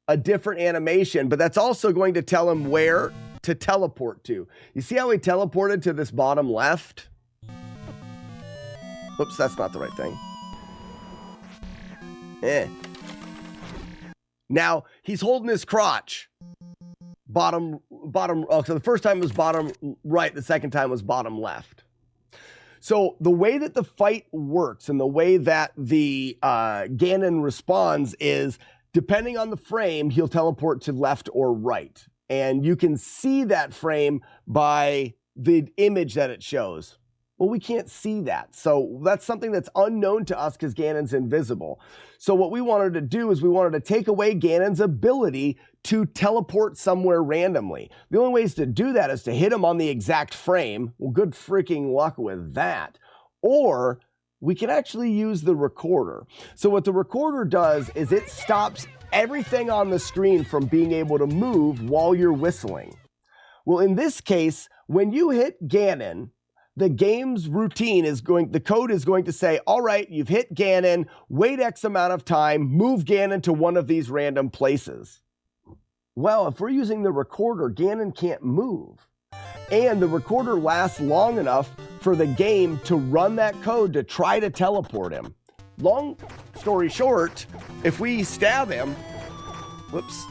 a different animation, but that's also going to tell him where to teleport to. You see how he teleported to this bottom left? Oops, that's not the right thing. Now, he's holding his crotch. So the first time was bottom right, the second time was bottom left. So the way that the fight works and the way that the Ganon responds is, depending on the frame, he'll teleport to left or right. And you can see that frame by the image that it shows. Well, we can't see that. So that's something that's unknown to us because Ganon's invisible. So what we wanted to do is we wanted to take away Ganon's ability to teleport somewhere randomly. The only ways to do that is to hit him on the exact frame. Well, good freaking luck with that. Or we can actually use the recorder. So what the recorder does is it stops everything on the screen from being able to move while you're whistling. Well, in this case, when you hit Ganon, the game's routine is the code is going to say, all right, you've hit Ganon, wait X amount of time, move Ganon to one of these random places. Well, if we're using the recorder, Ganon can't move. And the recorder lasts long enough for the game to run that code to try to teleport him. Long story short, if we stab him, whoops,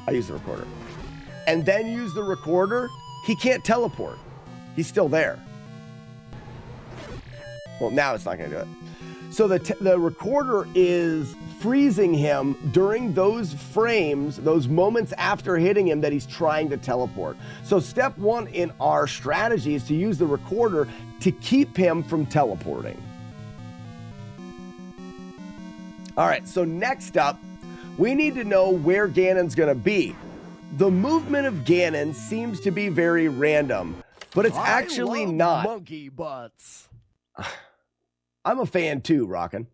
I use the recorder, and then use the recorder, he can't teleport. He's still there. Well, now it's not going to do it. So the recorder is freezing him during those frames, those moments after hitting him that he's trying to teleport. So step one in our strategy is to use the recorder to keep him from teleporting. All right, so next up, we need to know where Ganon's going to be. The movement of Ganon seems to be very random, but it's actually not. Monkey butts. I'm a fan too, Rockin'.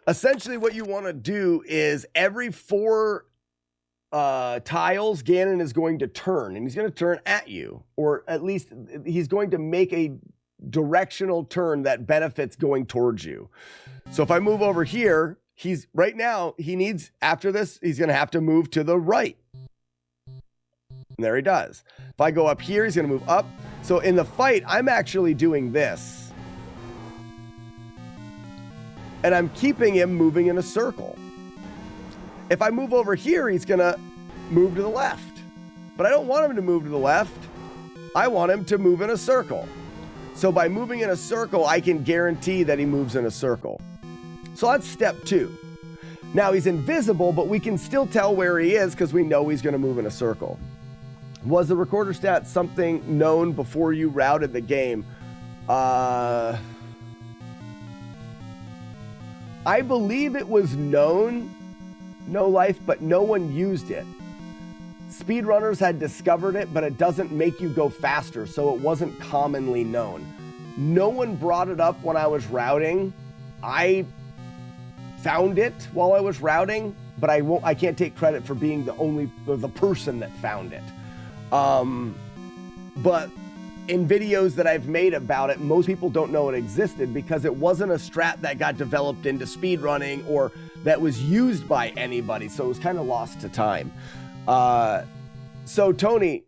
Essentially what you want to do is every 4 tiles, Ganon is going to turn, and he's going to turn at you, or at least he's going to make a directional turn that benefits going towards you. So if I move over here, right now, after this, he's going to have to move to the right. And there he does. If I go up here, he's going to move up. So in the fight, I'm actually doing this. And I'm keeping him moving in a circle. If I move over here, he's going to move to the left. But I don't want him to move to the left. I want him to move in a circle. So by moving in a circle, I can guarantee that he moves in a circle. So that's step 2. Now he's invisible, but we can still tell where he is because we know he's going to move in a circle. Was the recorder stat something known before you routed the game? I believe it was known, No Life, but no one used it. Speedrunners had discovered it, but it doesn't make you go faster, so it wasn't commonly known. No one brought it up when I was routing. I found it while I was routing, but I can't take credit for being the person that found it. But in videos that I've made about it, most people don't know it existed because it wasn't a strat that got developed into speedrunning or that was used by anybody, so it was kind of lost to time. So Tony,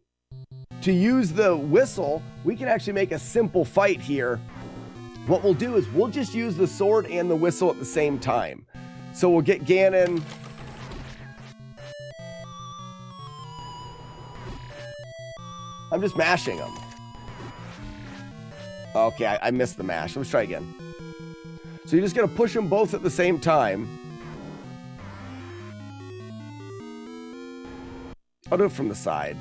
to use the whistle, we can actually make a simple fight here. What we'll do is we'll just use the sword and the whistle at the same time. So we'll get Ganon. I'm just mashing him. Okay, I missed the mash. Let's try again. So you're just going to push them both at the same time. I'll do it from the side.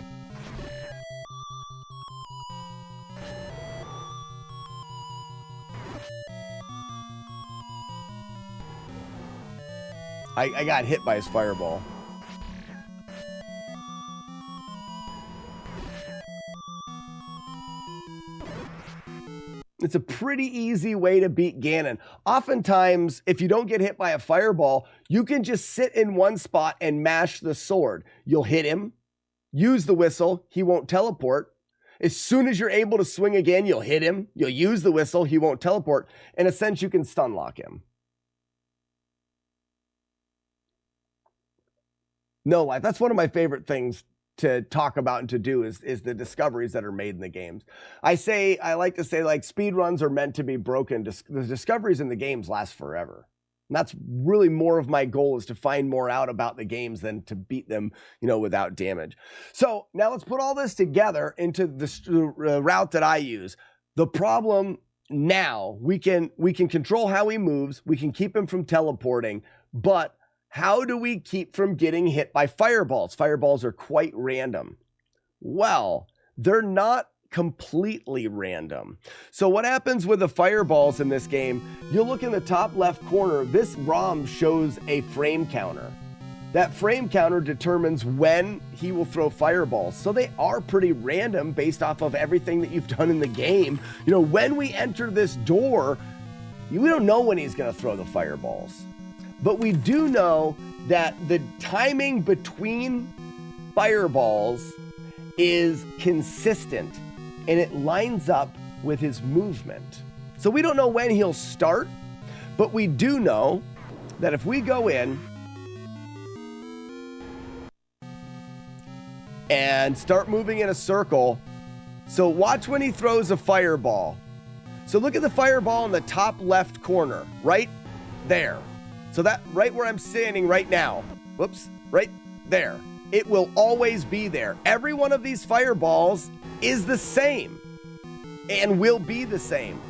I got hit by his fireball. It's a pretty easy way to beat Ganon. Oftentimes, if you don't get hit by a fireball, you can just sit in one spot and mash the sword. You'll hit him, use the whistle, he won't teleport. As soon as you're able to swing again, you'll hit him, you'll use the whistle, he won't teleport. In a sense, you can stun lock him. No Life, that's one of my favorite things to talk about and to do is the discoveries that are made in the games. I like to say, like, speedruns are meant to be broken. The discoveries in the games last forever. And that's really more of my goal, is to find more out about the games than to beat them, without damage. So now let's put all this together into the route that I use. The problem now we can control how he moves. We can keep him from teleporting, but how do we keep from getting hit by fireballs? Fireballs are quite random. Well, they're not completely random. So what happens with the fireballs in this game, you'll look in the top left corner, this ROM shows a frame counter. That frame counter determines when he will throw fireballs. So they are pretty random based off of everything that you've done in the game. You know, when we enter this door, we don't know when he's going to throw the fireballs. But we do know that the timing between fireballs is consistent and it lines up with his movement. So we don't know when he'll start, but we do know that if we go in and start moving in a circle, so watch when he throws a fireball. So look at the fireball in the top left corner, right there. So that right where I'm standing right now, whoops, right there. It will always be there. Every one of these fireballs is the same and will be the same.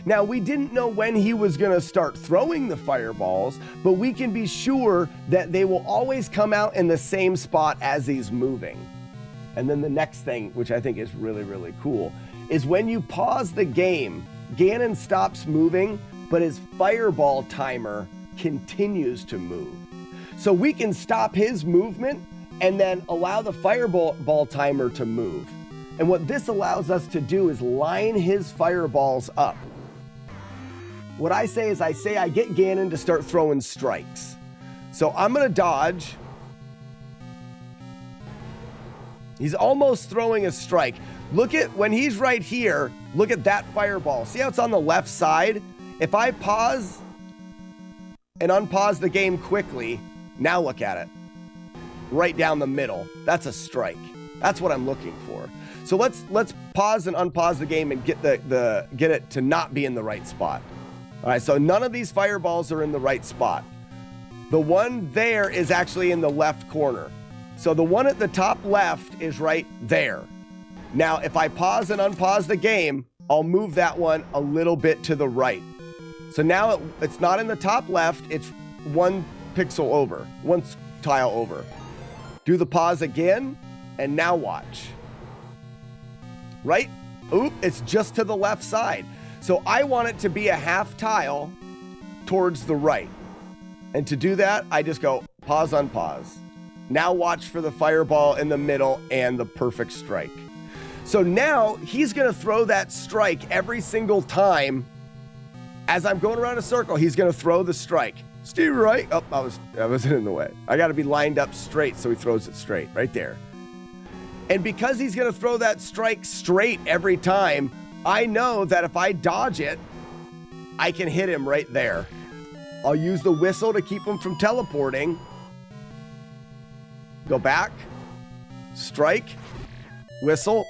Now, we didn't know when he was going to start throwing the fireballs, but we can be sure that they will always come out in the same spot as he's moving. And then the next thing, which I think is really, really cool, is when you pause the game, Ganon stops moving, but his fireball timer continues to move. So we can stop his movement and then allow the fireball timer to move. And what this allows us to do is line his fireballs up. What I say is I get Ganon to start throwing strikes. So I'm going to dodge. He's almost throwing a strike. Look at when he's right here, look at that fireball. See how it's on the left side? If I pause and unpause the game quickly, now look at it. Right down the middle. That's a strike. That's what I'm looking for. So let's pause and unpause the game and get it to not be in the right spot. All right, so none of these fireballs are in the right spot. The one there is actually in the left corner. So the one at the top left is right there. Now, if I pause and unpause the game, I'll move that one a little bit to the right. So now it's not in the top left, it's one pixel over, one tile over. Do the pause again, and now watch. Right? Oop, it's just to the left side. So I want it to be a half tile towards the right. And to do that, I just go pause, unpause. Now watch for the fireball in the middle and the perfect strike. So now he's going to throw that strike every single time. As I'm going around a circle, he's going to throw the strike. Stay right. Oh, I wasn't in the way. I got to be lined up straight so he throws it straight right there. And because he's going to throw that strike straight every time, I know that if I dodge it, I can hit him right there. I'll use the whistle to keep him from teleporting. Go back, strike, whistle.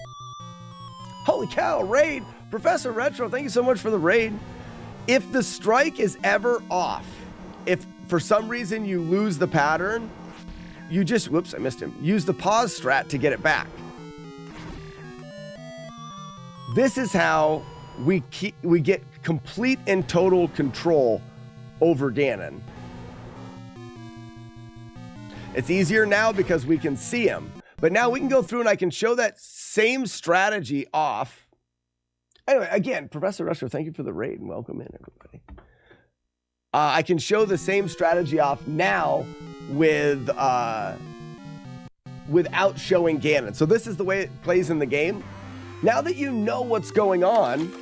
Holy cow, raid. Professor Retro, thank you so much for the raid. If the strike is ever off, if for some reason you lose the pattern, you just, whoops, I missed him. Use the pause strat to get it back. This is how we get complete and total control over Ganon. It's easier now because we can see him. But now we can go through and I can show that same strategy off. Anyway, again, Professor Rusher, thank you for the raid and welcome in, everybody. I can show the same strategy off now with without showing Ganon. So this is the way it plays in the game. Now that you know what's going on,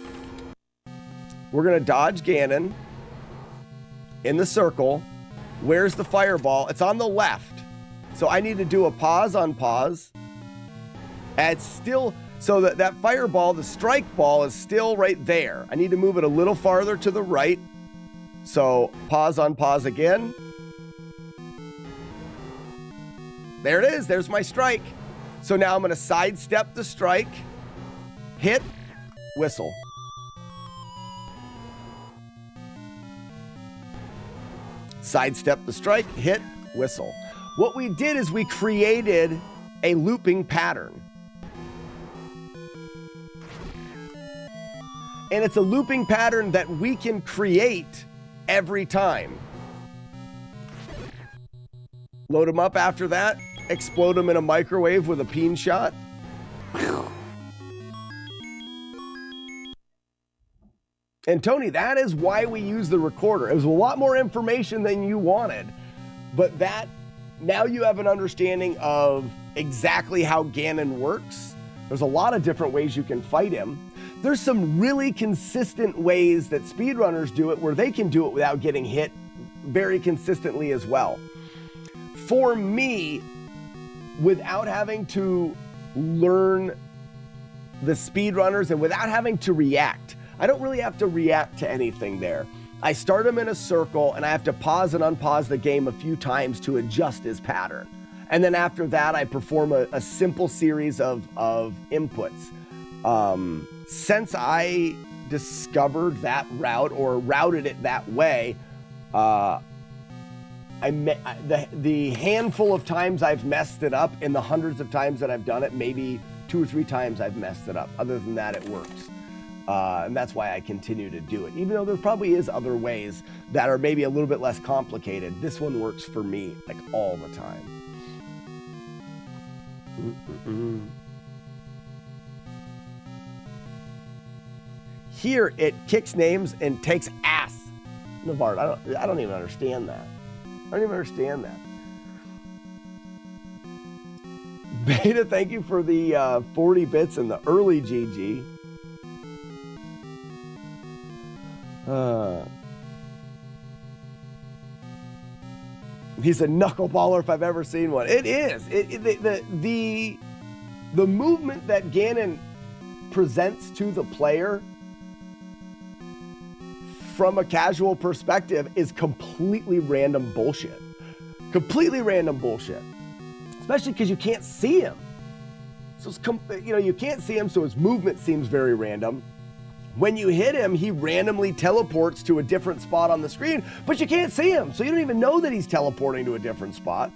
we're going to dodge Ganon in the circle. Where's the fireball? It's on the left. So I need to do a pause, unpause. And it's still, so that fireball, the strike ball is still right there. I need to move it a little farther to the right. So pause, unpause again. There it is. There's my strike. So now I'm going to sidestep the strike, hit, whistle. Sidestep the strike, hit, whistle. What we did is we created a looping pattern. And it's a looping pattern that we can create every time. Load them up after that, explode them in a microwave with a peen shot. And Tony, that is why we use the recorder. It was a lot more information than you wanted, but that, now you have an understanding of exactly how Ganon works. There's a lot of different ways you can fight him. There's some really consistent ways that speedrunners do it where they can do it without getting hit very consistently as well. For me, without having to learn the speedrunners and without having to react, I don't really have to react to anything there. I start him in a circle and I have to pause and unpause the game a few times to adjust his pattern. And then after that, I perform a simple series of inputs. Since I discovered that route or routed it that way, the handful of times I've messed it up and the hundreds of times that I've done it, maybe 2 or 3 times I've messed it up. Other than that, it works. And that's why I continue to do it. Even though there probably is other ways that are maybe a little bit less complicated, this one works for me like all the time. Here it kicks names and takes ass. Navard, I don't even understand that. I don't even understand that. Beta, thank you for the 40 bits and the early GG. He's a knuckleballer if I've ever seen one. It is. The movement that Ganon presents to the player from a casual perspective is completely random bullshit. Completely random bullshit. Especially because you can't see him. So it's you can't see him, so his movement seems very random. When you hit him, he randomly teleports to a different spot on the screen, but you can't see him, so you don't even know that he's teleporting to a different spot.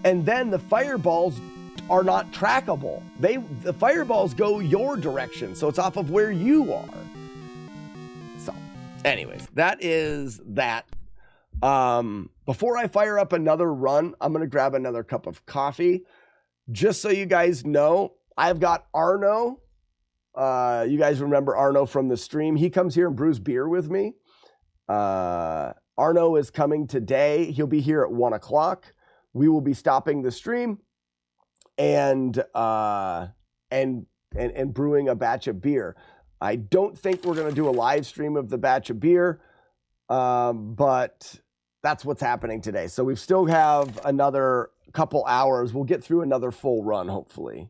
And then the fireballs are not trackable. The fireballs go your direction, so it's off of where you are. So, anyways, that is that. Before I fire up another run, I'm gonna grab another cup of coffee. Just so you guys know, I've got Arno. You guys remember Arno from the stream. He comes here and brews beer with me. Arno is coming today. He'll be here at 1 o'clock. We will be stopping the stream and brewing a batch of beer. I don't think we're going to do a live stream of the batch of beer, but that's what's happening today. So we still have another couple hours. We'll get through another full run, hopefully.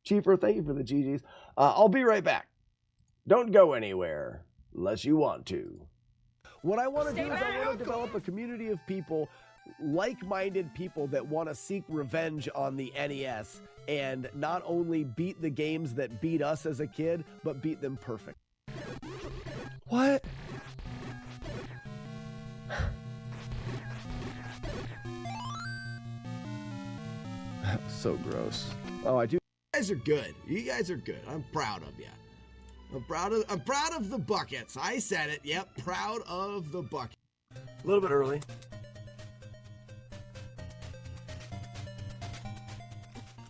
Chieffer, thank you for the GGs. I'll be right back. Don't go anywhere unless you want to. What I want to do is I want to develop a community of people, like-minded people that want to seek revenge on the NES and not only beat the games that beat us as a kid, but beat them perfect. What? That was so gross. Oh, I do. You guys are good. You guys are good. I'm proud of you. I'm proud of the buckets. I said it. Yep, proud of the bucket. A little bit early.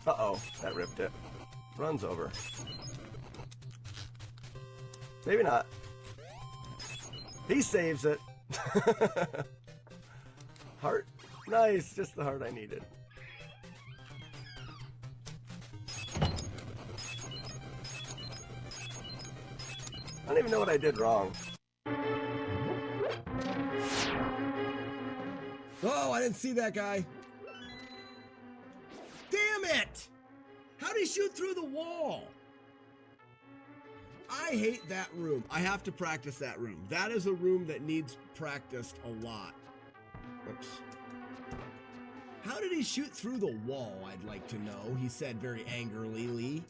Uh-oh, that ripped it. Runs over. Maybe not. He saves it. Heart. Nice, just the heart I needed. I don't even know what I did wrong. Oh, I didn't see that guy. Damn it! How did he shoot through the wall? I hate that room. I have to practice that room. That is a room that needs practiced a lot. Oops. How did he shoot through the wall, I'd like to know, he said very angrily.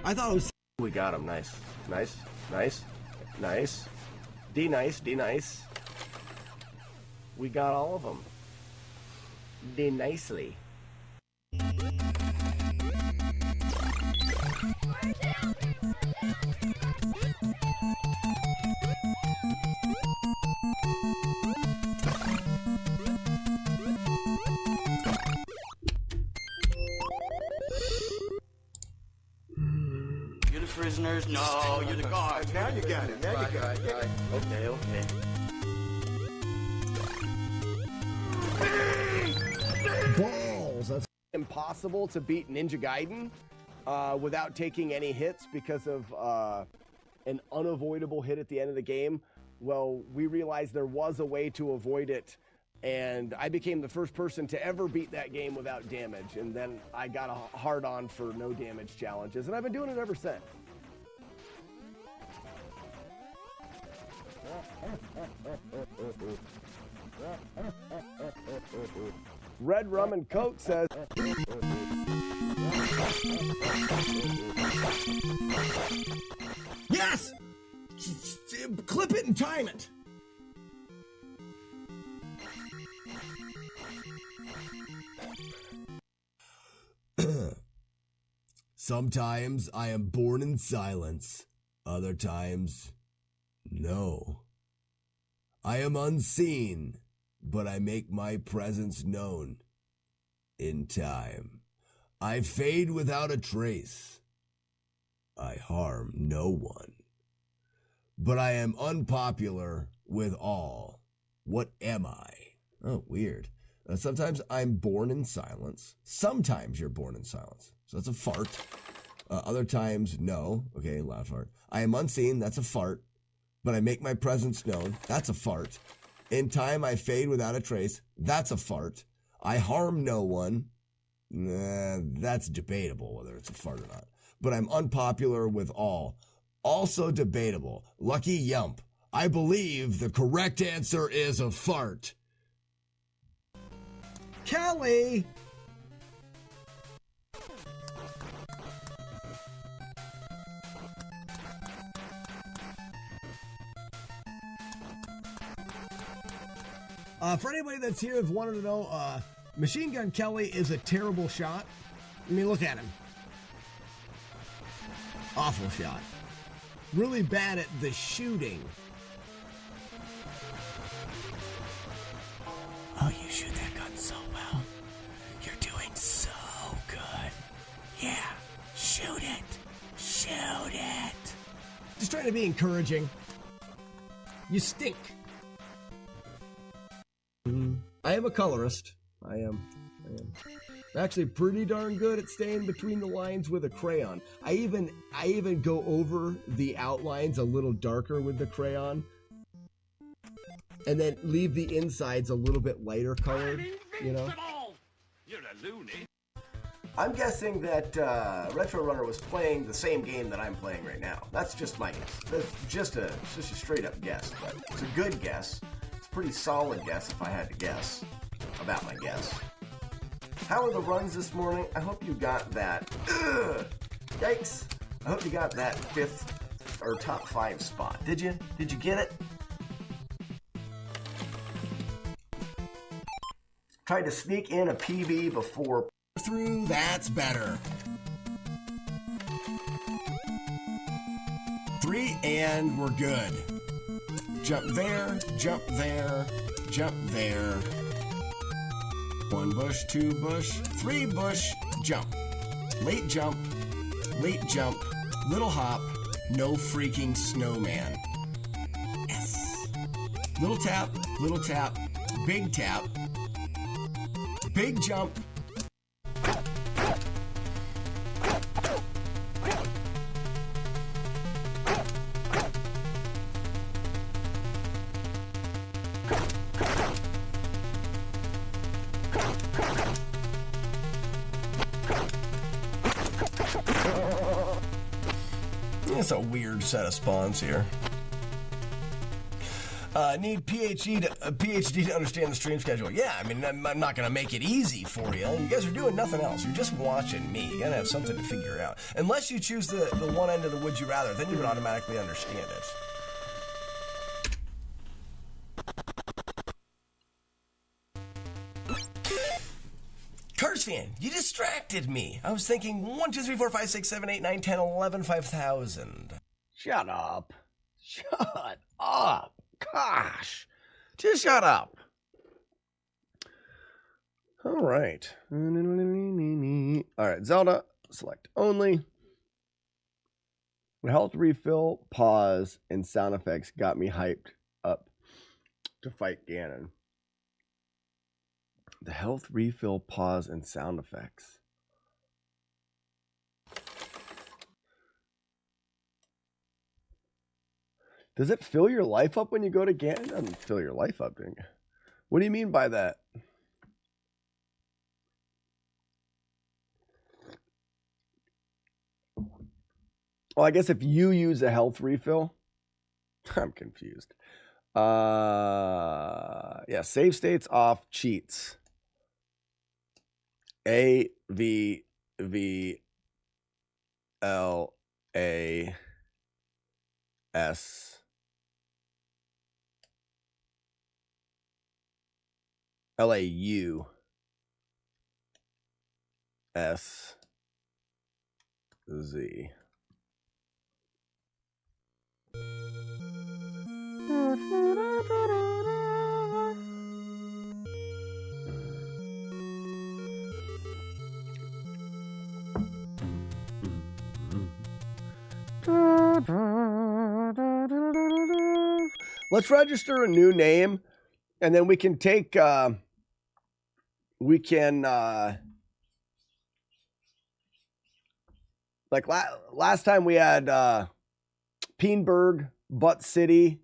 I thought it was... We got him. Nice. Nice. Nice. Nice. D-nice. D-nice. We got all of them. D-nicely. You're the prisoners. No, you're the guards. Now you got it. Now you got it. Okay, okay. Balls. That's Impossible to beat Ninja Gaiden without taking any hits because of an unavoidable hit at the end of the game. Well, we realized there was a way to avoid it, and I became the first person to ever beat that game without damage, and then I got a hard-on for no damage challenges, and I've been doing it ever since. Red Rum and Coke says... yes! Clip it and time it. Sometimes I am born in silence. Other times, no. I am unseen, but I make my presence known. In time, I fade without a trace. I harm no one. But I am unpopular with all. What am I? Oh, weird. Sometimes I'm born in silence. Sometimes you're born in silence. So that's a fart. Other times, no. Okay, loud fart. I am unseen. That's a fart. But I make my presence known. That's a fart. In time, I fade without a trace. That's a fart. I harm no one. That's debatable whether it's a fart or not. But I'm unpopular with all. Also debatable. Lucky Yump. I believe the correct answer is a fart. Kelly! For anybody that's here that's wanted to know, Machine Gun Kelly is a terrible shot. I mean, look at him. Awful shot. Really bad at the shooting. Oh, you shoot that gun so well. You're doing so good. Yeah, shoot it. Shoot it. Just trying to be encouraging. You stink. I am a colorist. I am. Actually pretty darn good at staying between the lines with a crayon. I even go over the outlines a little darker with the crayon. And then leave the insides a little bit lighter colored, you know? You're a loony. I'm guessing that Retro Runner was playing the same game that I'm playing right now. That's just my guess. That's just a straight up guess, but it's a good guess. It's a pretty solid guess if I had to guess about my guess. How are the runs this morning? I hope you got that. Yikes! I hope you got that 5th or top 5 spot. Did you? Did you get it? Tried to sneak in a PB before through. That's better. 3 and we're good. Jump there, jump there, jump there. 1 bush, 2 bush, 3 bush, jump. Late jump, little hop, no freaking snowman. Yes. Little tap, big tap, big jump. It's a weird set of spawns here. Need PhD to understand the stream schedule. Yeah, I mean, I'm not going to make it easy for you. You guys are doing nothing else. You're just watching me. You got to have something to figure out. Unless you choose the one end of the would you rather, then you would automatically understand it. understand. You distracted me. I was thinking 1, 2, 3, 4, 5, 6, 7, 8, 9, 10, 11, 5,000. Shut up. Shut up. Gosh. Just shut up. All right. All right, Zelda, select only. The health refill, pause, and sound effects got me hyped up to fight Ganon. The health refill, pause, and sound effects. Does it fill your life up when you go to Ganon? It doesn't fill your life up, doing it? What do you mean by that? Well, I guess if you use a health refill, I'm confused. Yeah, save states off, cheats. A V V L A S L A U S Z. Let's register a new name, and then we can take like last time we had Peenberg, Butt City.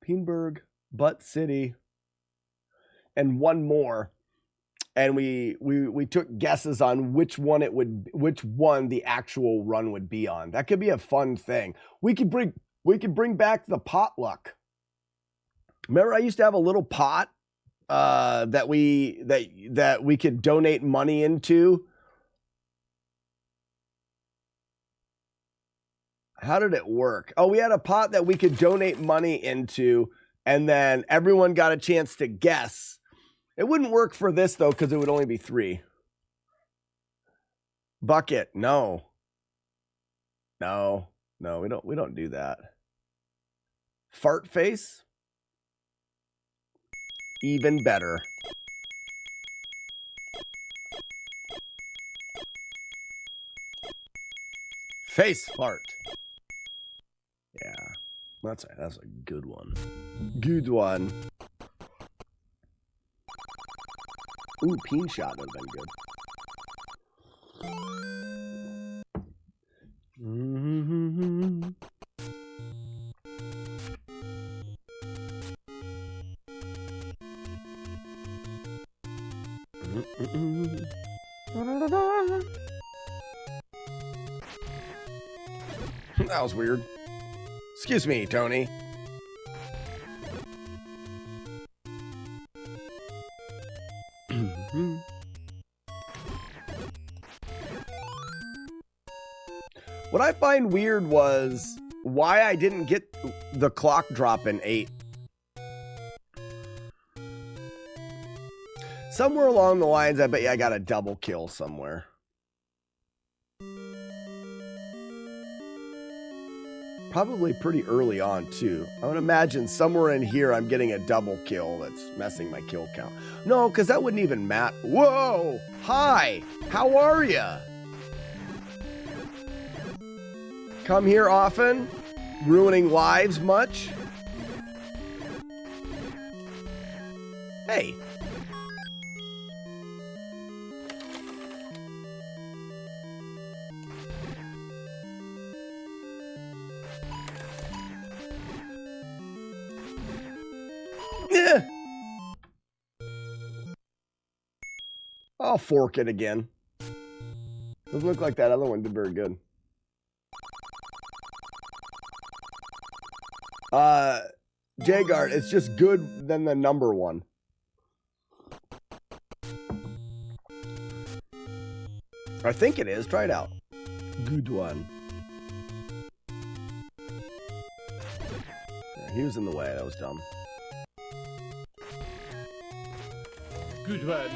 Peenberg, Butt City, and one more. And we took guesses on which one the actual run would be on. That could be a fun thing. We could bring back the potluck. Remember, I used to have a little pot that we could donate money into. How did it work? Oh, we had a pot that we could donate money into, and then everyone got a chance to guess. It wouldn't work for this though, because it would only be 3. Bucket, no. No, we don't do that. Fart face? Even better. Face fart. Yeah, that's a good one. Good one. Ooh, peen shot would have been good. That was weird. Excuse me, Tony. What I find weird was why I didn't get the clock drop in 8. Somewhere along the lines, I bet you I got a double kill somewhere. Probably pretty early on, too. I would imagine somewhere in here I'm getting a double kill that's messing my kill count. No, because that wouldn't even matter. Whoa! Hi! How are ya? Come here often? Ruining lives much? Hey. Yeah. I'll fork it again. Doesn't look like that other one did very good. Jagard, it's just good than the number one. I think it is. Try it out. Good one. Yeah, he was in the way. That was dumb. Good one.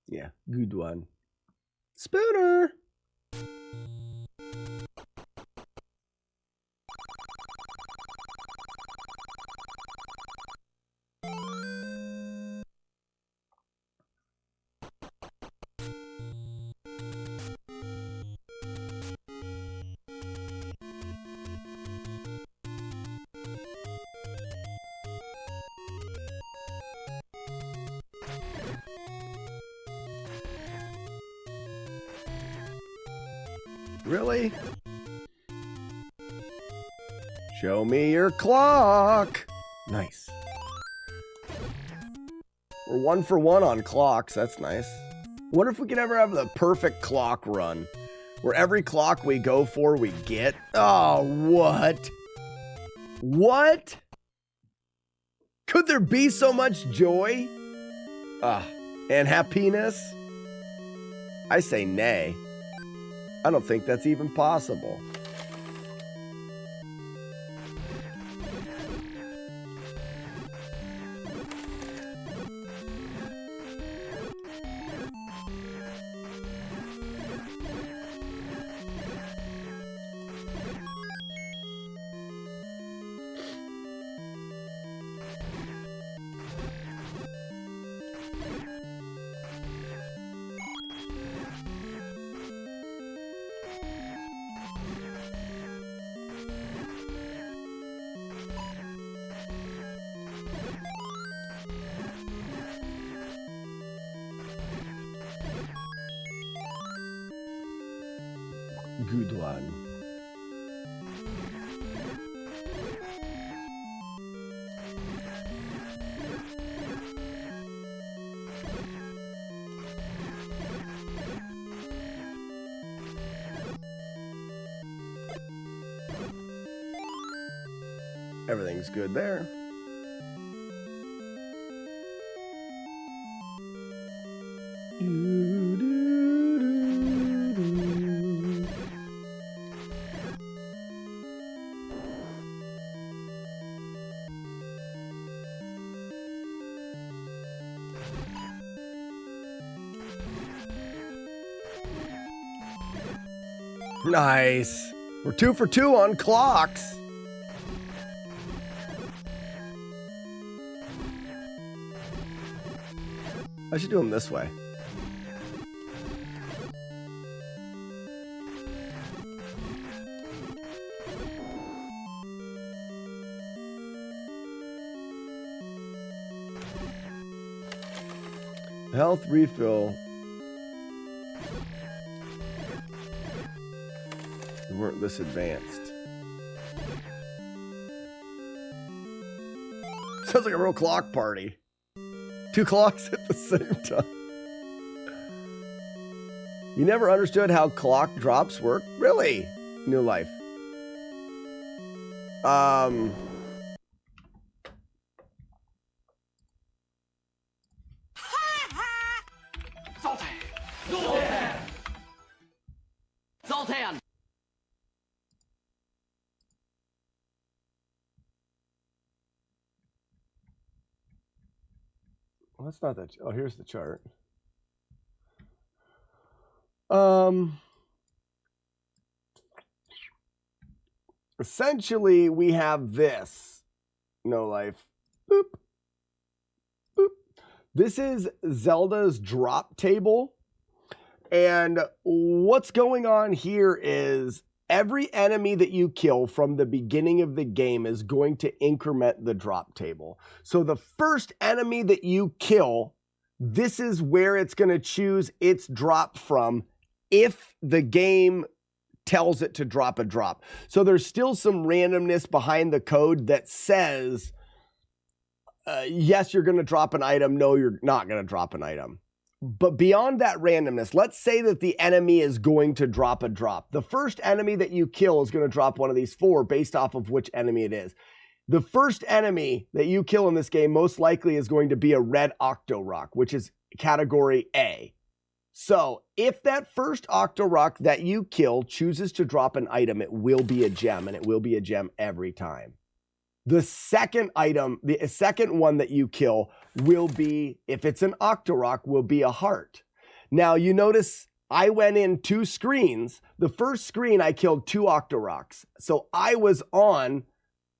Yeah, good one. Spooner. Really? Show me your clock. Nice. We're 1 for 1 on clocks. That's nice. Wonder if we can ever have the perfect clock run, where every clock we go for, we get. Oh, what? What? Could there be so much joy? And happiness? I say nay. I don't think that's even possible. Good one. Everything's good there. Nice. We're 2 for 2 on clocks. I should do them this way. Health refill. We weren't this advanced. Sounds like a real clock party. 2 clocks at the same time. You never understood how clock drops work? Really? New life. Zoltan! Well, that's not that. Oh, here's the chart. Essentially, we have this. No life. Boop. Boop. This is Zelda's drop table. And what's going on here is every enemy that you kill from the beginning of the game is going to increment the drop table. So the first enemy that you kill, this is where it's going to choose its drop from if the game tells it to drop a drop. So there's still some randomness behind the code that says, yes, you're going to drop an item. No, you're not going to drop an item. But beyond that randomness, let's say that the enemy is going to drop a drop. The first enemy that you kill is going to drop one of these 4 based off of which enemy it is. The first enemy that you kill in this game most likely is going to be a red Octorok, which is category A. So if that first Octorok that you kill chooses to drop an item, it will be a gem, and it will be a gem every time. The second item, the second one that you kill will be, if it's an Octorok, will be a heart. Now you notice I went in 2 screens. The first screen I killed 2 Octoroks. So I was on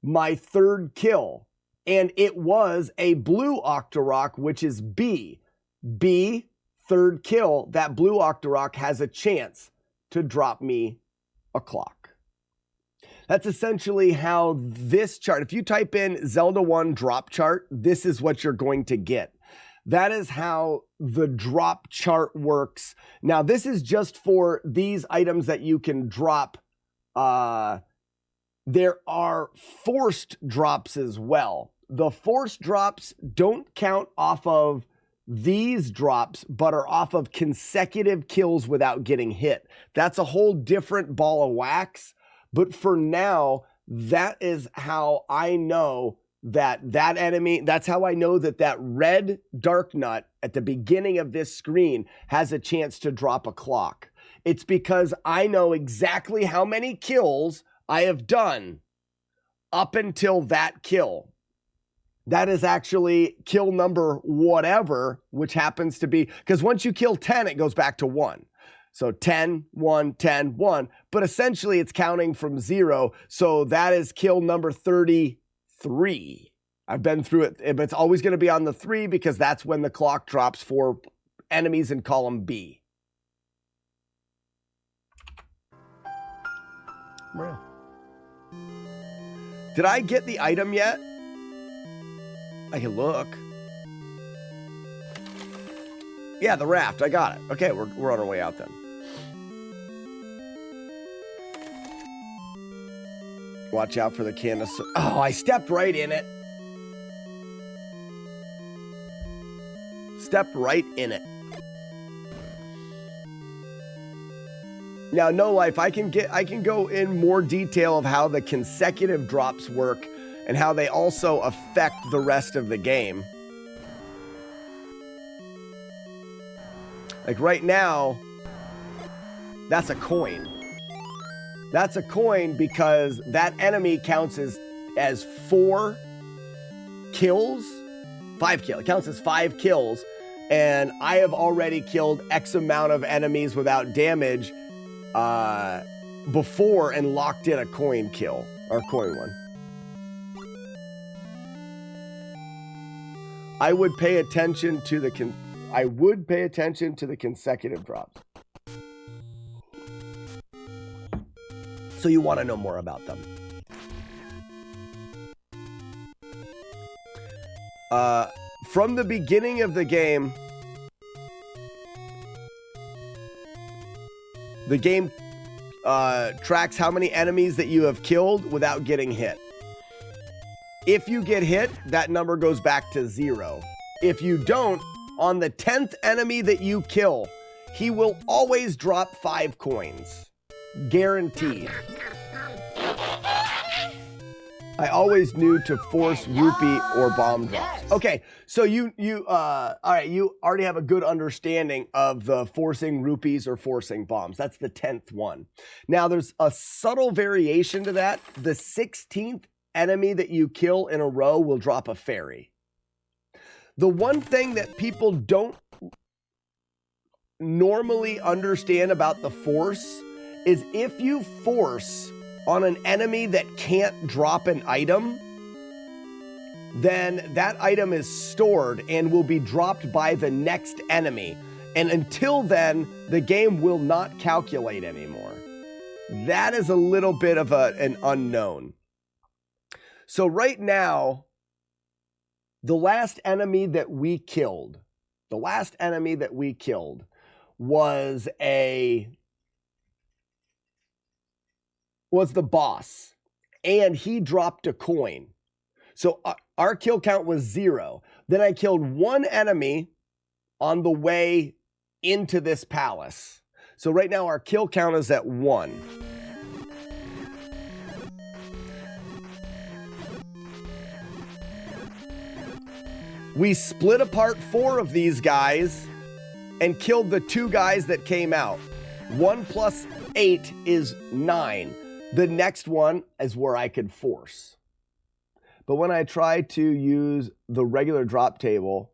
my 3rd kill, and it was a blue Octorok, which is B. B, 3rd kill, that blue Octorok has a chance to drop me a clock. That's essentially how this chart, if you type in Zelda 1 drop chart, this is what you're going to get. That is how the drop chart works. Now, this is just for these items that you can drop. There are forced drops as well. The forced drops don't count off of these drops, but are off of consecutive kills without getting hit. That's a whole different ball of wax. But for now, that is how I know that enemy, that's how I know that that red dark nut at the beginning of this screen has a chance to drop a clock. It's because I know exactly how many kills I have done up until that kill. That is actually kill number whatever, which happens to be, because once you kill 10, it goes back to 1. So 10, 1, 10, 1. But essentially it's counting from 0. So that is kill number 33. I've been through it, but it's always going to be on the 3 because that's when the clock drops for enemies in column B. Real. Did I get the item yet? I can look. Yeah, the raft. I got it. Okay, we're on our way out then. Watch out for the canister. Oh, I stepped right in it. Stepped right in it. Now, no life. I can go in more detail of how the consecutive drops work and how they also affect the rest of the game. Like right now, that's a coin. That's a coin because that enemy counts as 4 kills. 5 kills. It counts as 5 kills. And I have already killed X amount of enemies without damage before and locked in a coin kill. Or coin one. I would pay attention to the consecutive drops. So you want to know more about them. From the beginning of the game tracks how many enemies that you have killed without getting hit. If you get hit, that number goes back to 0. If you don't, on the 10th enemy that you kill, he will always drop 5 coins. Guaranteed. I always knew to force rupee or bomb drops. Okay, so all right, you already have a good understanding of the forcing rupees or forcing bombs. That's the 10th one. Now, there's a subtle variation to that. The 16th enemy that you kill in a row will drop a fairy. The one thing that people don't normally understand about the force is if you force on an enemy that can't drop an item, then that item is stored and will be dropped by the next enemy. And until then, the game will not calculate anymore. That is a little bit of an unknown. So right now, the last enemy that we killed was the boss, and he dropped a coin. So our kill count was 0. Then I killed 1 enemy on the way into this palace. So right now our kill count is at 1. We split apart 4 of these guys and killed the 2 guys that came out. 1 plus 8 is 9. The next one is where I could force. But when I try to use the regular drop table,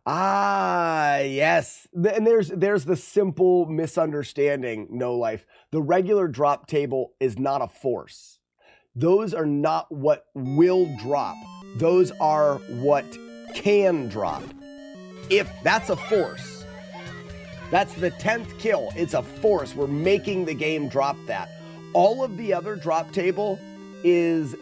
yes. And there's the simple misunderstanding, No Life. The regular drop table is not a force. Those are not what will drop. Those are what can drop. If that's a force, that's the 10th kill. It's a force. We're making the game drop that. All of the other drop table is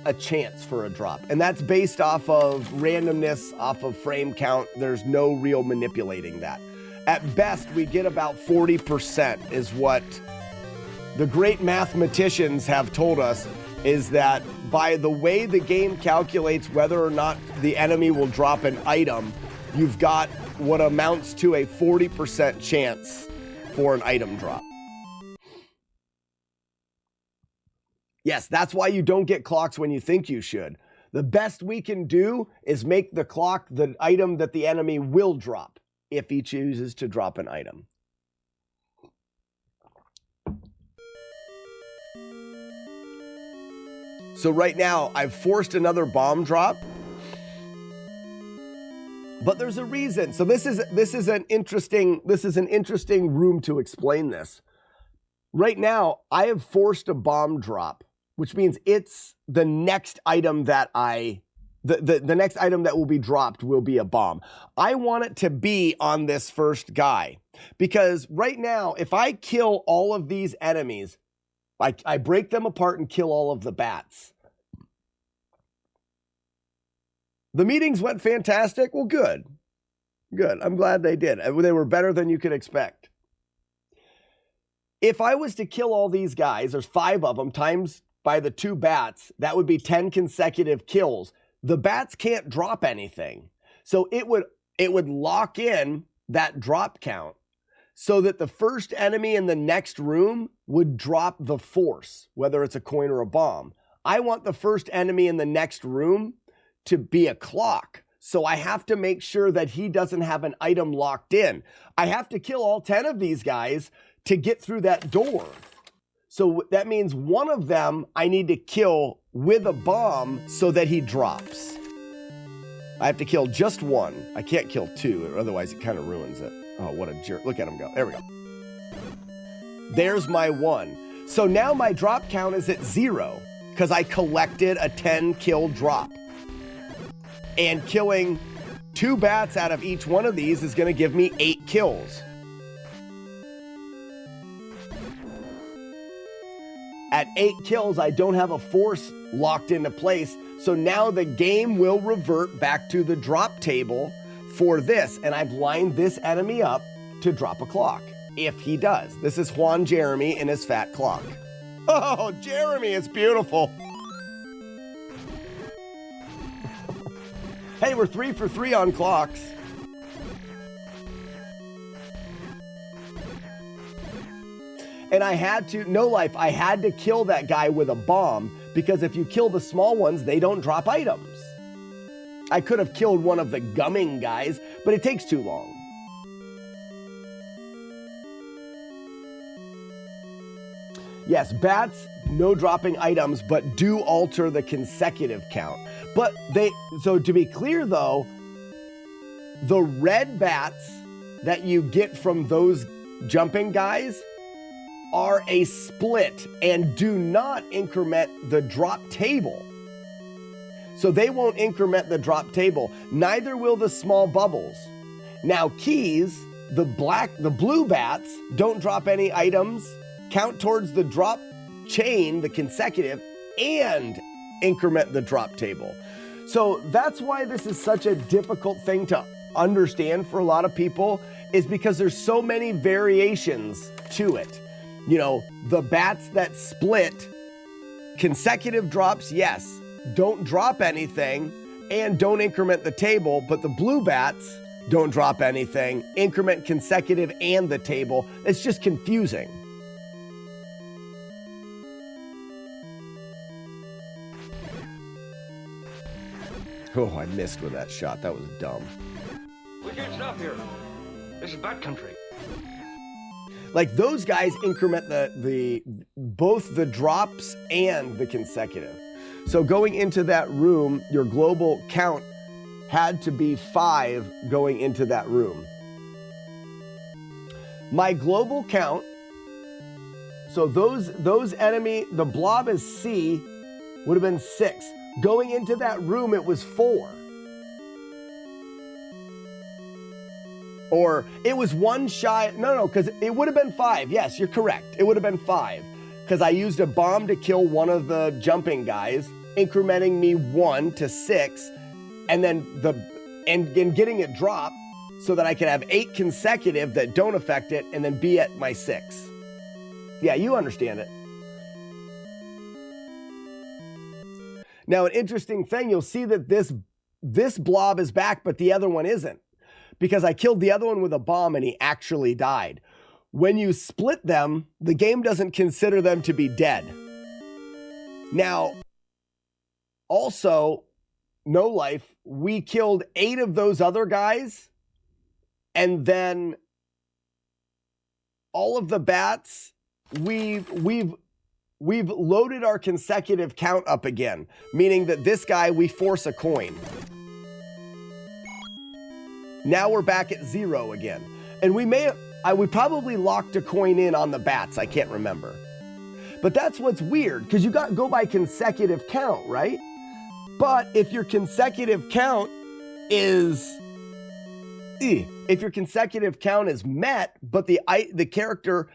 a chance for a drop. And that's based off of randomness, off of frame count. There's no real manipulating that. At best, we get about 40% is what the great mathematicians have told us, is that by the way the game calculates whether or not the enemy will drop an item, you've got what amounts to a 40% chance for an item drop. Yes, that's why you don't get clocks when you think you should. The best we can do is make the clock the item that the enemy will drop if he chooses to drop an item. So right now, I've forced another bomb drop. But there's a reason. So this is an interesting room to explain this. Right now, I have forced a bomb drop, which means it's the next item that the next item that will be dropped will be a bomb. I want it to be on this first guy, because right now, if I kill all of these enemies, I break them apart and kill all of the bats. The meetings went fantastic. Well, good. Good. I'm glad they did. They were better than you could expect. If I was to kill all these guys, there's 5 of them, times by the 2 bats, that would be 10 consecutive kills. The bats can't drop anything. So it would lock in that drop count so that the first enemy in the next room would drop the force, whether it's a coin or a bomb. I want the first enemy in the next room to be a clock. So I have to make sure that he doesn't have an item locked in. I have to kill all 10 of these guys to get through that door. So that means one of them I need to kill with a bomb so that he drops. I have to kill just one. I can't kill 2, otherwise it kind of ruins it. Oh, what a jerk. Look at him go. There we go. There's my 1. So now my drop count is at 0 because I collected a 10 kill drop. And killing 2 bats out of each one of these is going to give me 8 kills. At 8 kills, I don't have a force locked into place. So now the game will revert back to the drop table for this. And I've lined this enemy up to drop a clock, if he does. This is Juan Jeremy in his fat clock. Oh, Jeremy is beautiful. Hey, we're 3 for 3 on clocks. And I had to, No Life, I had to kill that guy with a bomb, because if you kill the small ones, they don't drop items. I could have killed one of the gumming guys, but it takes too long. Yes, bats, no dropping items, but do alter the consecutive count. But so to be clear though, the red bats that you get from those jumping guys are a split and do not increment the drop table. So they won't increment the drop table. Neither will the small bubbles. Now keys, the blue bats don't drop any items, count towards the drop chain, the consecutive, and increment the drop table. So that's why this is such a difficult thing to understand for a lot of people, is because there's so many variations to it. You know, the bats that split, consecutive drops, yes, don't drop anything and don't increment the table, but the blue bats don't drop anything, increment consecutive and the table. It's just confusing. Oh, I missed with that shot. That was dumb. We can't stop here. This is bat country. Like those guys increment both the drops and the consecutive. So going into that room, your global count had to be 5 going into that room. My global count, so those enemy, the blob is C, would have been 6. Going into that room, it was 4. Or it was 1 shy, no, because it would have been 5. Yes, you're correct. It would have been 5. Because I used a bomb to kill one of the jumping guys, incrementing me 1 to 6, and then getting it dropped so that I could have 8 consecutive that don't affect it, and then be at my 6. Yeah, you understand it. Now, an interesting thing, you'll see that this blob is back, but the other one isn't. Because I killed the other one with a bomb and he actually died. When you split them, the game doesn't consider them to be dead. Now, also, no life, we killed 8 of those other guys, and then all of the bats, we've loaded our consecutive count up again, meaning that this guy, we force a coin. Now we're back at 0 again. And we probably locked a coin in on the bats. I can't remember. But that's what's weird, because you go by consecutive count, right? But if your consecutive count is met, but the character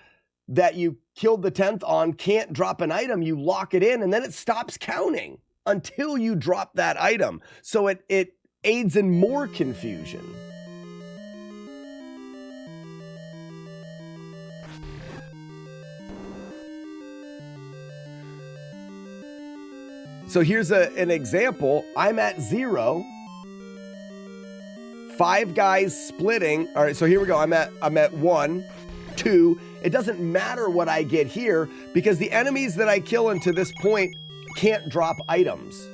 that you killed the 10th on can't drop an item, you lock it in and then it stops counting until you drop that item. So it aids in more confusion. So here's an example. I'm at 0. 5 guys splitting. All right, so here we go. I'm at 1, 2. It doesn't matter what I get here because the enemies that I kill until this point can't drop items.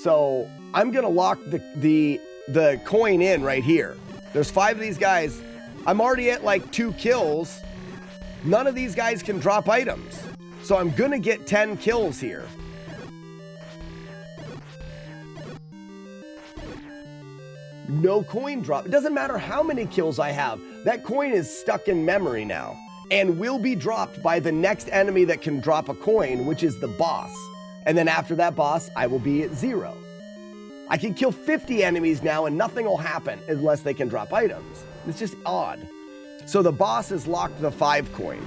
So I'm gonna lock the coin in right here. There's 5 of these guys. I'm already at like 2 kills. None of these guys can drop items. So I'm gonna get 10 kills here. No coin drop. It doesn't matter how many kills I have. That coin is stuck in memory now and will be dropped by the next enemy that can drop a coin, which is the boss. And then after that boss, I will be at 0. I can kill 50 enemies now and nothing will happen unless they can drop items. It's just odd. So the boss has locked the 5 coin.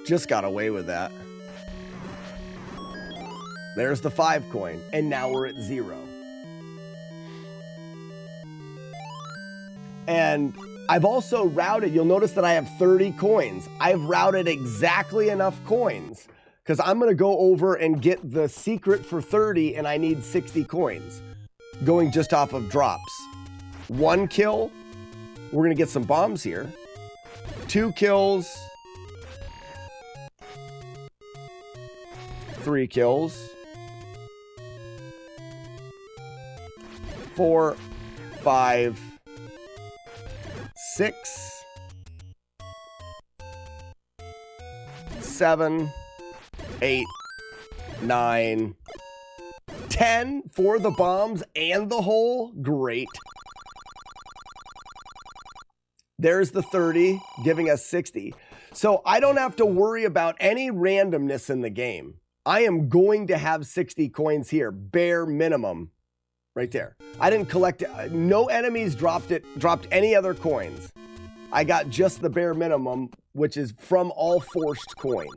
Just got away with that. There's the 5 coin, and now we're at 0. And I've also routed, you'll notice that I have 30 coins. I've routed exactly enough coins because I'm gonna go over and get the secret for 30 and I need 60 coins going just off of drops. 1 kill, we're gonna get some bombs here. 2 kills, 3 kills, 4, 5, 6, 7, 8, 9, 10 for the bombs and the hole. Great. There's the 30, giving us 60. So I don't have to worry about any randomness in the game. I am going to have 60 coins here, bare minimum, right there. I didn't collect, no enemies dropped any other coins. I got just the bare minimum, which is from all forced coins.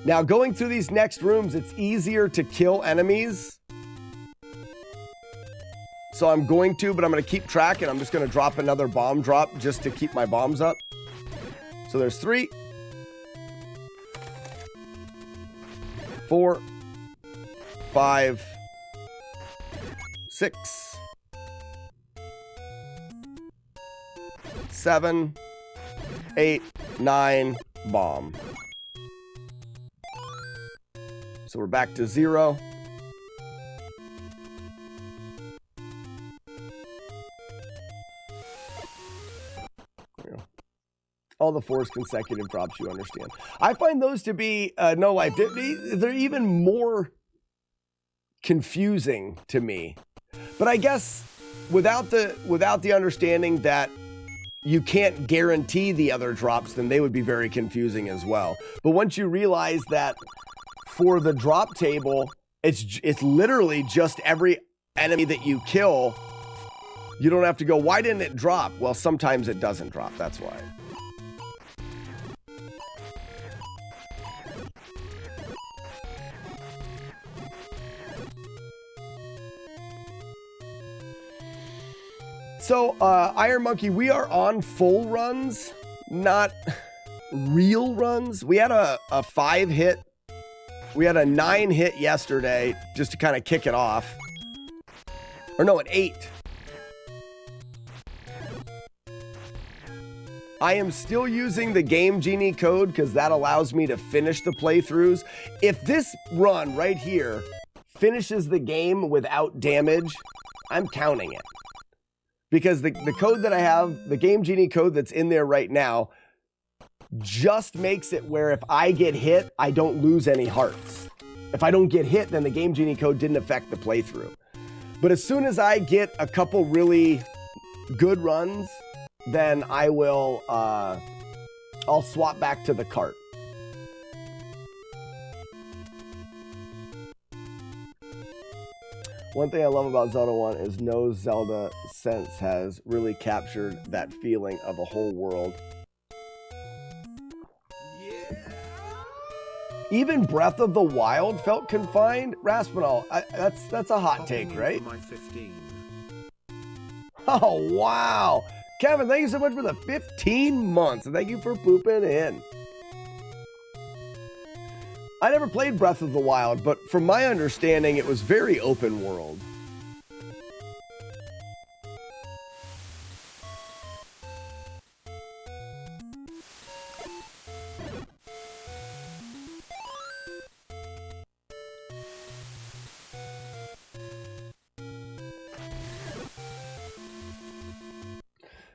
Now going through these next rooms, it's easier to kill enemies So I'm going to, but I'm going to keep track, and I'm just going to drop another bomb drop just to keep my bombs up. So there's 3, 4, 5, 6, 7, 8, 9, bomb. So we're back to 0. All the 4's consecutive drops, you understand. I find those to be no life. They're even more confusing to me. But I guess without the understanding that you can't guarantee the other drops, then they would be very confusing as well. But once you realize that for the drop table, it's literally just every enemy that you kill. You don't have to go, why didn't it drop? Well, sometimes it doesn't drop. That's why. So, Iron Monkey, we are on full runs, not real runs. We had a 5 hit. We had a 9 hit yesterday just to kind of kick it off. Or no, an 8. I am still using the Game Genie code because that allows me to finish the playthroughs. If this run right here finishes the game without damage, I'm counting it. Because the code that I have, the Game Genie code that's in there right now, just makes it where if I get hit, I don't lose any hearts. If I don't get hit, then the Game Genie code didn't affect the playthrough. But as soon as I get a couple really good runs, then I will, I'll swap back to the cart. One thing I love about Zelda 1 is no Zelda since has really captured that feeling of a whole world. Yeah. Even Breath of the Wild felt confined. Raspinall, that's a hot take, right? Oh, wow. Kevin, thank you so much for the 15 months, and thank you for pooping in. I never played Breath of the Wild, but from my understanding, it was very open world.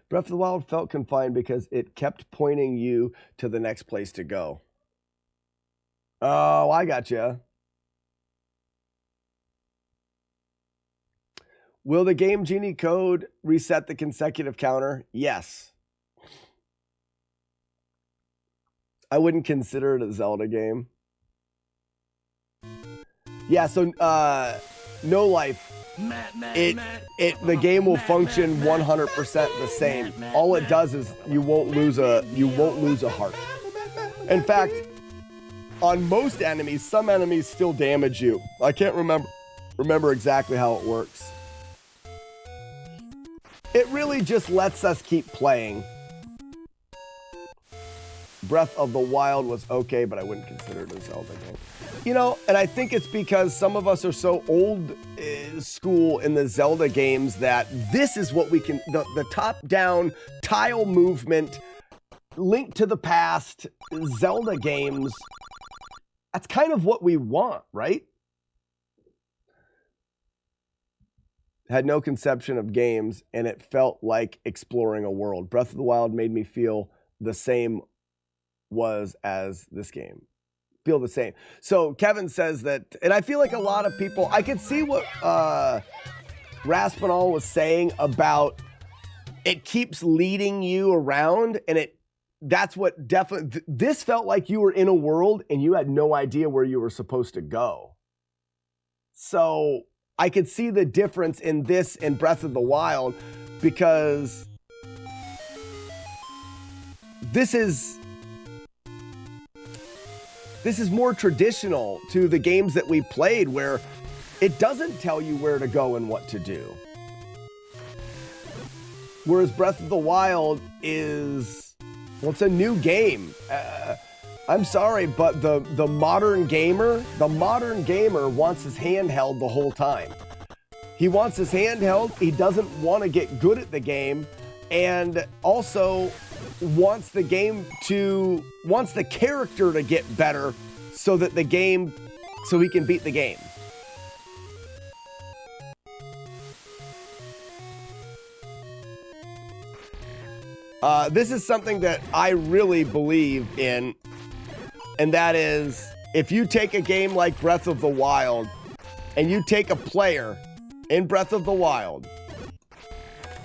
Breath of the Wild felt confined because it kept pointing you to the next place to go. Oh, I gotcha. Will the Game Genie code reset the consecutive counter? Yes. I wouldn't consider it a Zelda game. Yeah, so no life. The game will function 100% the same. All it does is you won't lose a heart. In fact, on most enemies, some enemies still damage you. I can't remember exactly how it works. It really just lets us keep playing. Breath of the Wild was okay, but I wouldn't consider it a Zelda game. You know, and I think it's because some of us are so old school in the Zelda games that this is what we can, the top-down tile movement, Link to the Past, Zelda games, that's kind of what we want, right? Had no conception of games, and it felt like exploring a world. Breath of the Wild made me feel the same as this game. Feel the same. So Kevin says that, and I feel like a lot of people, I could see what Raspinall was saying about it keeps leading you around, and that's what definitely, this felt like you were in a world and you had no idea where you were supposed to go. So I could see the difference in this and Breath of the Wild, because this is more traditional to the games that we played, where it doesn't tell you where to go and what to do. Whereas Breath of the Wild is, well, it's a new game. I'm sorry, but the modern gamer wants his handheld the whole time. He wants his handheld. He doesn't want to get good at the game, and also wants the character to get better so that so he can beat the game. This is something that I really believe in, and that is, if you take a game like Breath of the Wild and you take a player in Breath of the Wild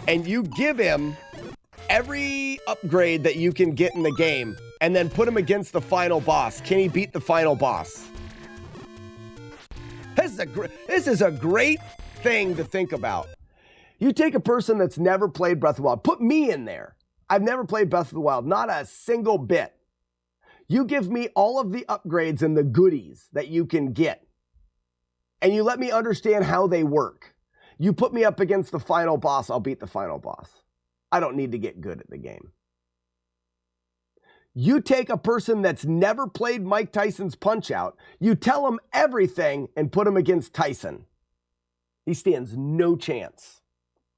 and you give him every upgrade that you can get in the game and then put him against the final boss, can he beat the final boss? This is a great thing to think about. You take a person that's never played Breath of the Wild, put me in there. I've never played Breath of the Wild, not a single bit. You give me all of the upgrades and the goodies that you can get, and you let me understand how they work. You put me up against the final boss, I'll beat the final boss. I don't need to get good at the game. You take a person that's never played Mike Tyson's Punch-Out, you tell him everything and put him against Tyson. He stands no chance.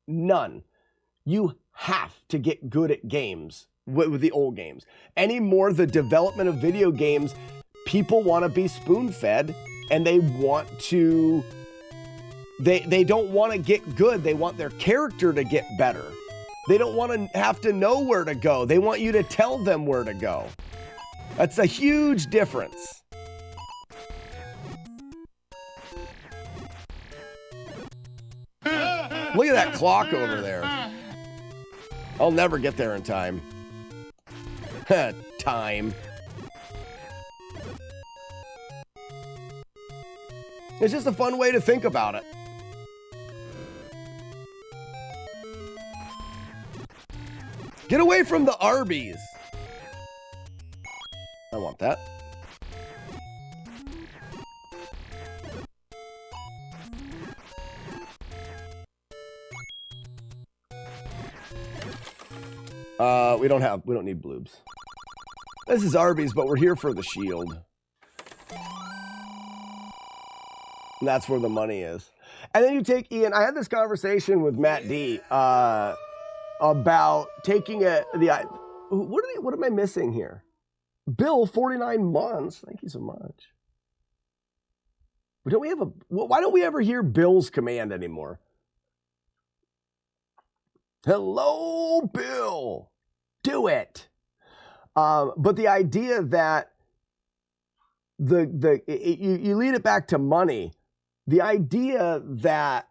None. You have to get good at games with the old games. Anymore, the development of video games, people want to be spoon-fed, and they want to... They don't want to get good. They want their character to get better. They don't want to have to know where to go. They want you to tell them where to go. That's a huge difference. Look at that clock over there. I'll never get there in time. Time. It's just a fun way to think about it. Get away from the Arby's. I want that. We don't need bloobs. This is Arby's, but we're here for the shield. And that's where the money is. And then you take Ian. I had this conversation with Matt D about taking what am I missing here? Bill, 49 months. Thank you so much. Why don't we ever hear Bill's command anymore? Hello, Bill. Do it. But the idea that you lead it back to money. The idea that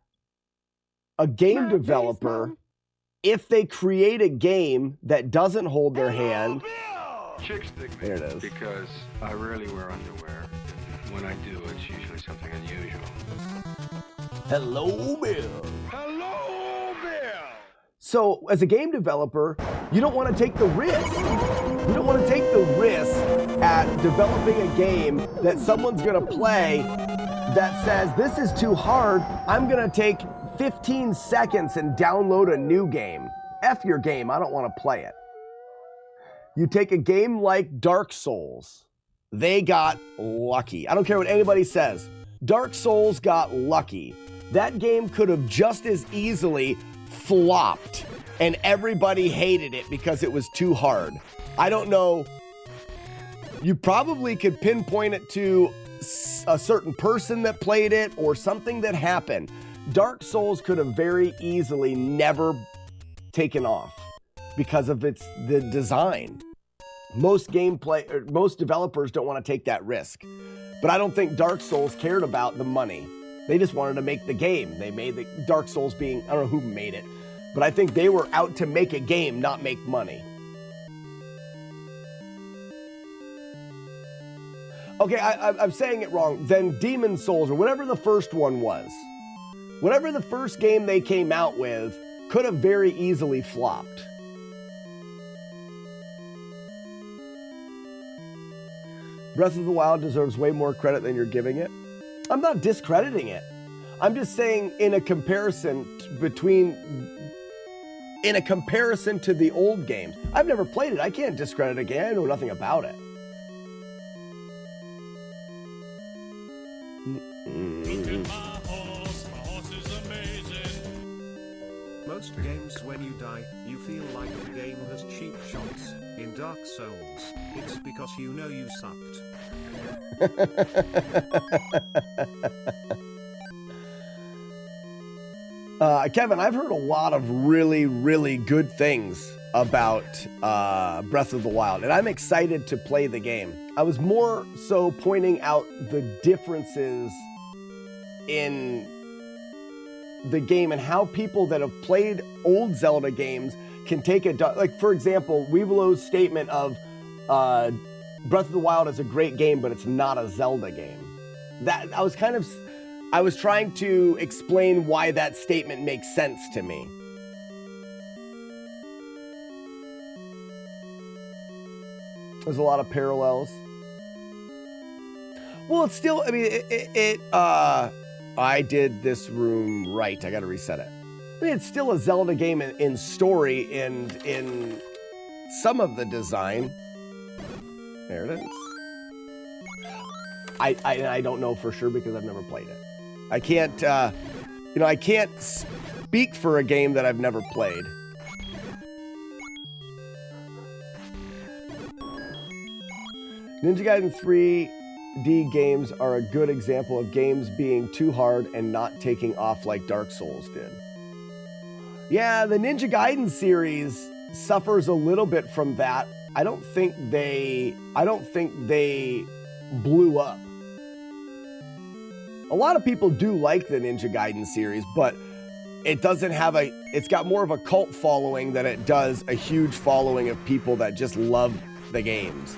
a game developer, if they create a game that doesn't hold their hand, Chicks dig me. There it is. Because I rarely wear underwear. When I do, it's usually something unusual. Hello, Bill. Hello, Bill. So, as a game developer, you don't want to take the risk. You don't want to take the risk at developing a game that someone's going to play that says, this is too hard, I'm going to take 15 seconds and download a new game. F your game, I don't want to play it. You take a game like Dark Souls. They got lucky. I don't care what anybody says. Dark Souls got lucky. That game could have just as easily flopped, and everybody hated it because it was too hard. I don't know. You probably could pinpoint it to a certain person that played it or something that happened. Dark Souls could have very easily never taken off because of the design. Most developers don't want to take that risk. But I don't think Dark Souls cared about the money. They just wanted to make the game. They made the Dark Souls being, I don't know who made it, but I think they were out to make a game, not make money. Okay, I'm saying it wrong. Then Demon Souls, or whatever the first one was, whatever the first game they came out with, could have very easily flopped. Breath of the Wild deserves way more credit than you're giving it. I'm not discrediting it. I'm just saying in a comparison between in a comparison to the old games. I've never played it. I can't discredit a game. I know nothing about it. Most games, when you die, you feel like the game has cheap shots. In Dark Souls, it's because you know you sucked. Kevin, I've heard a lot of really, really good things about Breath of the Wild, and I'm excited to play the game. I was more so pointing out the differences in the game and how people that have played old Zelda games can take like, for example, Weevilow's statement of Breath of the Wild is a great game, but it's not a Zelda game. That I was trying to explain why that statement makes sense to me. There's a lot of parallels. Well, it's still, I mean, I did this room right. I got to reset it. I mean, it's still a Zelda game in story and in some of the design. There it is. I don't know for sure because I've never played it. I can't, I can't speak for a game that I've never played. Ninja Gaiden 3D games are a good example of games being too hard and not taking off like Dark Souls did. Yeah, the Ninja Gaiden series suffers a little bit from that. I don't think they blew up. A lot of people do like the Ninja Gaiden series, but it doesn't have it's got more of a cult following than it does a huge following of people that just love the games.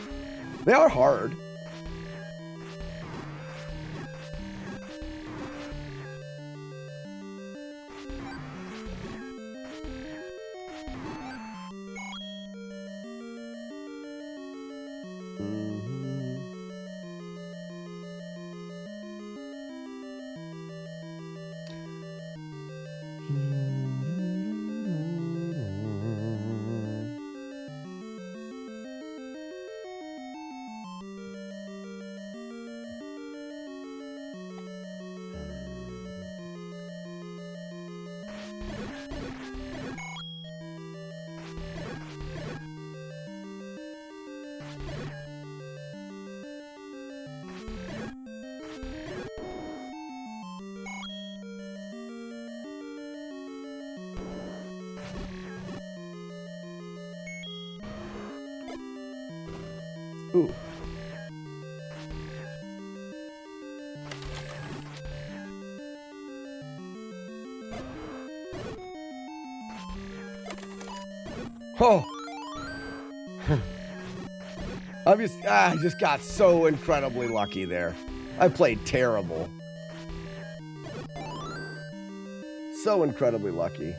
They are hard. Ooh. Oh. I just got so incredibly lucky there. I played terrible. So incredibly lucky.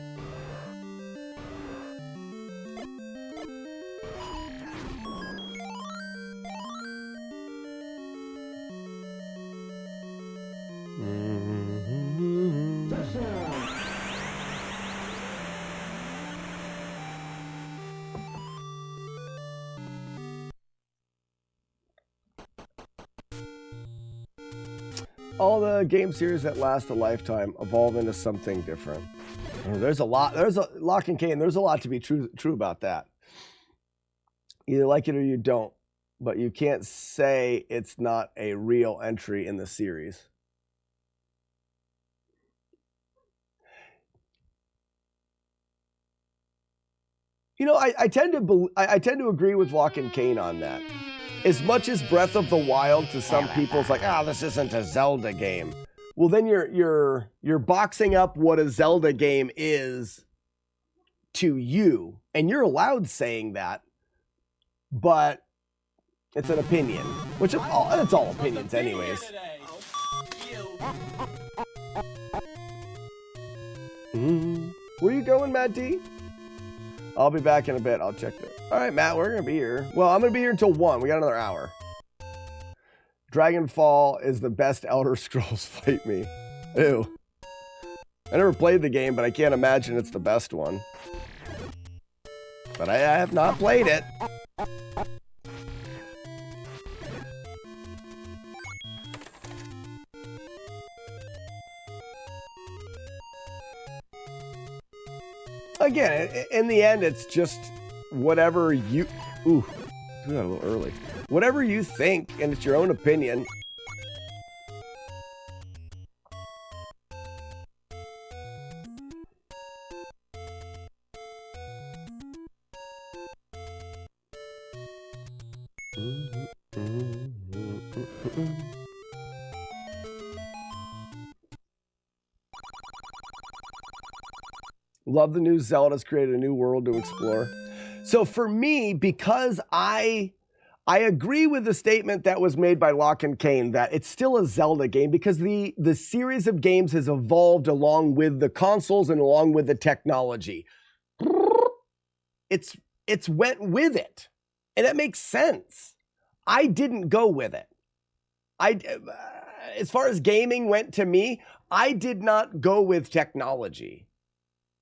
All the game series that last a lifetime evolve into something different. There's a lot. There's a Lock and Cane. There's a lot to be true about that. You either like it or you don't, but you can't say it's not a real entry in the series. You know, I tend to agree with Lock and Cane on that. As much as Breath of the Wild to some people is like, this isn't a Zelda game. Well, then you're boxing up what a Zelda game is to you, and you're allowed saying that, but it's an opinion, which it's all opinions anyways. Where you going, Matt D? I'll be back in a bit. I'll check it. All right, Matt, we're going to be here. Well, I'm going to be here until 1. We got another hour. Dragonfall is the best Elder Scrolls. Fight me. Ew. I never played the game, but I can't imagine it's the best one. but I have not played it. Again, in the end, it's just whatever you... Ooh, we got a little early. Whatever you think, and it's your own opinion. Love the new Zelda's created a new world to explore. So for me, because I agree with the statement that was made by Locke and Kane that it's still a Zelda game because the series of games has evolved along with the consoles and along with the technology. It's went with it. And that makes sense. I didn't go with it. As far as gaming went to me, I did not go with technology.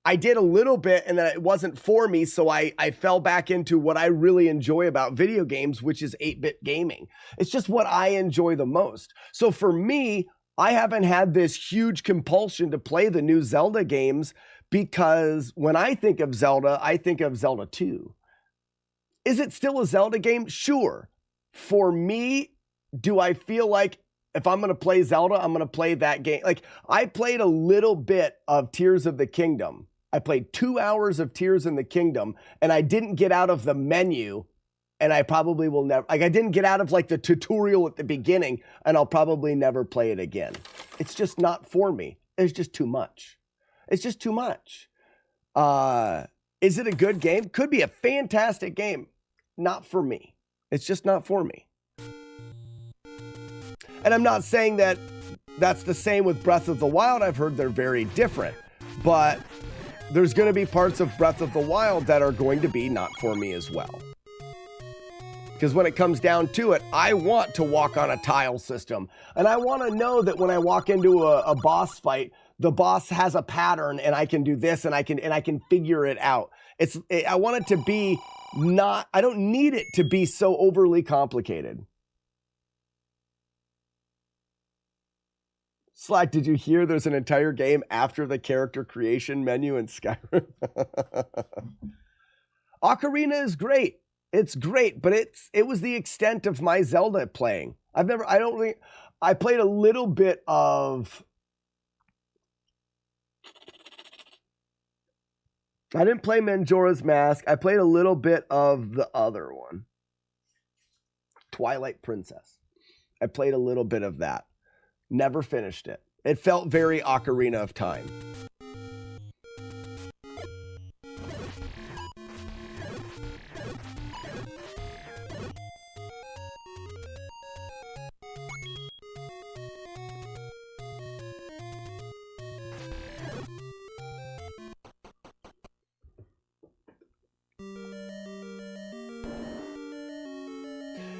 I did a little bit and then it wasn't for me, so I fell back into what I really enjoy about video games, which is 8-bit gaming. It's just what I enjoy the most. So for me, I haven't had this huge compulsion to play the new Zelda games because when I think of Zelda, I think of Zelda 2. Is it still a Zelda game? Sure. For me, do I feel like if I'm going to play Zelda, I'm going to play that game? Like, I played a little bit of Tears of the Kingdom. I played 2 hours of Tears in the Kingdom, and I didn't get out of the menu, and I probably will never... Like, I didn't get out of, like, the tutorial at the beginning, and I'll probably never play it again. It's just not for me. It's just too much. It's just too much. Is it a good game? Could be a fantastic game. Not for me. It's just not for me. And I'm not saying that that's the same with Breath of the Wild. I've heard they're very different. But there's going to be parts of Breath of the Wild that are going to be not for me as well. Because when it comes down to it, I want to walk on a tile system. And I want to know that when I walk into a boss fight, the boss has a pattern and I can do this and I can figure it out. I want it to be not... I don't need it to be so overly complicated. Slack, did you hear there's an entire game after the character creation menu in Skyrim? Ocarina is great. It's great, but it was the extent of my Zelda playing. I played a little bit of... I didn't play Majora's Mask. I played a little bit of the other one. Twilight Princess. I played a little bit of that. Never finished it. It felt very Ocarina of Time.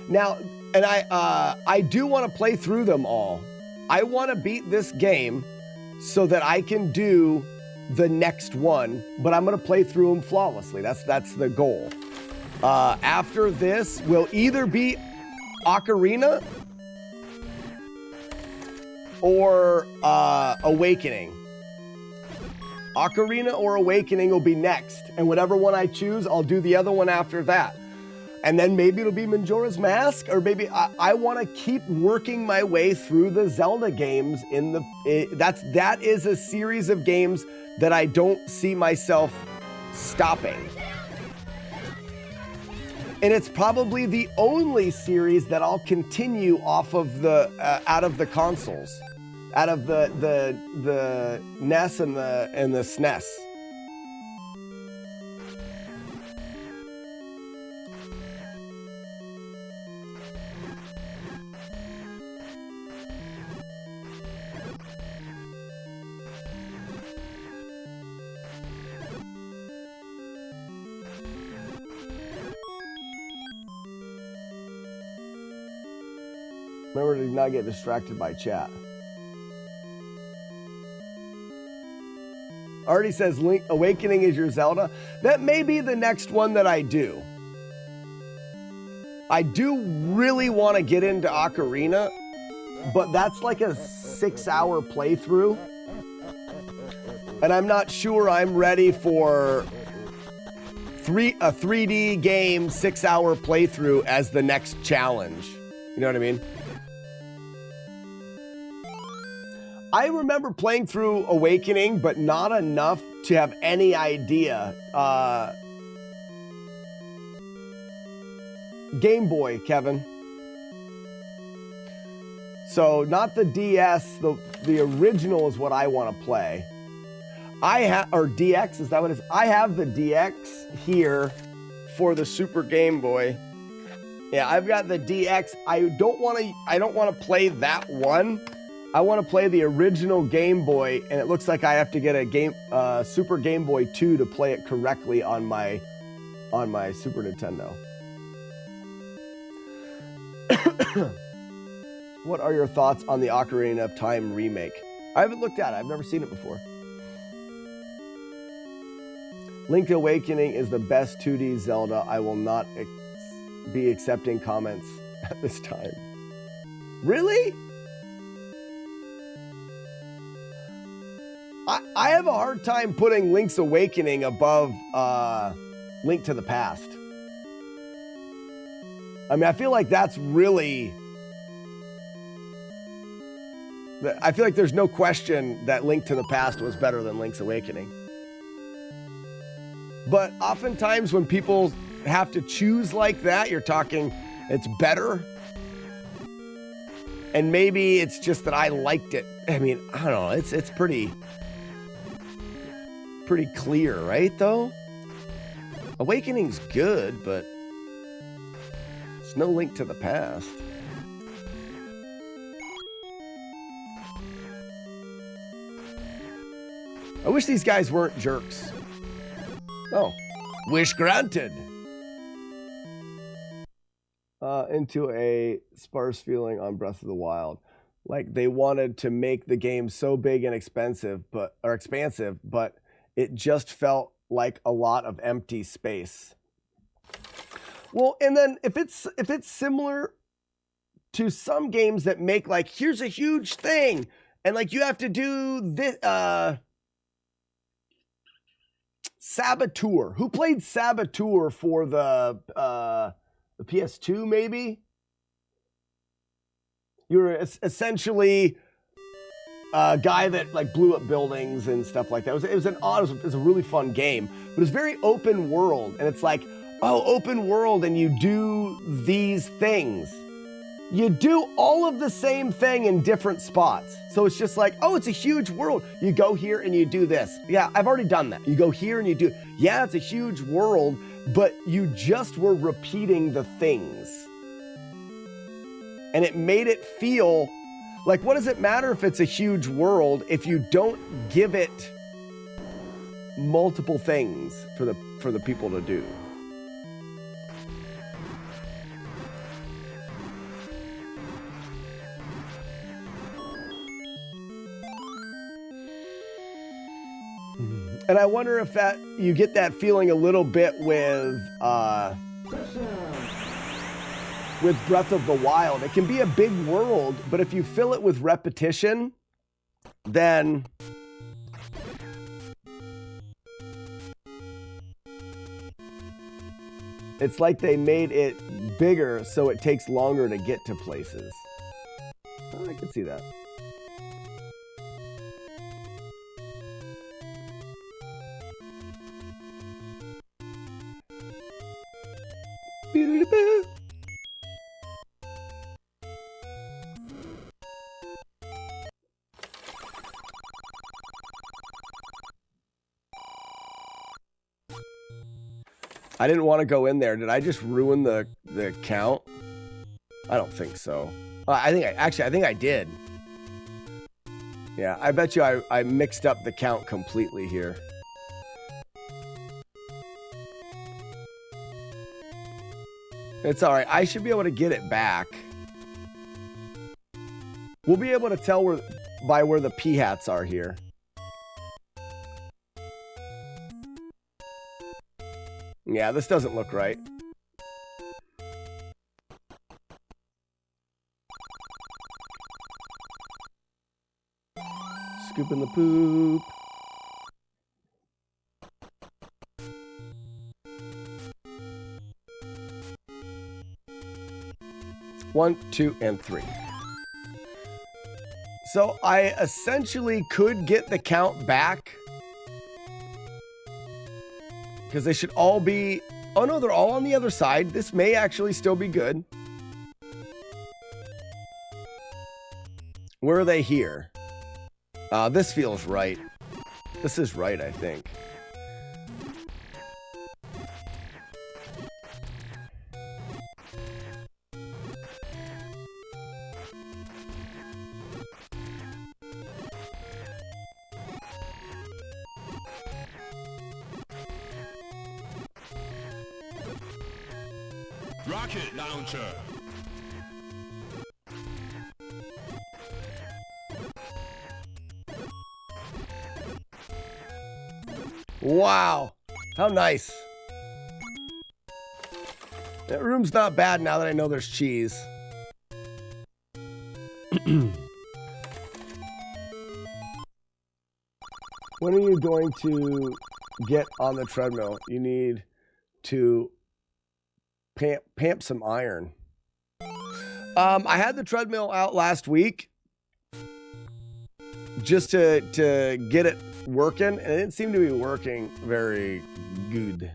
Now, and I do want to play through them all. I want to beat this game so that I can do the next one, but I'm going to play through them flawlessly. That's the goal. After this will either be Ocarina or Awakening. Ocarina or Awakening will be next, and whatever one I choose, I'll do the other one after that. And then maybe it'll be Majora's Mask, or maybe I want to keep working my way through the Zelda games. That is a series of games that I don't see myself stopping. And it's probably the only series that I'll continue off of the out of the consoles, out of the NES and the SNES. Remember to not get distracted by chat. Already says Link Awakening is your Zelda. That may be the next one that I do. I do really want to get into Ocarina, but that's like a 6-hour playthrough. And I'm not sure I'm ready for a 3D game 6-hour playthrough as the next challenge. You know what I mean? I remember playing through Awakening, but not enough to have any idea. Game Boy, Kevin. So not the DS, the original is what I want to play. Or DX, is that what it is? I have the DX here for the Super Game Boy. Yeah, I've got the DX. I don't want to play that one. I want to play the original Game Boy, and it looks like I have to get a Super Game Boy 2 to play it correctly on my Super Nintendo. What are your thoughts on the Ocarina of Time remake? I haven't looked at it. I've never seen it before. Link Awakening is the best 2D Zelda. I will not be accepting comments at this time. Really? I have a hard time putting Link's Awakening above Link to the Past. I mean, I feel like that's really... I feel like there's no question that Link to the Past was better than Link's Awakening. But oftentimes when people have to choose like that, you're talking it's better. And maybe it's just that I liked it. I mean, I don't know. It's pretty clear, right, though? Awakening's good, but it's no Link to the Past. I wish these guys weren't jerks. Oh, wish granted. Into a sparse feeling on Breath of the Wild. Like they wanted to make the game so big and expansive, but it just felt like a lot of empty space. Well, and then if it's similar to some games that make like, here's a huge thing, and like you have to do this, Saboteur. Who played Saboteur for the PS2, maybe? You're essentially a guy that like blew up buildings and stuff like that. It was a really fun game, but it's very open world, and it's like, oh, open world, and you do these things. You do all of the same thing in different spots. So it's just like, oh, it's a huge world. You go here and you do this. Yeah, I've already done that. You go here and you do, yeah, it's a huge world, but you just were repeating the things. And it made it feel like, what does it matter if it's a huge world if you don't give it multiple things for the people to do? And I wonder if that you get that feeling a little bit with Breath of the Wild. It can be a big world, but if you fill it with repetition, then it's like they made it bigger so it takes longer to get to places. Oh, I can see that. I didn't want to go in there. Did I just ruin the count? I don't think so. I think I did. Yeah, I bet you I mixed up the count completely here. It's all right. I should be able to get it back. We'll be able to tell by where the P-hats are here. Yeah, this doesn't look right. Scooping the poop. One, 2, and 3. So I essentially could get the count back. Because they should all be... Oh no, they're all on the other side. This may actually still be good. Where are they here? This feels right. This is right, I think. Rocket launcher. Wow. How nice. That room's not bad now that I know there's cheese. When are you going to get on the treadmill? You need to pamp some iron. I had the treadmill out last week just to get it working, and it didn't seem to be working very good.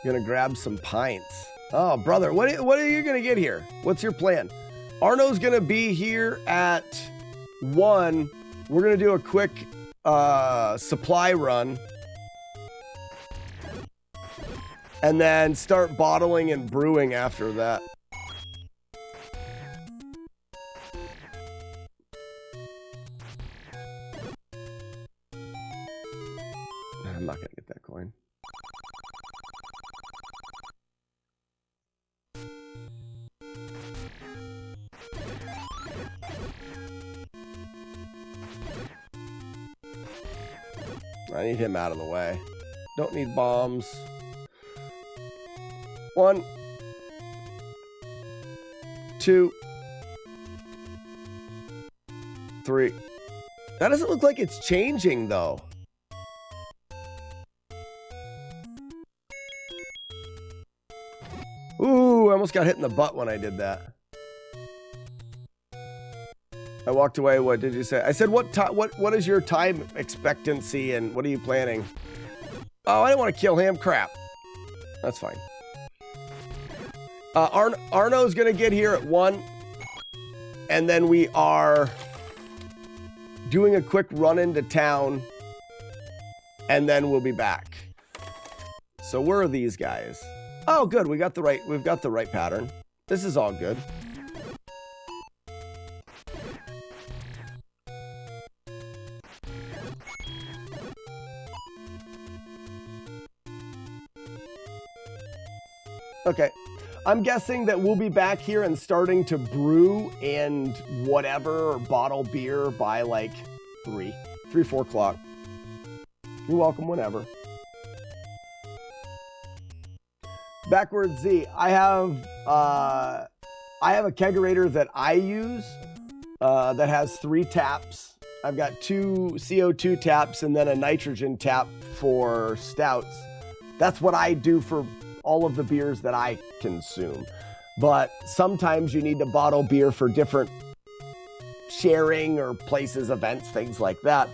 Gonna grab some pints. Oh, brother, what are you gonna get here? What's your plan? Arno's gonna be here at 1. We're gonna do a quick supply run. And then start bottling and brewing after that. I'm not going to get that coin. I need him out of the way. Don't need bombs. 1, 2, 3. That doesn't look like it's changing, though. Ooh, I almost got hit in the butt when I did that. I walked away. What did you say? I said, what is your time expectancy and what are you planning? Oh, I didn't want to kill him. Crap. That's fine. Arno's going to get here at 1. And then we are doing a quick run into town. And then we'll be back. So where are these guys? Oh, good. We've got the right pattern. This is all good. Okay. I'm guessing that we'll be back here and starting to brew and whatever, or bottle beer by like 3, 4 o'clock. You're welcome whenever. Backwards Z. I have a kegerator that I use that has 3 taps. I've got 2 CO2 taps and then a nitrogen tap for stouts. That's what I do for all of the beers that I consume. But sometimes you need to bottle beer for different sharing or places, events, things like that.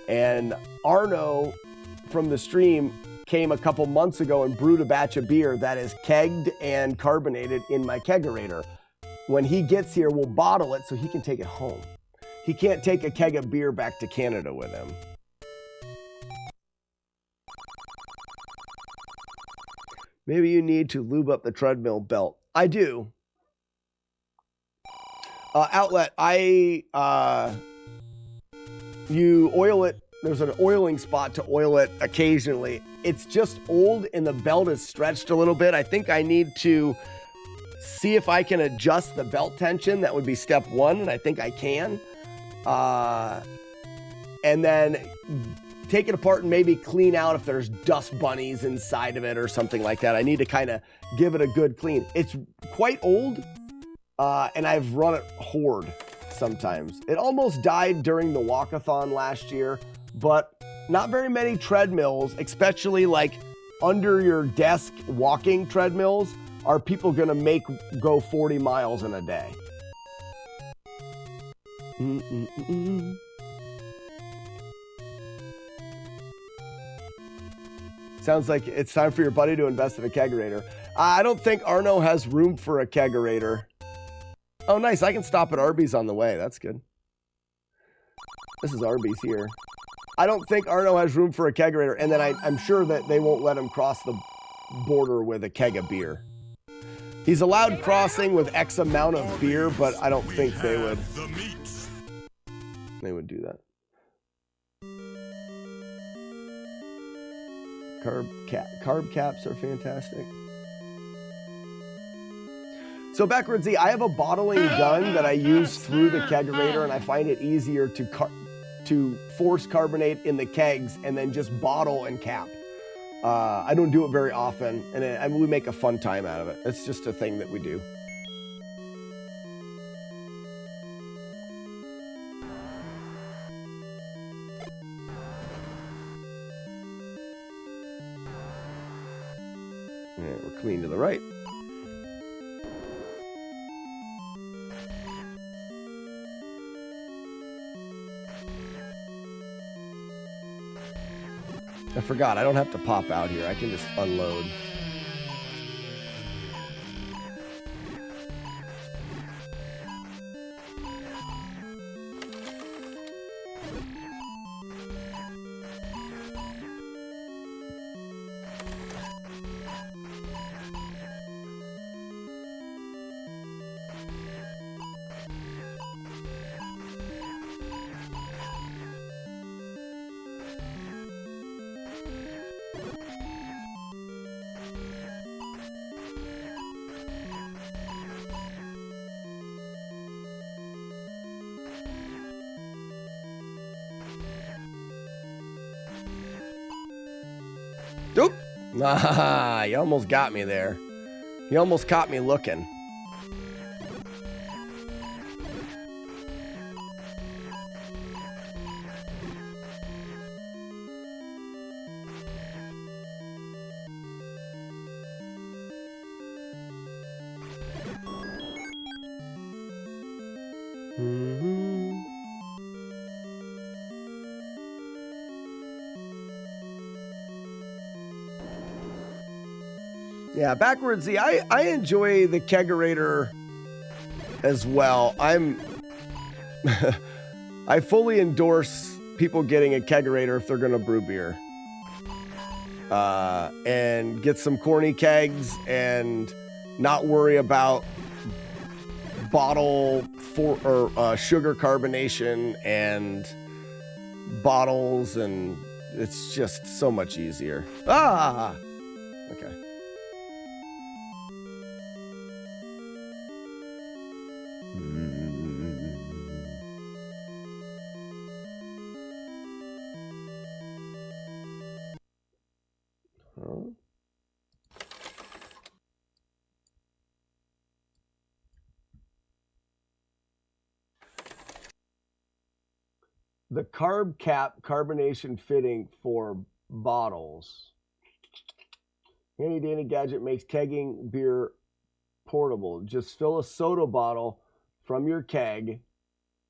And Arno from the stream came a couple months ago and brewed a batch of beer that is kegged and carbonated in my kegerator. When he gets here, we'll bottle it so he can take it home. He can't take a keg of beer back to Canada with him. Maybe you need to lube up the treadmill belt. I do. Outlet, you oil it. There's an oiling spot to oil it occasionally. It's just old and the belt is stretched a little bit. I think I need to see if I can adjust the belt tension. That would be step 1, and I think I can. And then take it apart and maybe clean out if there's dust bunnies inside of it or something like that. I need to kind of give it a good clean. It's quite old, and I've run it horde sometimes. It almost died during the walkathon last year, but not very many treadmills, especially like under your desk walking treadmills, are people going to make go 40 miles in a day. Sounds like it's time for your buddy to invest in a kegerator. I don't think Arno has room for a kegerator. Oh, nice. I can stop at Arby's on the way. That's good. This is Arby's here. I don't think Arno has room for a kegerator, and then I'm sure that they won't let him cross the border with a keg of beer. He's allowed crossing with X amount of beer, but I don't think they would do that. Carb caps are fantastic. So backwards Z, I have a bottling gun that I use through the kegerator, and I find it easier to force carbonate in the kegs and then just bottle and cap. I don't do it very often, and we make a fun time out of it. It's just a thing that we do. Yeah, we're clean to the right. I forgot, I don't have to pop out here. I can just unload. Nope. Ah, you almost got me there. You almost caught me looking. Yeah, backwards Z, I enjoy the kegerator as well. I fully endorse people getting a kegerator if they're gonna brew beer. And get some corny kegs and not worry about bottle sugar carbonation and bottles, and it's just so much easier. Ah, okay. The carb cap carbonation fitting for bottles. Handy dandy gadget makes kegging beer portable. Just fill a soda bottle from your keg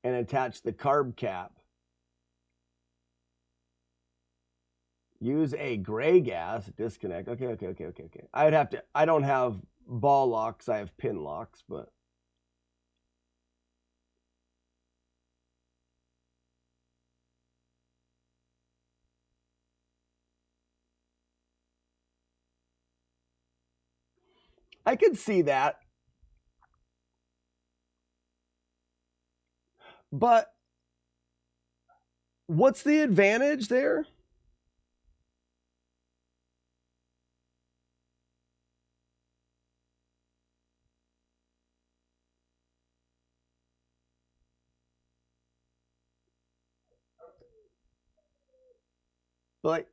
and attach the carb cap. Use a gray gas disconnect. Okay. I don't have ball locks, I have pin locks, but I could see that. But what's the advantage there? But like,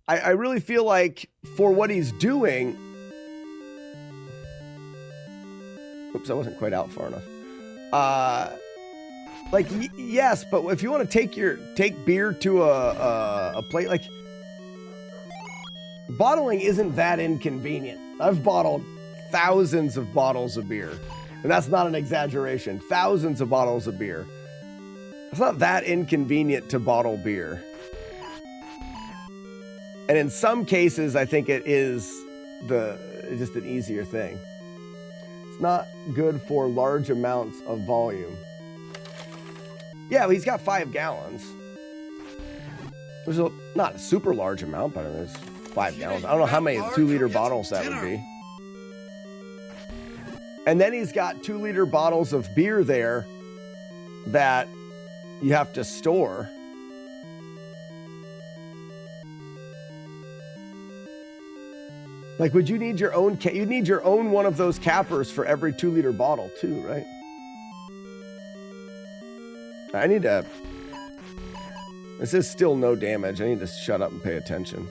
I really feel like for what he's doing. Oops, I wasn't quite out far enough. Like, yes, but if you want to take beer to a plate, like, bottling isn't that inconvenient. I've bottled thousands of bottles of beer, and that's not an exaggeration. Thousands of bottles of beer. It's not that inconvenient to bottle beer. And in some cases, I think it is just an easier thing. It's not good for large amounts of volume. Yeah, well, he's got 5 gallons. There's not a super large amount, but there's 5 gallons. I don't know how many 2-liter bottles that would be. And then he's got 2-liter bottles of beer there that you have to store. Like, would you need your own? You need your own one of those cappers for every 2-liter bottle too, right? I need to. This is still no damage. I need to shut up and pay attention.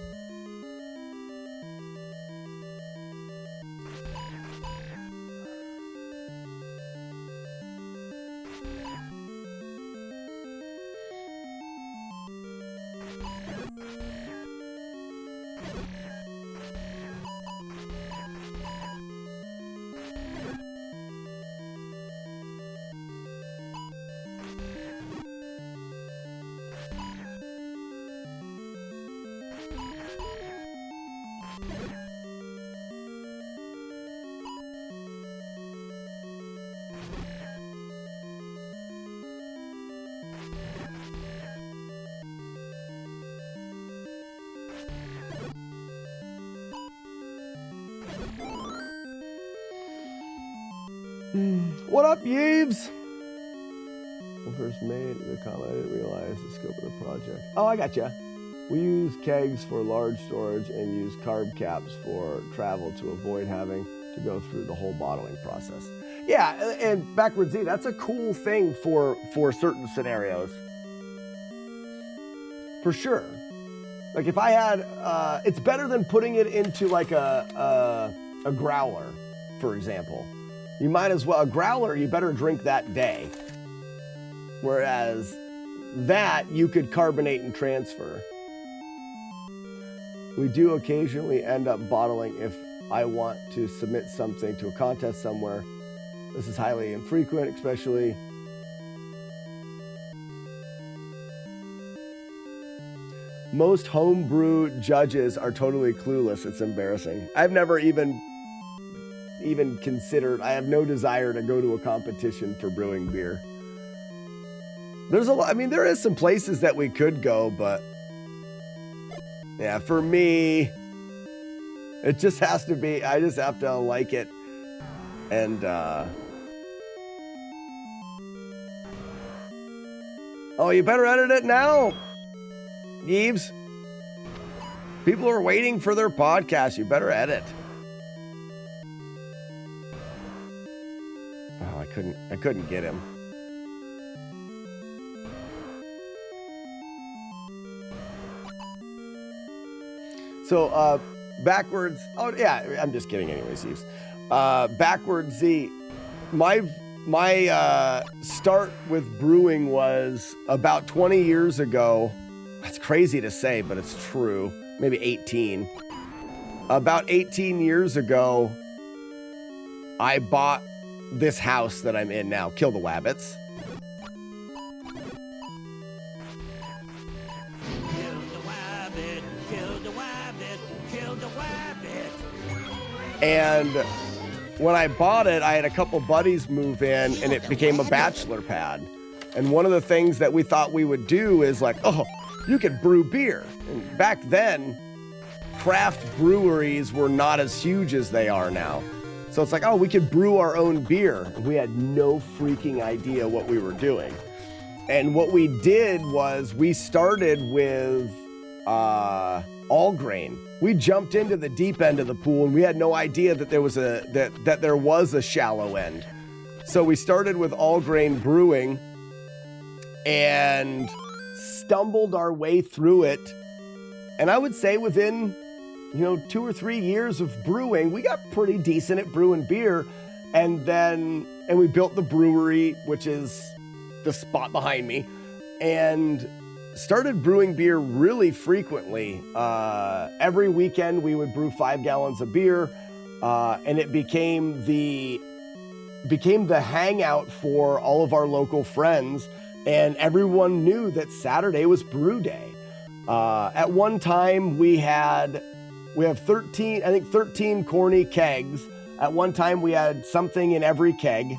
What up, Yeeves? When first made the comment, I didn't realize the scope of the project. Oh, I gotcha. We use kegs for large storage and use carb caps for travel to avoid having to go through the whole bottling process. Yeah, and Backward Z, that's a cool thing for certain scenarios. For sure. Like if I had, it's better than putting it into like a growler, for example. You might as well, a growler, you better drink that day. Whereas that, you could carbonate and transfer. We do occasionally end up bottling if I want to submit something to a contest somewhere. This is highly infrequent, especially most homebrew judges are totally clueless. It's embarrassing. I've never even considered, I have no desire to go to a competition for brewing beer. There's a lot, I mean, there is some places that we could go, but yeah, for me, it just has to be, I just have to like it. And, oh, you better edit it now, Yeeves. People are waiting for their podcast. You better edit. Oh, I couldn't get him. So, backwards. Oh, yeah, I'm just kidding anyways, Yeeves. Backwards Z. My start with brewing was about 20 years ago. That's crazy to say, but it's true. Maybe 18. About 18 years ago, I bought this house that I'm in now. Kill the Wabbits. And when I bought it, I had a couple buddies move in and it became a bachelor pad. And one of the things that we thought we would do is like, oh, you could brew beer. And back then, craft breweries were not as huge as they are now. So it's like, oh, we could brew our own beer. And we had no freaking idea what we were doing. And what we did was we started with all grain. We jumped into the deep end of the pool and we had no idea that there was a shallow end. So we started with all grain brewing and stumbled our way through it. And I would say within, 2 or 3 years of brewing, we got pretty decent at brewing beer. And we built the brewery, which is the spot behind me, and started brewing beer really frequently. Every weekend we would brew 5 gallons of beer, and it became the hangout for all of our local friends, and everyone knew that Saturday was brew day. At one time we have 13 corny kegs. At one time we had something in every keg.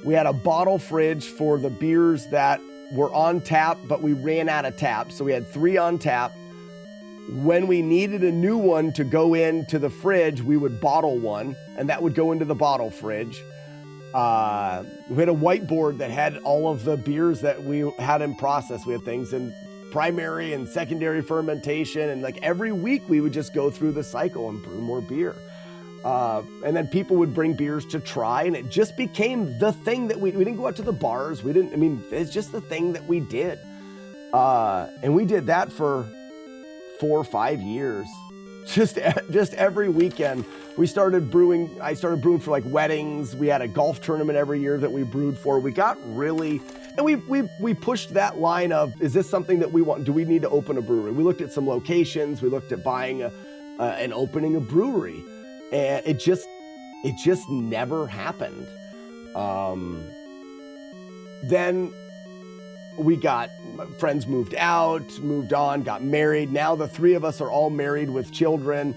We had a bottle fridge for the beers that were on tap, but we ran out of tap. So we had 3 on tap. When we needed a new one to go into the fridge, we would bottle one, and that would go into the bottle fridge. We had a whiteboard that had all of the beers that we had in process. We had things in primary and secondary fermentation, and like every week we would just go through the cycle and brew more beer. And then people would bring beers to try, and it just became the thing that we didn't go out to the bars. It's just the thing that we did. And we did that for 4 or 5 years. Just every weekend. I started brewing for like weddings. We had a golf tournament every year that we brewed for. We got really, and we pushed that line of, is this something that we want? Do we need to open a brewery? We looked at some locations. We looked at buying and opening a brewery. And it just never happened. Then friends moved on, got married. Now the 3 of us are all married with children.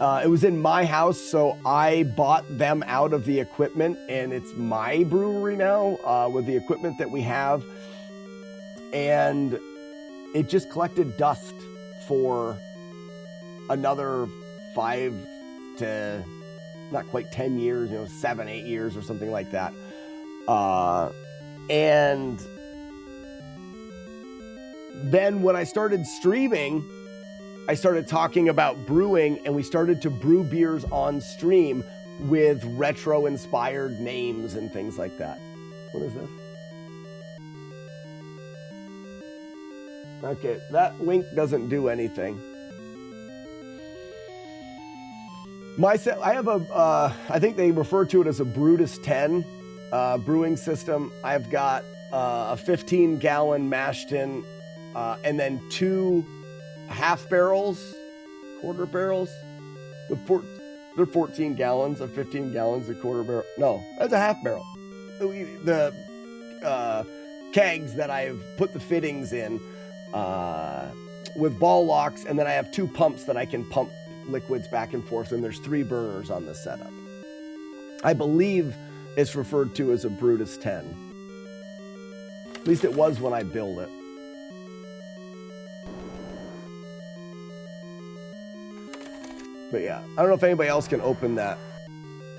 It was in my house, so I bought them out of the equipment, and it's my brewery now with the equipment that we have. And it just collected dust for another 5 to not quite 10 years, 7, 8 years or something like that. And then when I started streaming, I started talking about brewing, and we started to brew beers on stream with retro-inspired names and things like that. What is this? Okay, that link doesn't do anything. I have I think they refer to it as a Brutus 10 brewing system. I've got a 15-gallon mashed in, and then 2 half barrels, quarter barrels. They're 14 gallons of 15 gallons, a quarter barrel. No, that's a half barrel. The kegs that I've put the fittings in with ball locks, and then I have 2 pumps that I can pump liquids back and forth, and there's 3 burners on the setup. I believe it's referred to as a Brutus 10. At least it was when I built it. But yeah, I don't know if anybody else can open that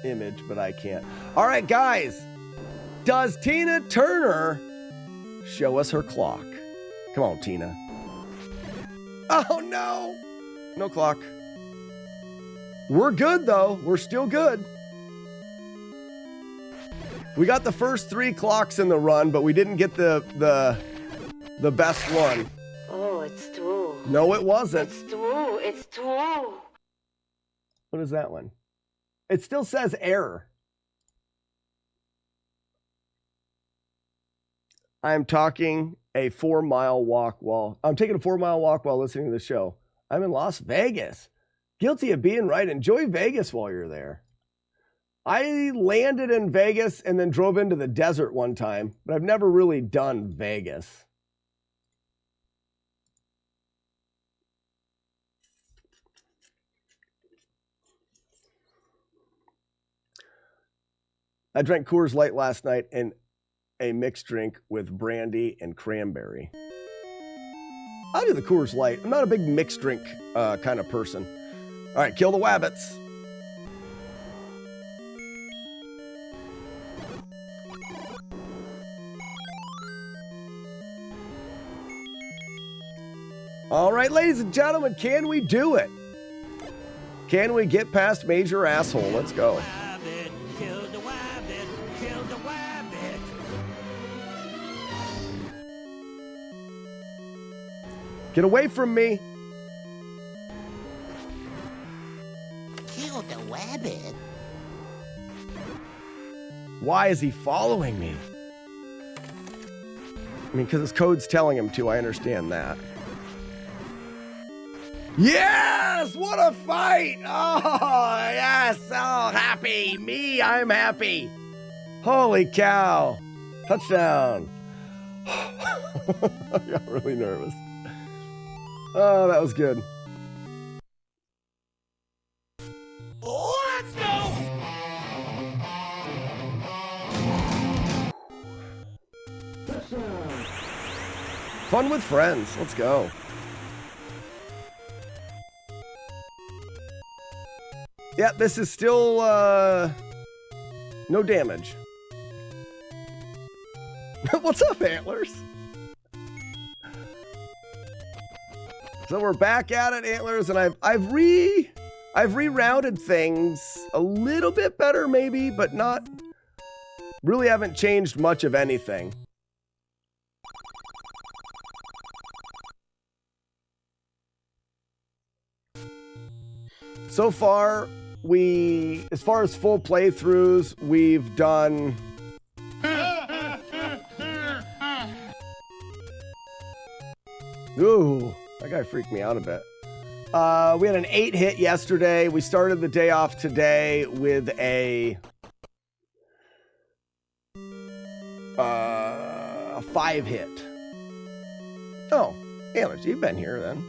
image, but I can't. All right, guys. Does Tina Turner show us her clock? Come on, Tina. Oh, no. No clock. We're good, though. We're still good. We got the first 3 clocks in the run, but we didn't get the best one. Oh, it's true. No, it wasn't. It's true. It's true. What is that one? It still says error. I'm taking a 4-mile walk while listening to the show. I'm in Las Vegas. Guilty of being right. Enjoy Vegas while you're there. I landed in Vegas and then drove into the desert one time, but I've never really done Vegas. I drank Coors Light last night and a mixed drink with brandy and cranberry. I'll do the Coors Light. I'm not a big mixed drink kind of person. All right, kill the wabbits. All right, ladies and gentlemen, can we do it? Can we get past Major Asshole? Let's go. Get away from me. Kill the rabbit. Why is he following me? I mean, because his code's telling him to. I understand that. Yes! What a fight! Oh, yes! Oh, happy! Me, I'm happy! Holy cow! Touchdown! I got really nervous. Oh, that was good. Let's go! Fun with friends. Let's go. Yeah, this is still no damage. What's up, Antlers? So we're back at it, Antlers, and I've rerouted things a little bit better, maybe, but not really haven't changed much of anything. So far, as far as full playthroughs, we've done. Ooh, that guy freaked me out a bit. We had an 8 hit yesterday. We started the day off today with a 5 hit. Oh, Alex, you've been here then.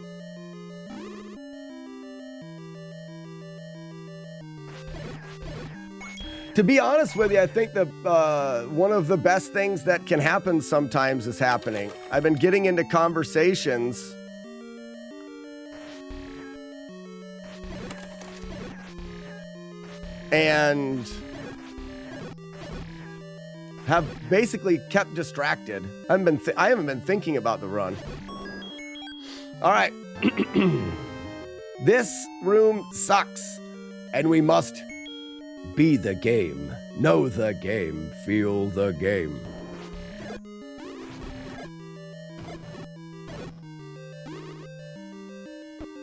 To be honest with you, I think that one of the best things that can happen sometimes is happening. I've been getting into conversations and have basically kept distracted. I haven't been thinking about the run. All right. This room sucks, and we must be the game. Know the game. Feel the game.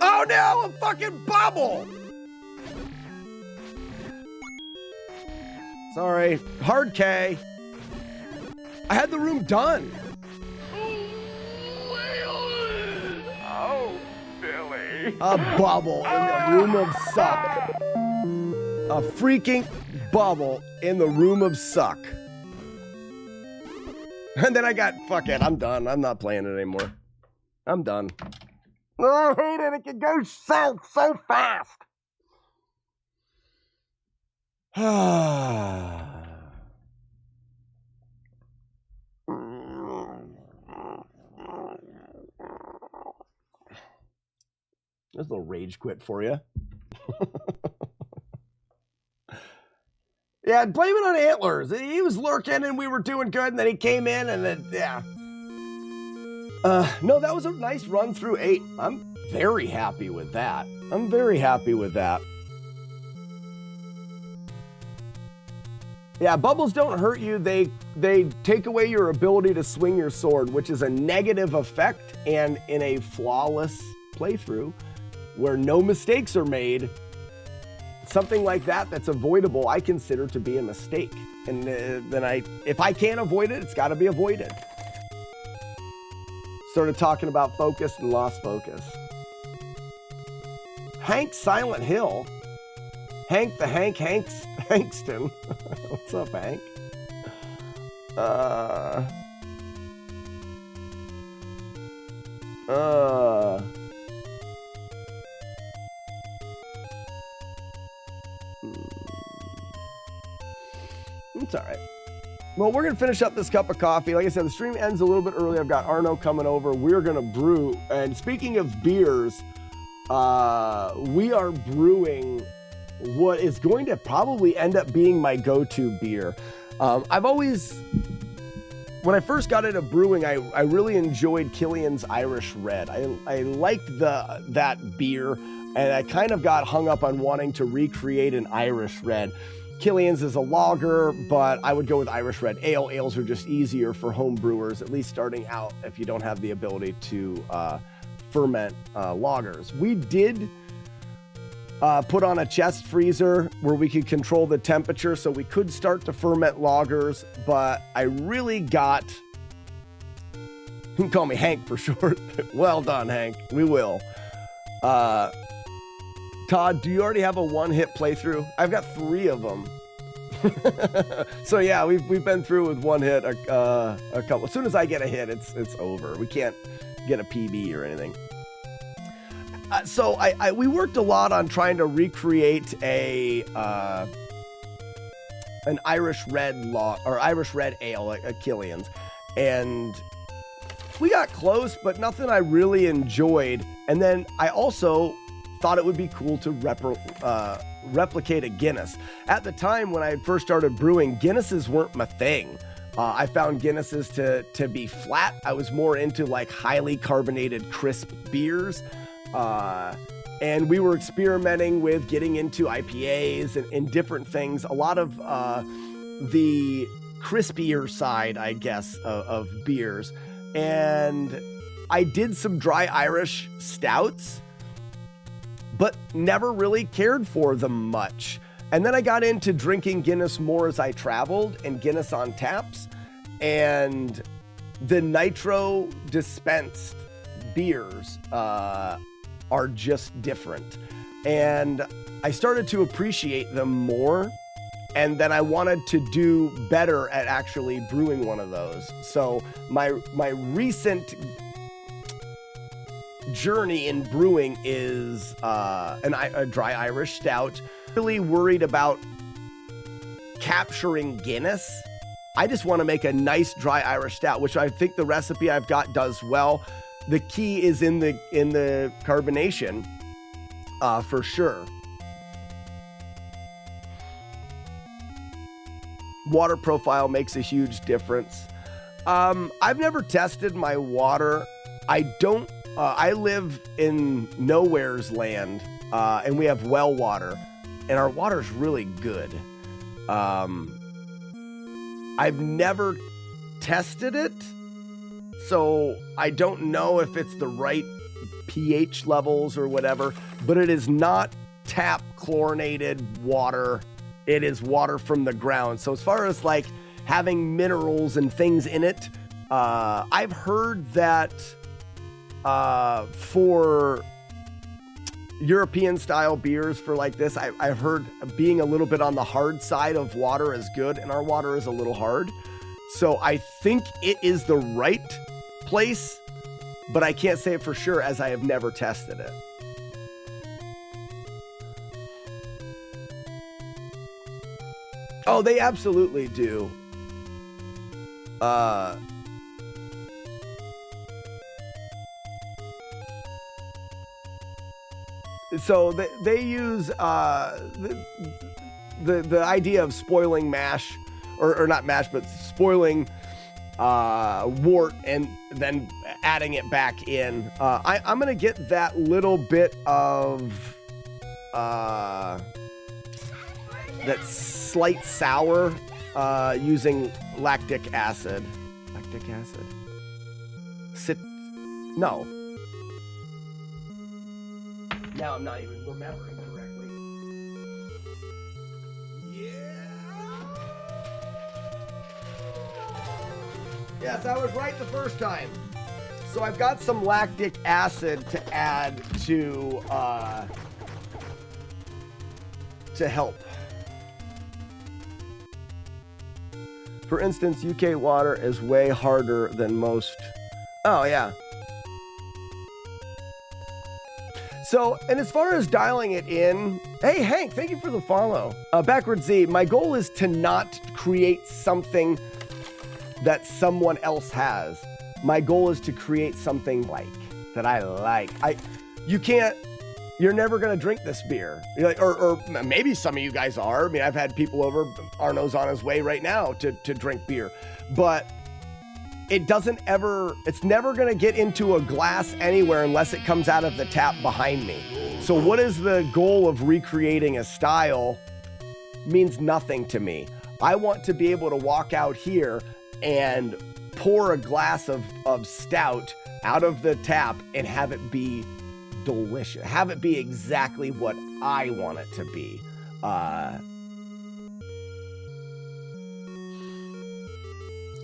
Oh no, a fucking bubble! Sorry. Hard K. I had the room done. Oh, Billy. A bubble in the room of suck. A freaking bubble in the room of suck. And then I got, fuck it, I'm done. I'm not playing it anymore. I'm done. Oh, I hate it. It can go so fast. There's a little rage quit for you. Yeah, blame it on Antlers. He was lurking and we were doing good, and then he came in and then, yeah. No, that was a nice run through 8. I'm very happy with that. I'm very happy with that. Yeah, bubbles don't hurt you. They take away your ability to swing your sword, which is a negative effect, and in a flawless playthrough where no mistakes are made, something like that that's avoidable, I consider to be a mistake. And then if I can't avoid it, it's got to be avoided. Started talking about focus and lost focus. Hank Silent Hill. Hank the Hankston. What's up, Hank? It's all right. Well, we're going to finish up this cup of coffee. Like I said, the stream ends a little bit early. I've got Arno coming over. We're going to brew. And speaking of beers, we are brewing what is going to probably end up being my go-to beer. I've always, when I first got into brewing, I really enjoyed Killian's Irish Red. I liked that beer, and I kind of got hung up on wanting to recreate an Irish Red. Killian's is a lager, but I would go with Irish Red Ale. Ales are just easier for home brewers, at least starting out, if you don't have the ability to ferment lagers. We did put on a chest freezer where we could control the temperature so we could start to ferment lagers, but I really got, you can call me Hank for short. Well done, Hank. We will. Todd, do you already have a one-hit playthrough? I've got 3 of them. So yeah, we've been through with one hit a couple. As soon as I get a hit, it's over. We can't get a PB or anything. So we worked a lot on trying to recreate an Irish red Irish red ale, a Killian's, and we got close, but nothing I really enjoyed. And then I also thought it would be cool to replicate a Guinness. At the time when I first started brewing, Guinnesses weren't my thing. I found Guinnesses to be flat. I was more into like highly carbonated, crisp beers. And we were experimenting with getting into IPAs and different things. A lot of the crispier side, I guess, of beers. And I did some dry Irish stouts, but never really cared for them much. And then I got into drinking Guinness more as I traveled, and Guinness on taps. And the nitro dispensed beers are just different. And I started to appreciate them more. And then I wanted to do better at actually brewing one of those. So my recent journey in brewing is a dry Irish stout. Really worried about capturing Guinness. I just want to make a nice dry Irish stout, which I think the recipe I've got does well. The key is in the carbonation, for sure. Water profile makes a huge difference. I've never tested my water. I live in nowhere's land, and we have well water, and our water's really good. I've never tested it, so I don't know if it's the right pH levels or whatever, but it is not tap chlorinated water. It is water from the ground. So as far as like having minerals and things in it, I've heard that for European style beers for like this, I've heard being a little bit on the hard side of water is good, and our water is a little hard. So I think it is the right place, but I can't say it for sure as I have never tested it. Oh, they absolutely do. So they use the idea of spoiling mash, or not mash, but spoiling wort and then adding it back in. I'm gonna get that little bit of that slight sour using lactic acid. Lactic acid? No. Now I'm not even remembering correctly. Yes, I was right the first time. So I've got some lactic acid to add to help. For instance, UK water is way harder than most. Oh, yeah. So, and as far as dialing it in, hey, Hank, thank you for the follow. Backward Z, my goal is to not create something that someone else has. My goal is to create something that I like. You're never gonna drink this beer. You're like, or maybe some of you guys are. I mean, I've had people over, Arno's on his way right now to drink beer, but it's never gonna get into a glass anywhere unless it comes out of the tap behind me. So what is the goal of recreating a style means nothing to me. I want to be able to walk out here and pour a glass of stout out of the tap and have it be delicious. Have it be exactly what I want it to be.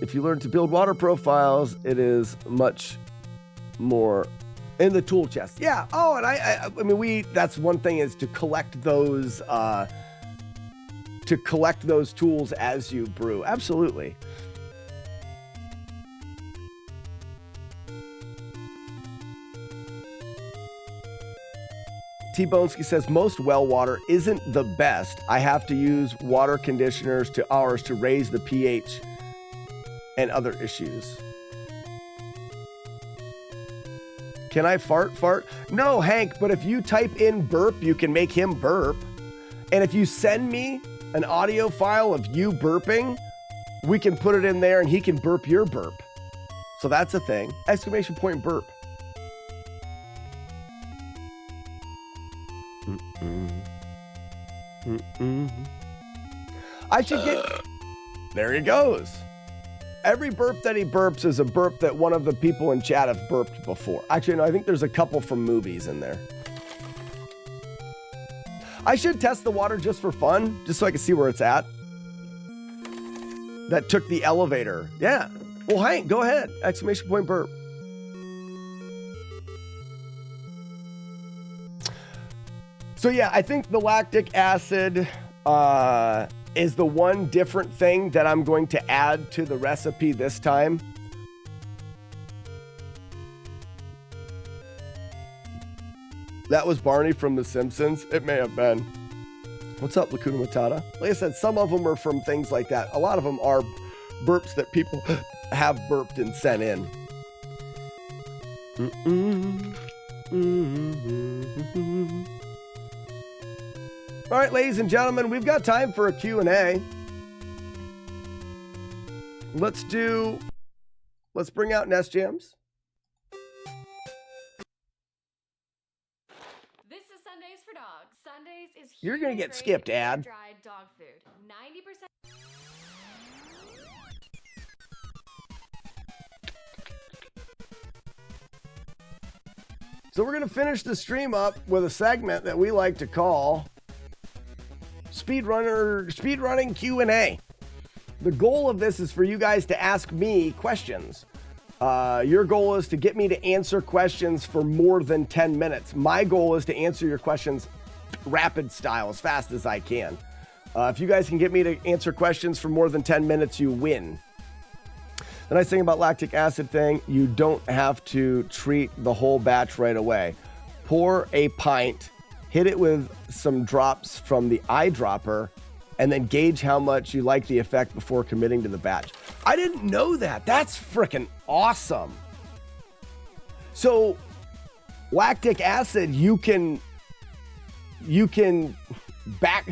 If you learn to build water profiles, it is much more in the tool chest. Yeah. Oh, and I mean, that's one thing, is to collect those tools as you brew. Absolutely. T-Bonesky says most well water isn't the best. I have to use water conditioners to ours to raise the pH and other issues. Can I fart? No, Hank, but if you type in burp, you can make him burp. And if you send me an audio file of you burping, we can put it in there and he can burp your burp. So that's a thing. Exclamation point burp. I should get... There he goes. Every burp that he burps is a burp that one of the people in chat have burped before. Actually, no, I think there's a couple from movies in there. I should test the water just for fun, just so I can see where it's at. That took the elevator. Yeah. Well, Hank, go ahead. Exclamation point burp. So yeah, I think the lactic acid is the one different thing that I'm going to add to the recipe this time. That was Barney from The Simpsons. It may have been. What's up, Lacuna Matata? Like I said, some of them are from things like that. A lot of them are burps that people have burped and sent in. All right, ladies and gentlemen, we've got time for a Q&A. Let's bring out Nest Jams. This is Sundays for Dogs. Sundays is You're going to get skipped, ad. dried dog food. 90%. So we're going to finish the stream up with a segment that we like to call Speedrunning Q&A. The goal of this is for you guys to ask me questions. Your goal is to get me to answer questions for more than 10 minutes. My goal is to answer your questions rapid style, as fast as I can. If you guys can get me to answer questions for more than 10 minutes, you win. The nice thing about lactic acid thing, you don't have to treat the whole batch right away. Pour a pint, hit it with some drops from the eyedropper, and then gauge how much you like the effect before committing to the batch. I didn't know that. That's freaking awesome. So lactic acid, you can back,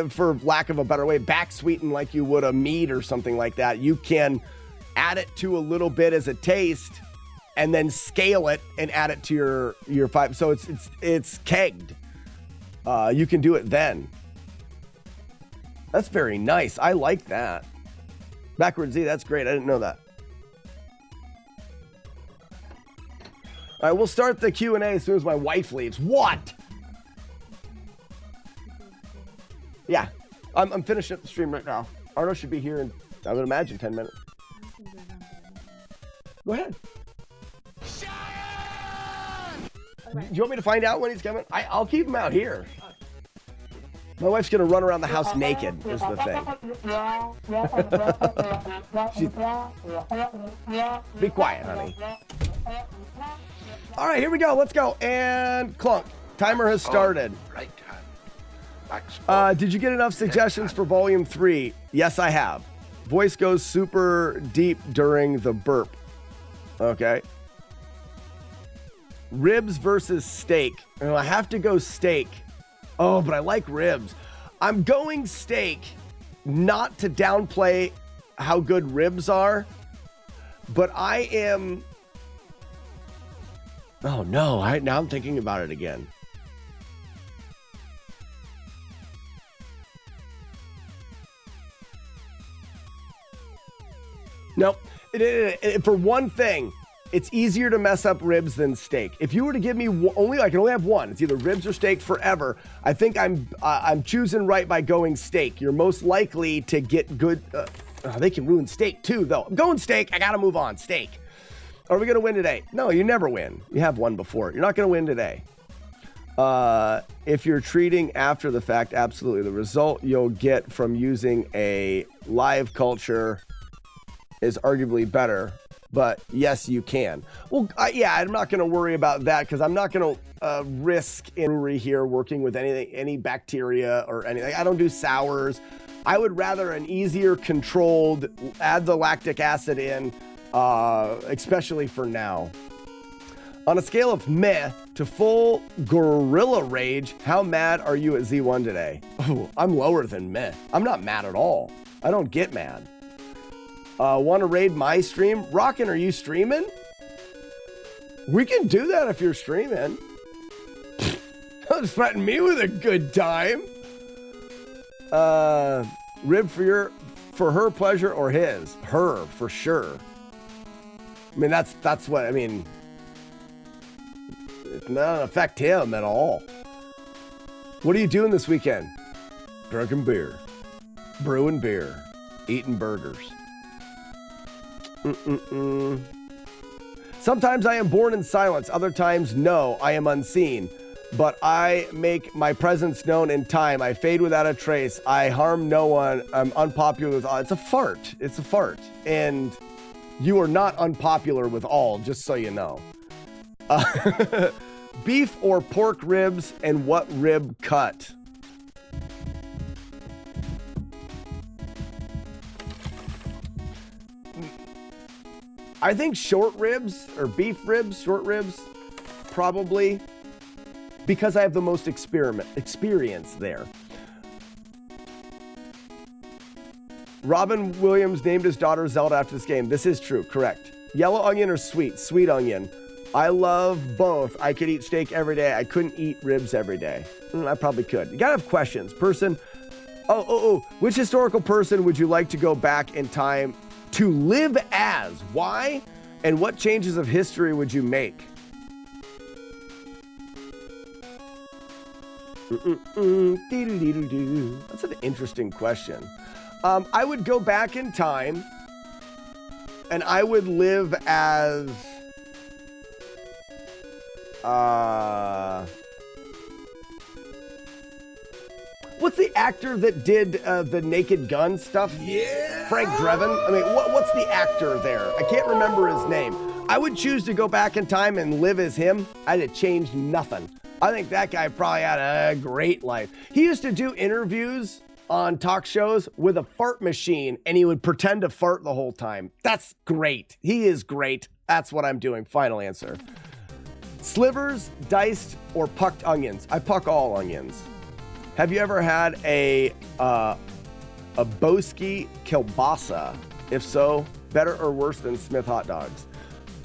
for lack of a better way, back sweeten like you would a meat or something like that. You can add it to a little bit as a taste and then scale it and add it to your five. So it's kegged. You can do it then. That's very nice. I like that. Backwards Z, that's great. I didn't know that. All right, we'll start the Q&A as soon as my wife leaves. What? Yeah, I'm finishing up the stream right now. Arno should be here in, I would imagine, 10 minutes. Go ahead. Do you want me to find out when he's coming? I'll keep him out here. My wife's gonna run around the house naked, is the thing. Be quiet, honey. All right, here we go. Let's go. And clunk. Timer has started. Did you get enough suggestions for volume 3? Yes, I have. Voice goes super deep during the burp. Okay. Ribs versus steak. Oh, I have to go steak. Oh, but I like ribs. I'm going steak, not to downplay how good ribs are, but I am... Oh, no. Now I'm thinking about it again. Nope. For one thing, It's easier to mess up ribs than steak. If you were to give me I can only have one. It's either ribs or steak forever. I think I'm choosing right by going steak. You're most likely to get good. They can ruin steak too, though. I'm going steak. I gotta move on. Steak. Are we gonna win today? No, you never win. You have won before. You're not gonna win today. If you're treating after the fact, absolutely. The result you'll get from using a live culture is arguably better. But yes, you can. Well, yeah, I'm not going to worry about that because I'm not going to risk injury here working with any bacteria or anything. I don't do sours. I would rather an easier controlled, add the lactic acid in, especially for now. On a scale of meh to full gorilla rage, how mad are you at Z1 today? Oh, I'm lower than meh. I'm not mad at all. I don't get mad. Want to raid my stream? Rockin', are you streaming? We can do that if you're streaming. Don't threaten me with a good time. Rib for her pleasure or his? Her, for sure. I mean, that's what, I mean, it doesn't affect him at all. What are you doing this weekend? Drinking beer. Brewing beer. Eating burgers. Sometimes I am born in silence. Other times, no, I am unseen. But I make my presence known in time. I fade without a trace. I harm no one. I'm unpopular with all. It's a fart. It's a fart. And you are not unpopular with all, just so you know. Beef or pork ribs, and what rib cut? I think short ribs or beef ribs, short ribs, probably, because I have the most experience there. Robin Williams named his daughter Zelda after this game. This is true, correct. Yellow onion or sweet? Sweet onion. I love both. I could eat steak every day. I couldn't eat ribs every day. I probably could. You gotta have questions. Person, which historical person would you like to go back in time to live as? Why? And what changes of history would you make? That's an interesting question. I would go back in time and I would live as what's the actor that did the Naked Gun stuff? Yeah. Frank Drebin. I mean, what's the actor there? I can't remember his name. I would choose to go back in time and live as him. I'd have changed nothing. I think that guy probably had a great life. He used to do interviews on talk shows with a fart machine, and he would pretend to fart the whole time. That's great. He is great. That's what I'm doing. Final answer. Slivers, diced, or pucked onions? I puck all onions. Have you ever had a Boski kielbasa? If so, better or worse than Smith hot dogs?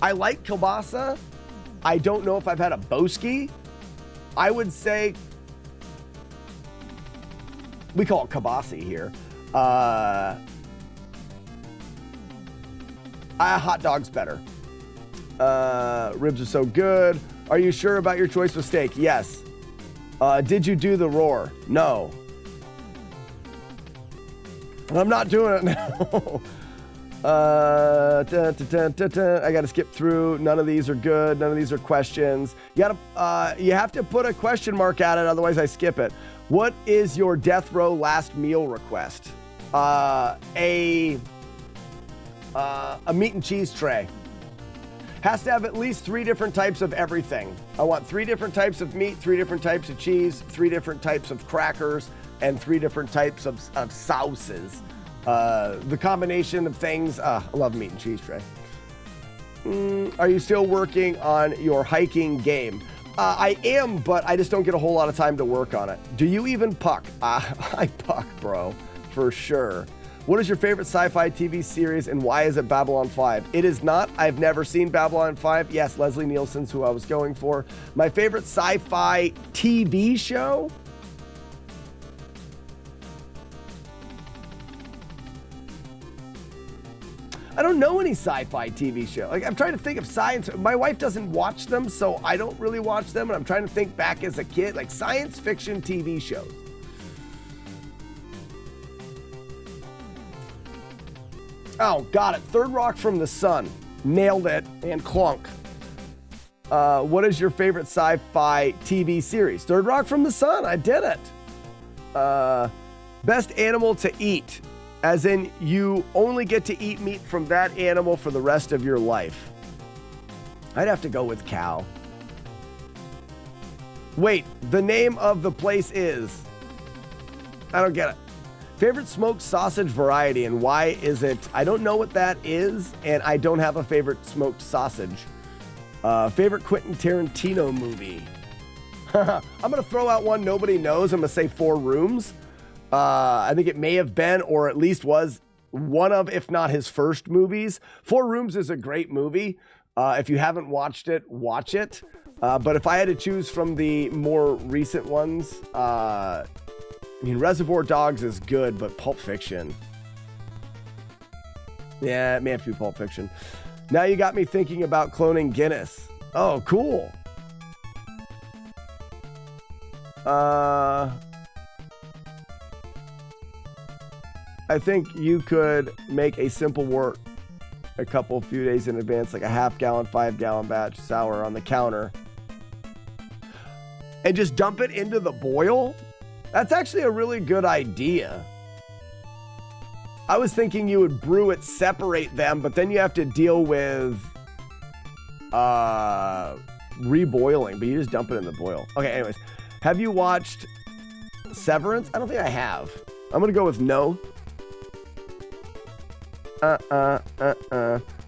I like kielbasa. I don't know if I've had a Boski. I would say, we call it kielbasa here. Hot dog's better. Ribs are so good. Are you sure about your choice with steak? Yes. Did you do the roar? No. I'm not doing it now. I gotta skip through. None of these are good. None of these are questions. You have to put a question mark at it, otherwise I skip it. What is your death row last meal request? A meat and cheese tray. Has to have at least 3 different types of everything. I want 3 different types of meat, 3 different types of cheese, 3 different types of crackers, and 3 different types of sauces. The combination of things, I love meat and cheese tray. Are you still working on your hiking game? I am, but I just don't get a whole lot of time to work on it. Do you even puck? I puck, bro, for sure. What is your favorite sci-fi TV series and why is it Babylon 5? It is not. I've never seen Babylon 5. Yes, Leslie Nielsen's who I was going for. My favorite sci-fi TV show? I don't know any sci-fi TV show. Like, I'm trying to think of science. My wife doesn't watch them, so I don't really watch them. And I'm trying to think back as a kid, like science fiction TV shows. Oh, got it. Third Rock from the Sun. Nailed it. And Clunk. What is your favorite sci-fi TV series? Third Rock from the Sun. I did it. Best animal to eat. As in, you only get to eat meat from that animal for the rest of your life. I'd have to go with cow. Wait, the name of the place is... I don't get it. Favorite smoked sausage variety and why is it... I don't know what that is, and I don't have a favorite smoked sausage. Favorite Quentin Tarantino movie. I'm going to throw out one nobody knows. I'm going to say Four Rooms. I think it may have been, or at least was, one of, if not his first movies. Four Rooms is a great movie. If you haven't watched it, watch it. But if I had to choose from the more recent ones, I mean, Reservoir Dogs is good, but Pulp Fiction. Yeah, it may have to be Pulp Fiction. Now you got me thinking about cloning Guinness. Oh, cool. I think you could make a simple wort a few days in advance, like a half-gallon, 5-gallon batch sour on the counter. And just dump it into the boil? That's actually a really good idea. I was thinking you would brew it, separate them, but then you have to deal with reboiling, but you just dump it in the boil. Okay, anyways. Have you watched Severance? I don't think I have. I'm going to go with no.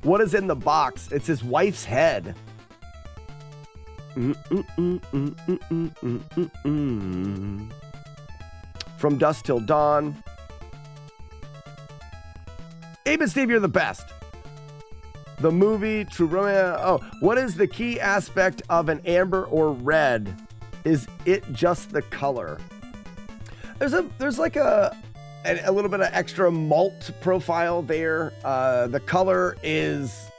What is in the box? It's his wife's head. From Dusk Till Dawn. Abe and Steve, you're the best. The movie True Romance. Oh, what is the key aspect of an amber or red? Is it just the color? There's like a little bit of extra malt profile there. The color is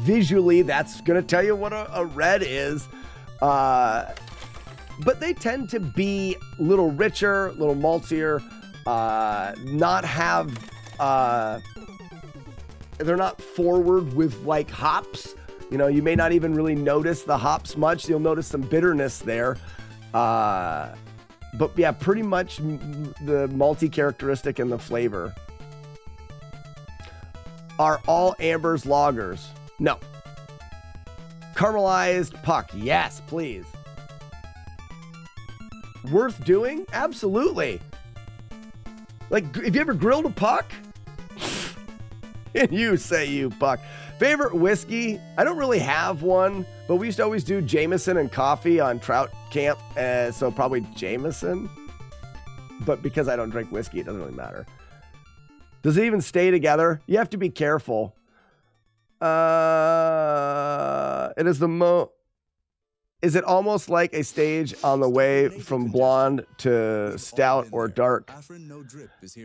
visually, that's going to tell you what a red is. But they tend to be a little richer, a little maltier, not have, they're not forward with like hops. You know, you may not even really notice the hops much. You'll notice some bitterness there. But yeah, pretty much the malty characteristic and the flavor. Are all ambers lagers? No. Caramelized puck? Yes, please. Worth doing? Absolutely. Like, have you ever grilled a puck? And you say you puck. Favorite whiskey? I don't really have one, but we used to always do Jameson and coffee on trout camp, so probably Jameson. But because I don't drink whiskey, it doesn't really matter. Does it even stay together? You have to be careful. It is Is it almost like a stage on the way from blonde to stout or dark?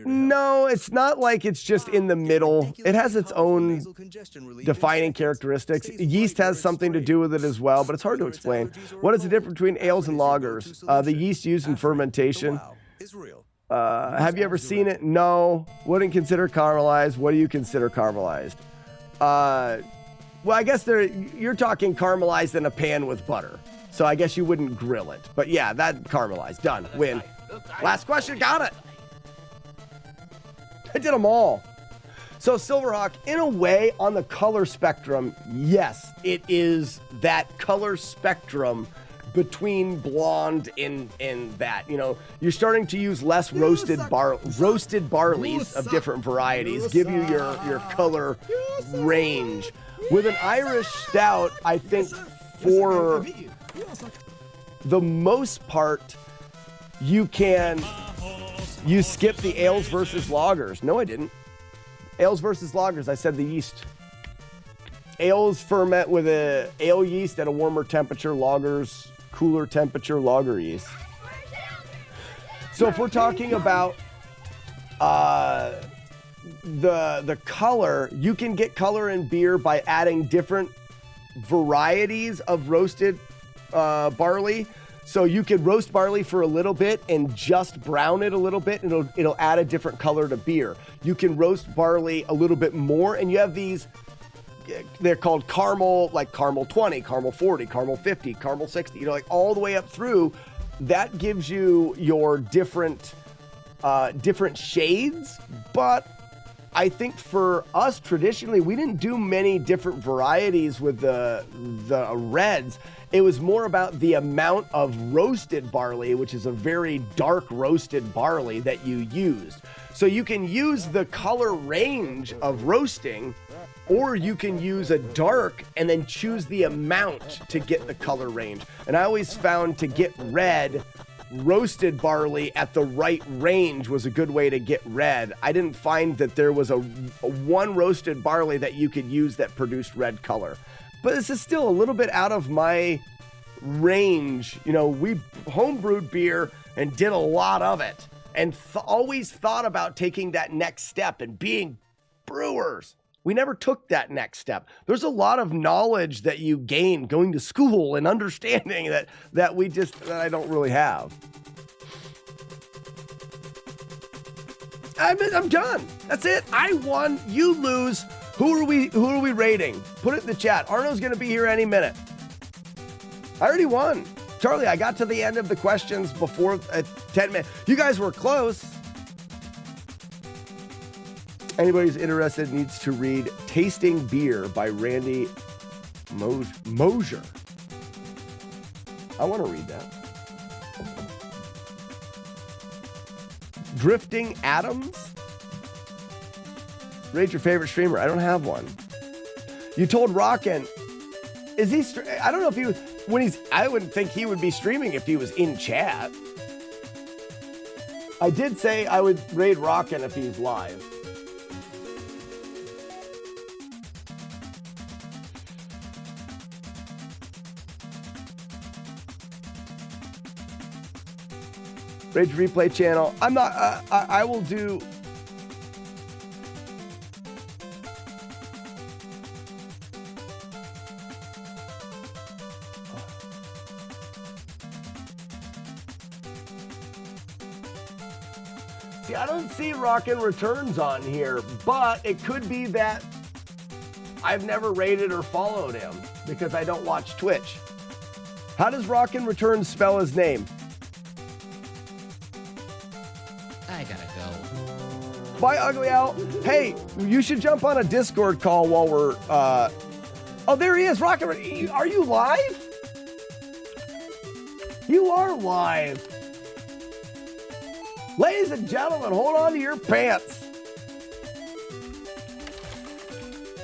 No, it's not like it's just in the middle. It has its own defining characteristics. Yeast has something to do with it as well, but it's hard to explain. What is the difference between ales and lagers? The yeast used in fermentation. Have you ever seen it? No. Wouldn't consider caramelized. What do you consider caramelized? Well, I guess you're talking caramelized in a pan with butter. So I guess you wouldn't grill it. But yeah, that caramelized. Done. Win. Last question. Got it. I did them all. So Silverhawk, in a way, on the color spectrum, yes, it is that color spectrum between blonde and that. You know, you're starting to use less roasted barleys of different varieties, give you your color range. With an Irish stout, I think for the most part, you skip the ales versus lagers. No, I didn't. Ales versus lagers, I said the yeast. Ales ferment with a ale yeast at a warmer temperature, lagers, cooler temperature, lager yeast. So if we're talking about the color, you can get color in beer by adding different varieties of roasted barley. So you could roast barley for a little bit and just brown it a little bit, and it'll add a different color to beer. You can roast barley a little bit more, and you have these, they're called caramel, like caramel 20, caramel 40, caramel 50, caramel 60, you know, like all the way up through. That gives you your different shades. But I think for us traditionally, we didn't do many different varieties with the reds. It was more about the amount of roasted barley, which is a very dark roasted barley that you used. So you can use the color range of roasting, or you can use a dark and then choose the amount to get the color range. And I always found to get red, roasted barley at the right range was a good way to get red. I didn't find that there was a one roasted barley that you could use that produced red color. But this is still a little bit out of my range. You know, we homebrewed beer and did a lot of it, and always thought about taking that next step and being brewers. We never took that next step. There's a lot of knowledge that you gain going to school and understanding that I don't really have. I'm done. That's it. I won. You lose. Who are we rating? Put it in the chat. Arno's going to be here any minute. I already won. Charlie, I got to the end of the questions before 10 minutes. You guys were close. Anybody who's interested needs to read Tasting Beer by Randy Mosier. I want to read that. Drifting Atoms? Rate your favorite streamer. I don't have one. You told Rockin', is he, I don't know if he was, I wouldn't think he would be streaming if he was in chat. I did say I would raid Rockin' if he's live. Rage Replay channel. I'm not, I will do. See, I don't see Rockin' Returns on here, but it could be that I've never rated or followed him because I don't watch Twitch. How does Rockin' Returns spell his name? I gotta go. Bye, Ugly Owl. Hey, you should jump on a Discord call while we're, oh, there he is, Rocket. Are you live? You are live. Ladies and gentlemen, hold on to your pants.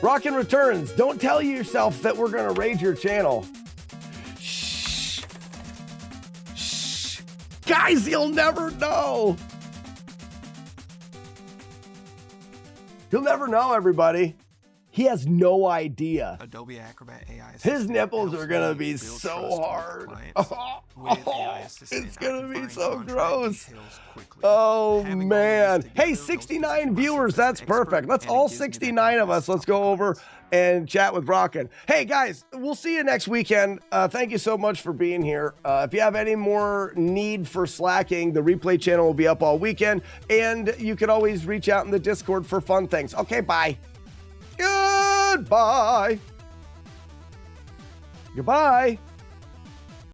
Rockin' Returns, don't tell yourself that we're gonna raid your channel. Shh. Shh. Guys, you'll never know. You'll never know, everybody. He has no idea. Adobe Acrobat AI His nipples are gonna be so hard. It's gonna be so gross. Oh man. Hey, 69 viewers. That's perfect. Let's all 69 of us. Let's go over and chat with Rockin'. Hey guys, we'll see you next weekend. Thank you so much for being here. If you have any more need for slacking, the replay channel will be up all weekend, and you can always reach out in the Discord for fun things. Okay, bye. Goodbye. Goodbye.